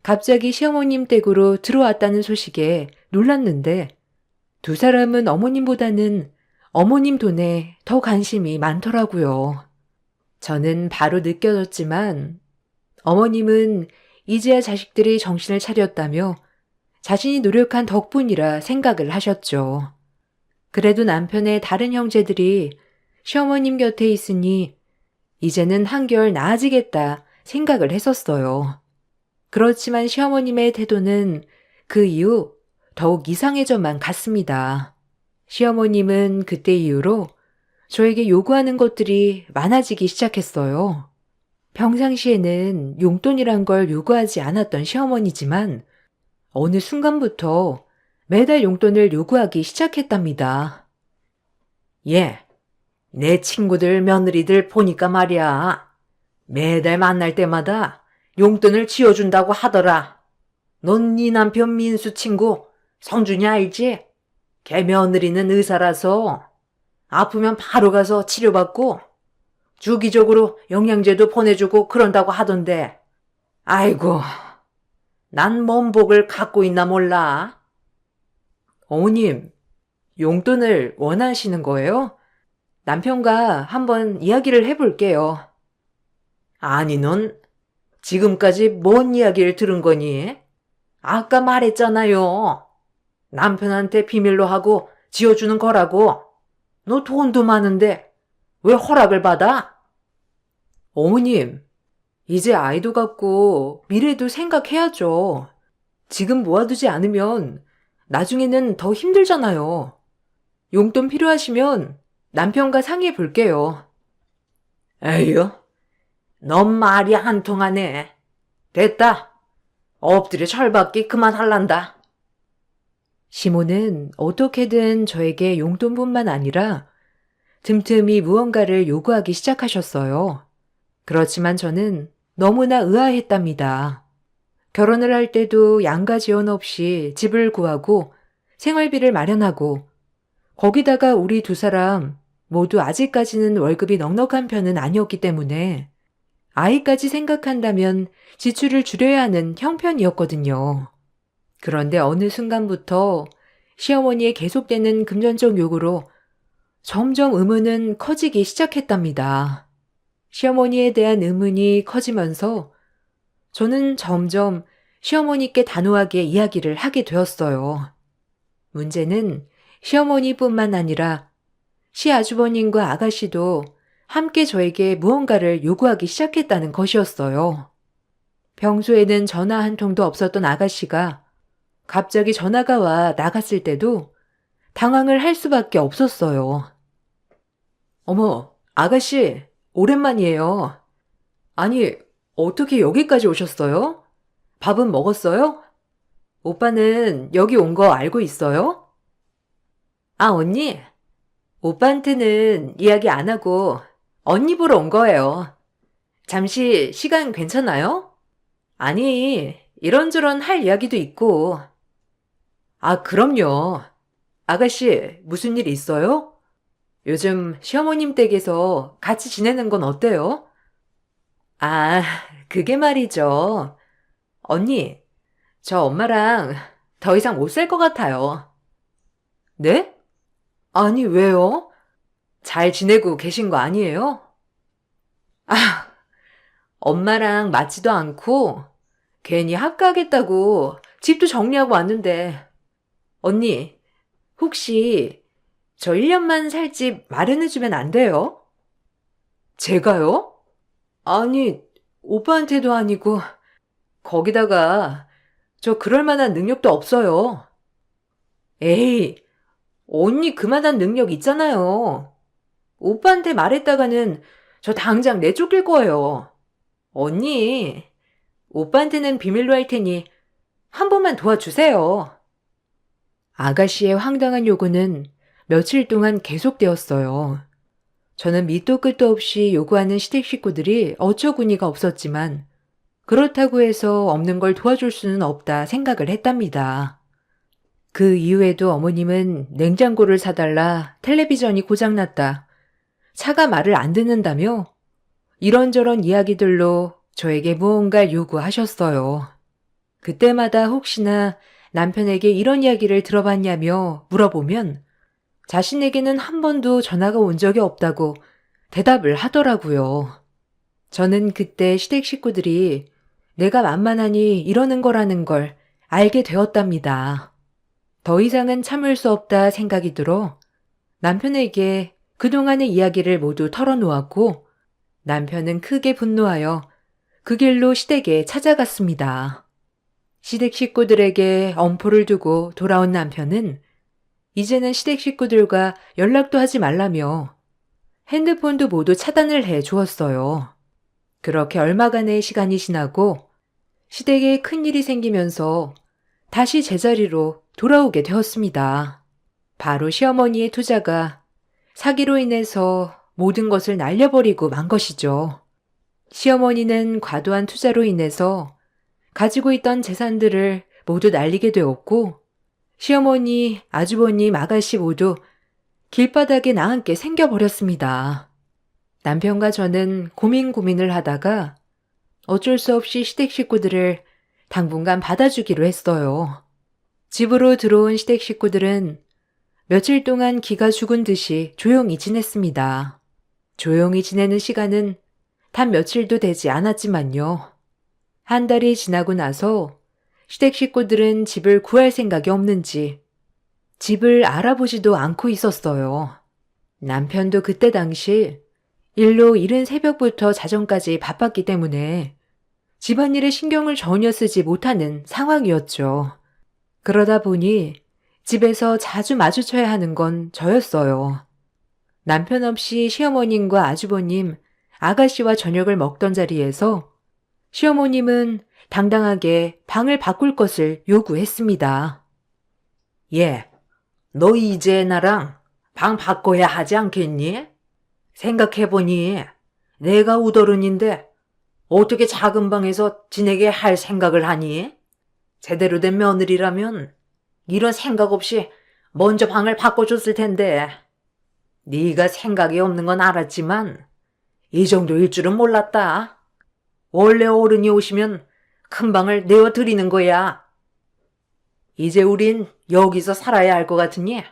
갑자기 시어머님 댁으로 들어왔다는 소식에 놀랐는데 두 사람은 어머님보다는 어머님 돈에 더 관심이 많더라고요. 저는 바로 느껴졌지만 어머님은 이제야 자식들이 정신을 차렸다며 자신이 노력한 덕분이라 생각을 하셨죠. 그래도 남편의 다른 형제들이 시어머님 곁에 있으니 이제는 한결 나아지겠다 생각을 했었어요. 그렇지만 시어머님의 태도는 그 이후 더욱 이상해져만 갔습니다. 시어머님은 그때 이후로 저에게 요구하는 것들이 많아지기 시작했어요. 평상시에는 용돈이란 걸 요구하지 않았던 시어머니지만 어느 순간부터 매달 용돈을 요구하기 시작했답니다. 예, 내 친구들 며느리들 보니까 말이야. 매달 만날 때마다 용돈을 쥐어준다고 하더라. 넌 네 남편 민수 친구 성준이 알지? 걔 며느리는 의사라서 아프면 바로 가서 치료받고 주기적으로 영양제도 보내주고 그런다고 하던데. 아이고, 난 뭔 복을 갖고 있나 몰라. 어머님, 용돈을 원하시는 거예요? 남편과 한번 이야기를 해볼게요. 아니, 넌 지금까지 뭔 이야기를 들은 거니? 아까 말했잖아요. 남편한테 비밀로 하고 지어주는 거라고. 너 돈도 많은데 왜 허락을 받아? 어머님, 이제 아이도 갖고 미래도 생각해야죠. 지금 모아두지 않으면 나중에는 더 힘들잖아요. 용돈 필요하시면 남편과 상의해 볼게요. 에휴, 넌 말이 한 통하네. 됐다. 엎드려 절받기 그만할란다. 시모는 어떻게든 저에게 용돈뿐만 아니라 틈틈이 무언가를 요구하기 시작하셨어요. 그렇지만 저는 너무나 의아했답니다. 결혼을 할 때도 양가 지원 없이 집을 구하고 생활비를 마련하고 거기다가 우리 두 사람 모두 아직까지는 월급이 넉넉한 편은 아니었기 때문에 아이까지 생각한다면 지출을 줄여야 하는 형편이었거든요. 그런데 어느 순간부터 시어머니의 계속되는 금전적 요구로 점점 의문은 커지기 시작했답니다. 시어머니에 대한 의문이 커지면서 저는 점점 시어머니께 단호하게 이야기를 하게 되었어요. 문제는 시어머니뿐만 아니라 시아주버님과 아가씨도 함께 저에게 무언가를 요구하기 시작했다는 것이었어요. 평소에는 전화 한 통도 없었던 아가씨가 갑자기 전화가 와 나갔을 때도 당황을 할 수밖에 없었어요. 어머, 아가씨, 오랜만이에요. 아니, 어떻게 여기까지 오셨어요? 밥은 먹었어요? 오빠는 여기 온 거 알고 있어요? 아, 언니? 오빠한테는 이야기 안 하고 언니 보러 온 거예요. 잠시 시간 괜찮아요? 아니, 이런저런 할 이야기도 있고. 아, 그럼요. 아가씨, 무슨 일 있어요? 요즘 시어머님 댁에서 같이 지내는 건 어때요? 아, 그게 말이죠. 언니, 저 엄마랑 더 이상 못 살 것 같아요. 네? 아니, 왜요? 잘 지내고 계신 거 아니에요? 아, 엄마랑 맞지도 않고 괜히 합가하겠다고 집도 정리하고 왔는데. 언니, 혹시 저 1년만 살 집 마련해주면 안 돼요? 제가요? 아니, 오빠한테도 아니고 거기다가 저 그럴 만한 능력도 없어요. 에이, 언니 그만한 능력 있잖아요. 오빠한테 말했다가는 저 당장 내쫓길 거예요. 언니, 오빠한테는 비밀로 할 테니 한 번만 도와주세요. 아가씨의 황당한 요구는 며칠 동안 계속되었어요. 저는 밑도 끝도 없이 요구하는 시댁 식구들이 어처구니가 없었지만 그렇다고 해서 없는 걸 도와줄 수는 없다 생각을 했답니다. 그 이후에도 어머님은 냉장고를 사달라, 텔레비전이 고장났다, 차가 말을 안 듣는다며 이런저런 이야기들로 저에게 무언가 요구하셨어요. 그때마다 혹시나 남편에게 이런 이야기를 들어봤냐며 물어보면 자신에게는 한 번도 전화가 온 적이 없다고 대답을 하더라고요. 저는 그때 시댁 식구들이 내가 만만하니 이러는 거라는 걸 알게 되었답니다. 더 이상은 참을 수 없다 생각이 들어 남편에게 그동안의 이야기를 모두 털어놓았고 남편은 크게 분노하여 그 길로 시댁에 찾아갔습니다. 시댁 식구들에게 엄포를 두고 돌아온 남편은 이제는 시댁 식구들과 연락도 하지 말라며 핸드폰도 모두 차단을 해 주었어요. 그렇게 얼마간의 시간이 지나고 시댁에 큰일이 생기면서 다시 제자리로 돌아오게 되었습니다. 바로 시어머니의 투자가 사기로 인해서 모든 것을 날려버리고 만 것이죠. 시어머니는 과도한 투자로 인해서 가지고 있던 재산들을 모두 날리게 되었고 시어머니, 아주버님, 아가씨 모두 길바닥에 나앉게 생겨버렸습니다. 남편과 저는 고민을 하다가 어쩔 수 없이 시댁 식구들을 당분간 받아주기로 했어요. 집으로 들어온 시댁 식구들은 며칠 동안 기가 죽은 듯이 조용히 지냈습니다. 조용히 지내는 시간은 단 며칠도 되지 않았지만요. 한 달이 지나고 나서 시댁 식구들은 집을 구할 생각이 없는지 집을 알아보지도 않고 있었어요. 남편도 그때 당시 일로 이른 새벽부터 자정까지 바빴기 때문에 집안일에 신경을 전혀 쓰지 못하는 상황이었죠. 그러다 보니 집에서 자주 마주쳐야 하는 건 저였어요. 남편 없이 시어머님과 아주버님, 아가씨와 저녁을 먹던 자리에서 시어머님은 당당하게 방을 바꿀 것을 요구했습니다. 예, 너 이제 나랑 방 바꿔야 하지 않겠니? 생각해보니 내가 우더른인데 어떻게 작은 방에서 지내게 할 생각을 하니? 제대로 된 며느리라면 이런 생각 없이 먼저 방을 바꿔줬을 텐데. 네가 생각이 없는 건 알았지만 이 정도일 줄은 몰랐다. 원래 어른이 오시면 큰 방을 내어드리는 거야. 이제 우린 여기서 살아야 할 것 같으니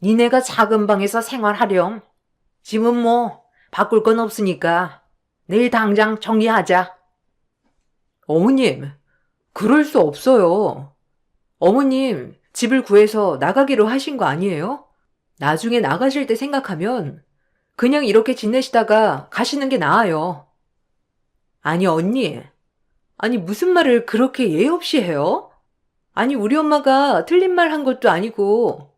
니네가 작은 방에서 생활하렴. 집은 뭐 바꿀 건 없으니까 내일 당장 정리하자. 어머님, 그럴 수 없어요. 어머님, 집을 구해서 나가기로 하신 거 아니에요? 나중에 나가실 때 생각하면 그냥 이렇게 지내시다가 가시는 게 나아요. 아니, 언니. 아니, 무슨 말을 그렇게 예의 없이 해요? 아니, 우리 엄마가 틀린 말 한 것도 아니고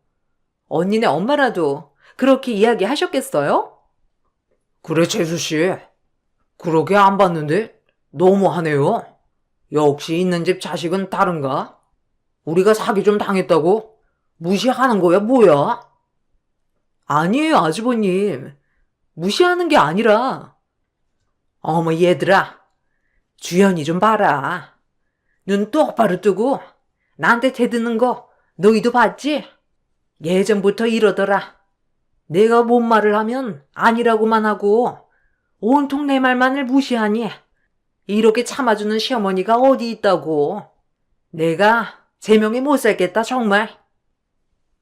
언니네 엄마라도 그렇게 이야기하셨겠어요? 그래, 재수씨. 그러게 안 봤는데 너무하네요. 역시 있는 집 자식은 다른가? 우리가 사기 좀 당했다고 무시하는 거야, 뭐야? 아니에요, 아주버님. 무시하는 게 아니라. 어머, 얘들아. 주연이 좀 봐라. 눈 똑바로 뜨고 나한테 대드는 거 너희도 봤지? 예전부터 이러더라. 내가 뭔 말을 하면 아니라고만 하고 온통 내 말만을 무시하니 이렇게 참아주는 시어머니가 어디 있다고. 내가 제명에 못 살겠다, 정말.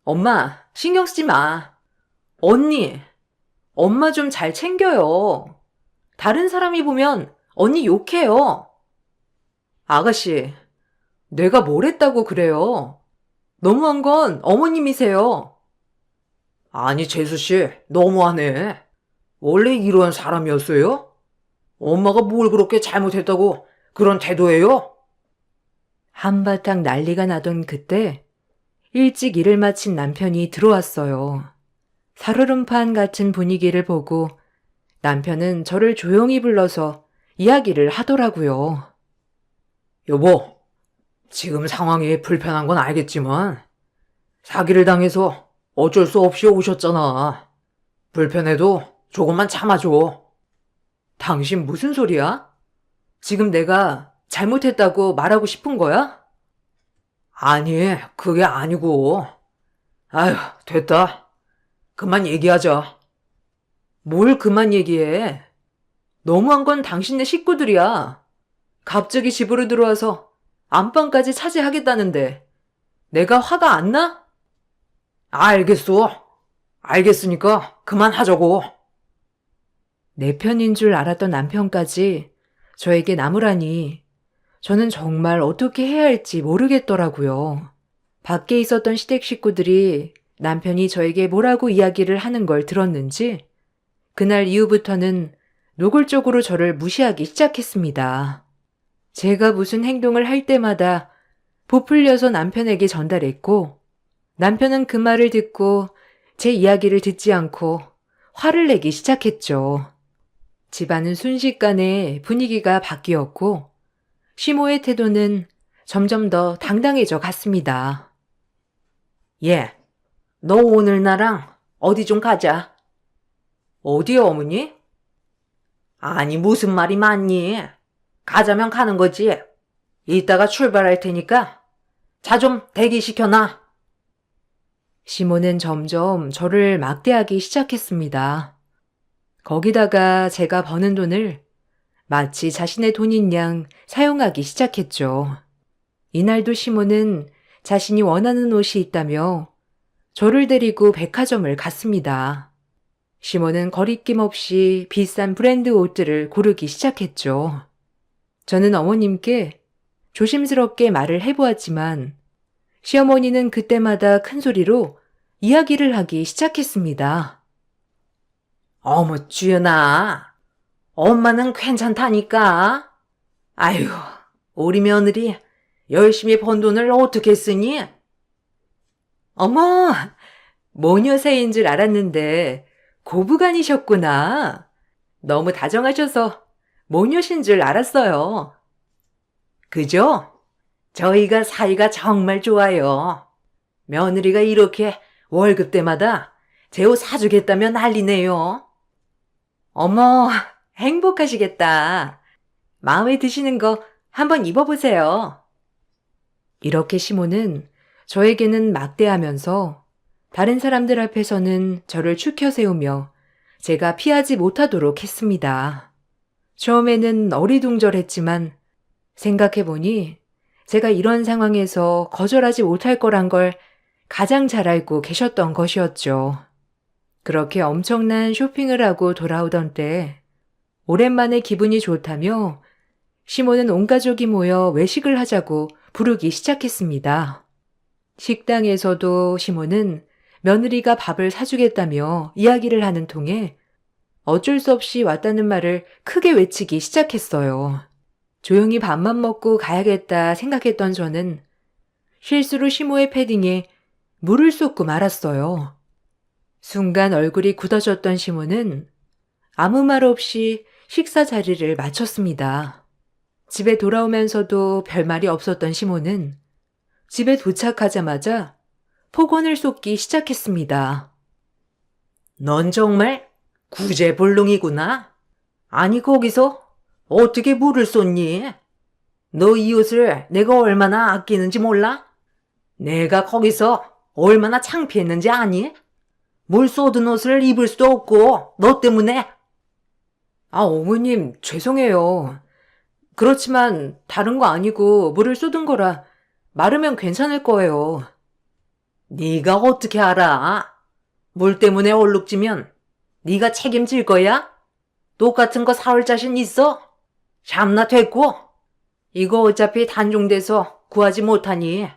엄마, 신경 쓰지 마. 언니, 엄마 좀 잘 챙겨요. 다른 사람이 보면 언니 욕해요. 아가씨, 내가 뭘 했다고 그래요? 너무한 건 어머님이세요. 아니, 재수씨, 너무하네. 원래 이런 사람이었어요? 엄마가 뭘 그렇게 잘못했다고 그런 태도예요? 한바탕 난리가 나던 그때 일찍 일을 마친 남편이 들어왔어요. 살얼음판 같은 분위기를 보고 남편은 저를 조용히 불러서 이야기를 하더라고요. 여보, 지금 상황이 불편한 건 알겠지만 사기를 당해서 어쩔 수 없이 오셨잖아. 불편해도 조금만 참아줘. 당신 무슨 소리야? 지금 내가 잘못했다고 말하고 싶은 거야? 아니, 그게 아니고. 아휴, 됐다. 그만 얘기하자. 뭘 그만 얘기해. 너무한 건 당신네 식구들이야. 갑자기 집으로 들어와서 안방까지 차지하겠다는데 내가 화가 안 나? 알겠어. 알겠으니까 그만하자고. 내 편인 줄 알았던 남편까지 저에게 나무라니 저는 정말 어떻게 해야 할지 모르겠더라고요. 밖에 있었던 시댁 식구들이 남편이 저에게 뭐라고 이야기를 하는 걸 들었는지 그날 이후부터는 노골적으로 저를 무시하기 시작했습니다. 제가 무슨 행동을 할 때마다 부풀려서 남편에게 전달했고 남편은 그 말을 듣고 제 이야기를 듣지 않고 화를 내기 시작했죠. 집안은 순식간에 분위기가 바뀌었고 시모의 태도는 점점 더 당당해져 갔습니다. 예, 너 오늘 나랑 어디 좀 가자. 어디요, 어머니? 아니, 무슨 말이 많니? 가자면 가는 거지. 이따가 출발할 테니까 차 좀 대기시켜놔. 시모는 점점 저를 막대하기 시작했습니다. 거기다가 제가 버는 돈을 마치 자신의 돈인 양 사용하기 시작했죠. 이날도 시모는 자신이 원하는 옷이 있다며 저를 데리고 백화점을 갔습니다. 시모는 거리낌 없이 비싼 브랜드 옷들을 고르기 시작했죠. 저는 어머님께 조심스럽게 말을 해보았지만 시어머니는 그때마다 큰 소리로 이야기를 하기 시작했습니다. 어머, 주연아. 엄마는 괜찮다니까. 아유, 우리 며느리 열심히 번 돈을 어떻게 쓰니? 어머, 모녀새인 줄 알았는데 고부간이셨구나. 너무 다정하셔서 모녀신 줄 알았어요. 그죠? 저희가 사이가 정말 좋아요. 며느리가 이렇게 월급 때마다 제 옷 사주겠다며 난리네요. 어머, 행복하시겠다. 마음에 드시는 거 한번 입어보세요. 이렇게 시모는 저에게는 막대하면서 다른 사람들 앞에서는 저를 추켜 세우며 제가 피하지 못하도록 했습니다. 처음에는 어리둥절했지만 생각해보니 제가 이런 상황에서 거절하지 못할 거란 걸 가장 잘 알고 계셨던 것이었죠. 그렇게 엄청난 쇼핑을 하고 돌아오던 때 오랜만에 기분이 좋다며 시모는 온 가족이 모여 외식을 하자고 부르기 시작했습니다. 식당에서도 시모는 며느리가 밥을 사주겠다며 이야기를 하는 통에 어쩔 수 없이 왔다는 말을 크게 외치기 시작했어요. 조용히 밥만 먹고 가야겠다 생각했던 저는 실수로 시모의 패딩에 물을 쏟고 말았어요. 순간 얼굴이 굳어졌던 시모는 아무 말 없이 식사 자리를 마쳤습니다. 집에 돌아오면서도 별말이 없었던 시모는 집에 도착하자마자 폭언을 쏟기 시작했습니다. 넌 정말 구제불능이구나. 아니, 거기서 어떻게 물을 쏟니? 너 이 옷을 내가 얼마나 아끼는지 몰라? 내가 거기서 얼마나 창피했는지 아니? 물 쏟은 옷을 입을 수도 없고 너 때문에. 아, 어머님, 죄송해요. 그렇지만 다른 거 아니고 물을 쏟은 거라 마르면 괜찮을 거예요. 네가 어떻게 알아? 물 때문에 얼룩지면 네가 책임질 거야? 똑같은 거 사올 자신 있어? 참나 됐고. 이거 어차피 단종돼서 구하지 못하니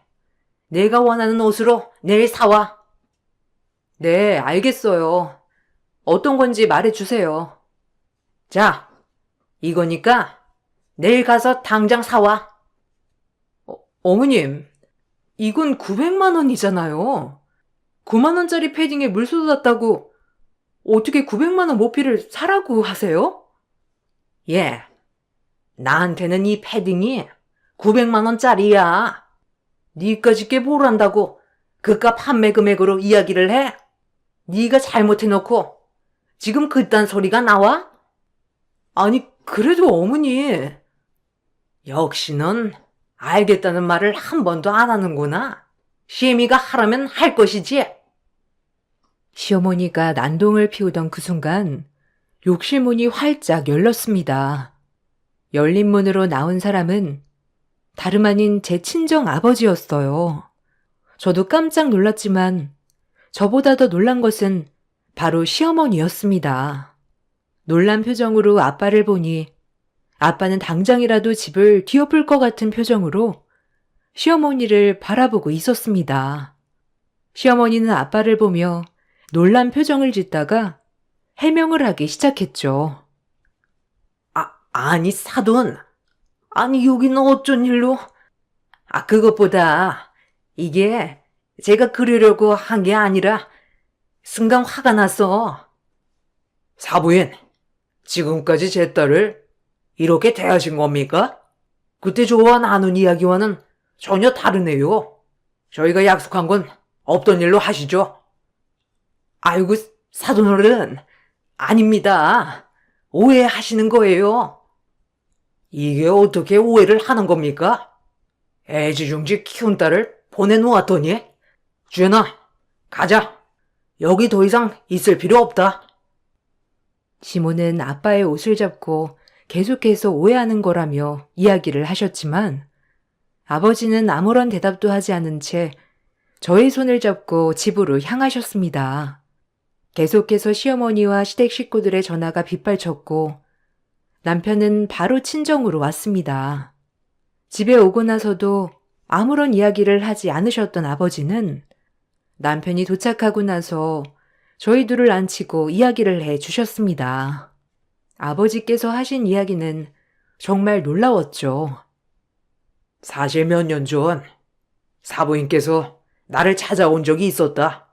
내가 원하는 옷으로 내일 사와. 네, 알겠어요. 어떤 건지 말해주세요. 자, 이거니까 내일 가서 당장 사와. 어머님, 이건 900만 원이잖아요. 9만 원짜리 패딩에 물 쏟았다고 어떻게 900만 원 모피를 사라고 하세요? 예, 나한테는 이 패딩이 900만 원짜리야. 니까짓게 뭘 안다고 그깟 판매 금액으로 이야기를 해? 네가 잘못해놓고 지금 그딴 소리가 나와? 아니, 그래도 어머니. 역시 넌 알겠다는 말을 한 번도 안 하는구나. 시애미가 하라면 할 것이지. 시어머니가 난동을 피우던 그 순간 욕실문이 활짝 열렸습니다. 열린 문으로 나온 사람은 다름 아닌 제 친정 아버지였어요. 저도 깜짝 놀랐지만 저보다 더 놀란 것은 바로 시어머니였습니다. 놀란 표정으로 아빠를 보니 아빠는 당장이라도 집을 뒤엎을 것 같은 표정으로 시어머니를 바라보고 있었습니다. 시어머니는 아빠를 보며 놀란 표정을 짓다가 해명을 하기 시작했죠. 아니, 사돈. 아니, 여기는 어쩐 일로? 그것보다 이게 제가 그러려고 한 게 아니라 순간 화가 났어. 사부인, 지금까지 제 딸을 이렇게 대하신 겁니까? 그때 저와 나눈 이야기와는 전혀 다르네요. 저희가 약속한 건 없던 일로 하시죠. 아이고, 사돈어른, 아닙니다. 오해하시는 거예요. 이게 어떻게 오해를 하는 겁니까? 애지중지 키운 딸을 보내놓았더니? 주연아, 가자. 여기 더 이상 있을 필요 없다. 시모는 아빠의 옷을 잡고 계속해서 오해하는 거라며 이야기를 하셨지만 아버지는 아무런 대답도 하지 않은 채 저의 손을 잡고 집으로 향하셨습니다. 계속해서 시어머니와 시댁 식구들의 전화가 빗발쳤고 남편은 바로 친정으로 왔습니다. 집에 오고 나서도 아무런 이야기를 하지 않으셨던 아버지는 남편이 도착하고 나서 저희 둘을 앉히고 이야기를 해 주셨습니다. 아버지께서 하신 이야기는 정말 놀라웠죠. 사실 몇 년 전 사부인께서 나를 찾아온 적이 있었다.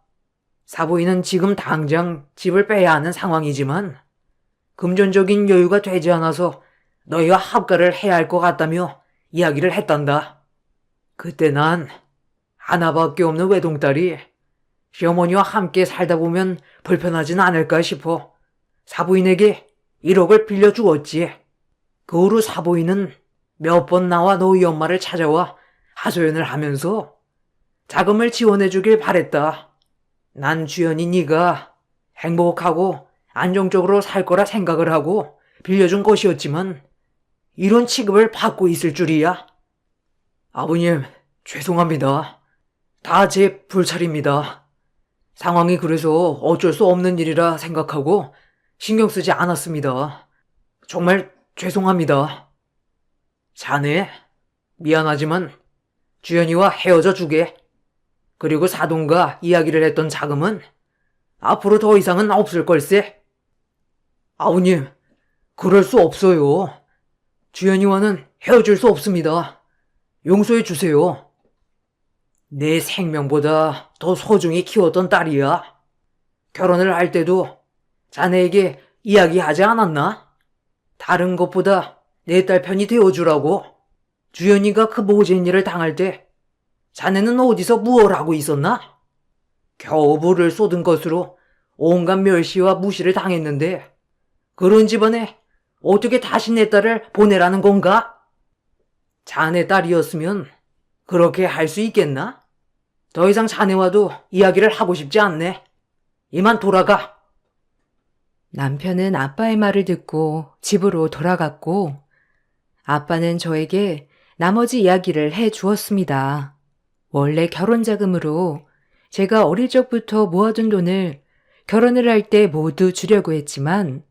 사부인은 지금 당장 집을 빼야 하는 상황이지만 금전적인 여유가 되지 않아서 너희와 합가를 해야 할 것 같다며 이야기를 했단다. 그때 난 하나밖에 없는 외동딸이 시어머니와 함께 살다 보면 불편하진 않을까 싶어 사부인에게 1억을 빌려주었지. 그 후로 사부인은 몇 번 나와 너희 엄마를 찾아와 하소연을 하면서 자금을 지원해 주길 바랬다. 난 주연이 네가 행복하고 안정적으로 살 거라 생각을 하고 빌려준 것이었지만 이런 취급을 받고 있을 줄이야. 아버님, 죄송합니다. 다 제 불찰입니다. 상황이 그래서 어쩔 수 없는 일이라 생각하고 신경 쓰지 않았습니다. 정말 죄송합니다. 자네, 미안하지만 주연이와 헤어져 주게. 그리고 사돈과 이야기를 했던 자금은 앞으로 더 이상은 없을 걸세. 아버님, 그럴 수 없어요. 주연이와는 헤어질 수 없습니다. 용서해 주세요. 내 생명보다 더 소중히 키웠던 딸이야. 결혼을 할 때도 자네에게 이야기하지 않았나? 다른 것보다 내 딸 편이 되어주라고. 주연이가 그 모진 일을 당할 때 자네는 어디서 무얼 하고 있었나? 겨우 불을 쏟은 것으로 온갖 멸시와 무시를 당했는데 그런 집안에 어떻게 다시 내 딸을 보내라는 건가? 자네 딸이었으면 그렇게 할 수 있겠나? 더 이상 자네와도 이야기를 하고 싶지 않네. 이만 돌아가. 남편은 아빠의 말을 듣고 집으로 돌아갔고 아빠는 저에게 나머지 이야기를 해 주었습니다. 원래 결혼 자금으로 제가 어릴 적부터 모아둔 돈을 결혼을 할 때 모두 주려고 했지만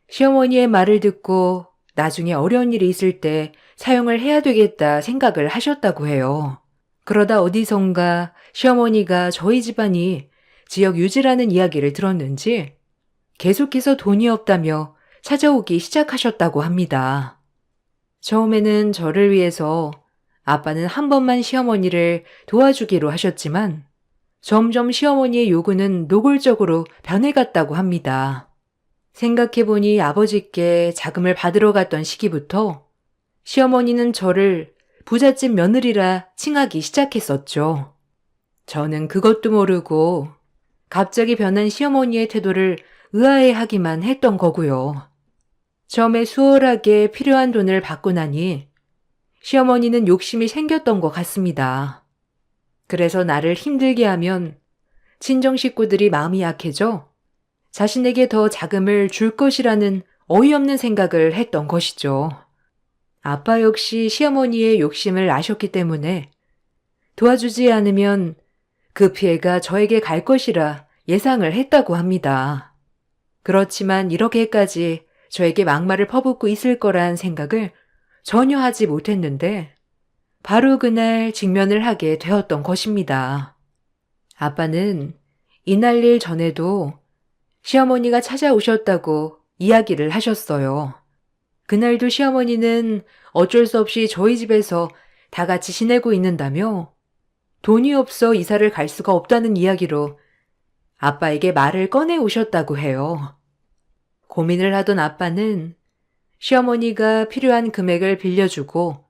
시어머니의 말을 듣고 나중에 어려운 일이 있을 때 사용을 해야 되겠다 생각을 하셨다고 해요. 그러다 어디선가 시어머니가 저희 집안이 지역 유지라는 이야기를 들었는지 계속해서 돈이 없다며 찾아오기 시작하셨다고 합니다. 처음에는 저를 위해서 아빠는 한 번만 시어머니를 도와주기로 하셨지만 점점 시어머니의 요구는 노골적으로 변해갔다고 합니다. 생각해보니 아버지께 자금을 받으러 갔던 시기부터 시어머니는 저를 부잣집 며느리라 칭하기 시작했었죠. 저는 그것도 모르고 갑자기 변한 시어머니의 태도를 의아해하기만 했던 거고요. 처음에 수월하게 필요한 돈을 받고 나니 시어머니는 욕심이 생겼던 것 같습니다. 그래서 나를 힘들게 하면 친정 식구들이 마음이 약해져 자신에게 더 자금을 줄 것이라는 어이없는 생각을 했던 것이죠. 아빠 역시 시어머니의 욕심을 아셨기 때문에 도와주지 않으면 그 피해가 저에게 갈 것이라 예상을 했다고 합니다. 그렇지만 이렇게까지 저에게 막말을 퍼붓고 있을 거란 생각을 전혀 하지 못했는데 바로 그날 직면을 하게 되었던 것입니다. 아빠는 이날 일 전에도 시어머니가 찾아오셨다고 이야기를 하셨어요. 그날도 시어머니는 어쩔 수 없이 저희 집에서 다 같이 지내고 있는다며 돈이 없어 이사를 갈 수가 없다는 이야기로 아빠에게 말을 꺼내 오셨다고 해요. 고민을 하던 아빠는 시어머니가 필요한 금액을 빌려주고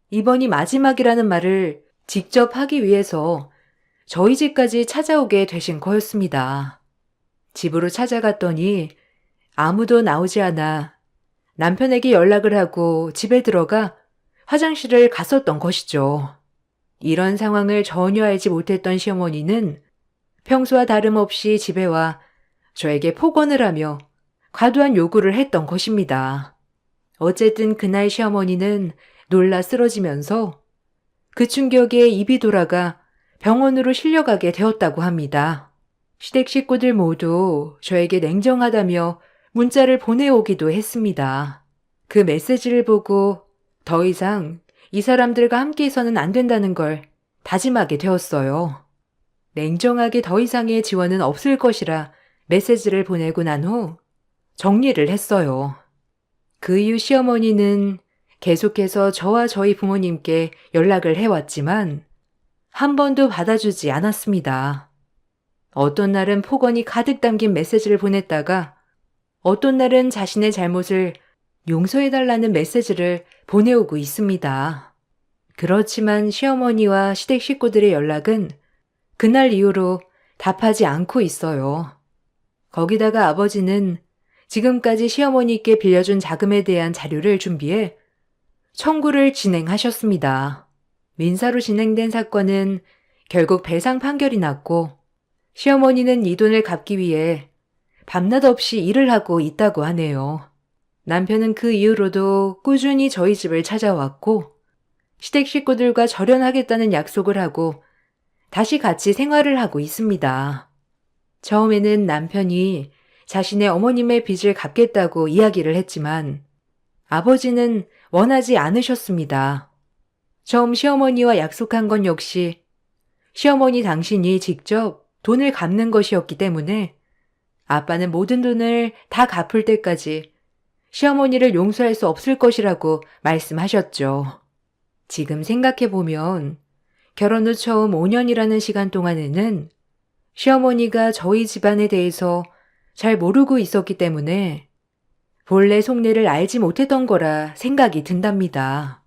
이번이 마지막이라는 말을 직접 하기 위해서 저희 집까지 찾아오게 되신 거였습니다. 집으로 찾아갔더니 아무도 나오지 않아 남편에게 연락을 하고 집에 들어가 화장실을 갔었던 것이죠. 이런 상황을 전혀 알지 못했던 시어머니는 평소와 다름없이 집에 와 저에게 폭언을 하며 과도한 요구를 했던 것입니다. 어쨌든 그날 시어머니는 놀라 쓰러지면서 그 충격에 입이 돌아가 병원으로 실려가게 되었다고 합니다. 시댁 식구들 모두 저에게 냉정하다며 문자를 보내오기도 했습니다. 그 메시지를 보고 더 이상 이 사람들과 함께해서는 안 된다는 걸 다짐하게 되었어요. 냉정하게 더 이상의 지원은 없을 것이라 메시지를 보내고 난 후 정리를 했어요. 그 이후 시어머니는 계속해서 저와 저희 부모님께 연락을 해왔지만 한 번도 받아주지 않았습니다. 어떤 날은 폭언이 가득 담긴 메시지를 보냈다가 어떤 날은 자신의 잘못을 용서해달라는 메시지를 보내오고 있습니다. 그렇지만 시어머니와 시댁 식구들의 연락은 그날 이후로 답하지 않고 있어요. 거기다가 아버지는 지금까지 시어머니께 빌려준 자금에 대한 자료를 준비해 청구를 진행하셨습니다. 민사로 진행된 사건은 결국 배상 판결이 났고 시어머니는 이 돈을 갚기 위해 밤낮 없이 일을 하고 있다고 하네요. 남편은 그 이후로도 꾸준히 저희 집을 찾아왔고 시댁 식구들과 절연하겠다는 약속을 하고 다시 같이 생활을 하고 있습니다. 처음에는 남편이 자신의 어머님의 빚을 갚겠다고 이야기를 했지만 아버지는 원하지 않으셨습니다. 처음 시어머니와 약속한 건 역시 시어머니 당신이 직접 돈을 갚는 것이었기 때문에 아빠는 모든 돈을 다 갚을 때까지 시어머니를 용서할 수 없을 것이라고 말씀하셨죠. 지금 생각해보면 결혼 후 처음 5년이라는 시간 동안에는 시어머니가 저희 집안에 대해서 잘 모르고 있었기 때문에 본래 속내를 알지 못했던 거라 생각이 든답니다.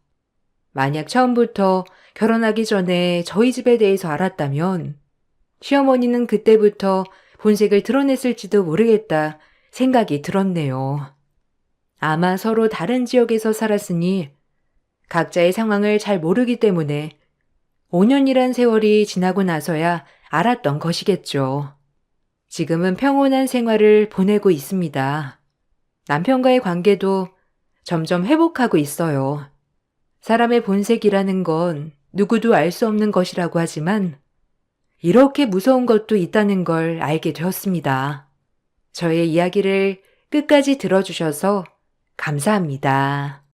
만약 처음부터 결혼하기 전에 저희 집에 대해서 알았다면 시어머니는 그때부터 본색을 드러냈을지도 모르겠다 생각이 들었네요. 아마 서로 다른 지역에서 살았으니 각자의 상황을 잘 모르기 때문에 5년이란 세월이 지나고 나서야 알았던 것이겠죠. 지금은 평온한 생활을 보내고 있습니다. 남편과의 관계도 점점 회복하고 있어요. 사람의 본색이라는 건 누구도 알 수 없는 것이라고 하지만 이렇게 무서운 것도 있다는 걸 알게 되었습니다. 저의 이야기를 끝까지 들어주셔서 감사합니다.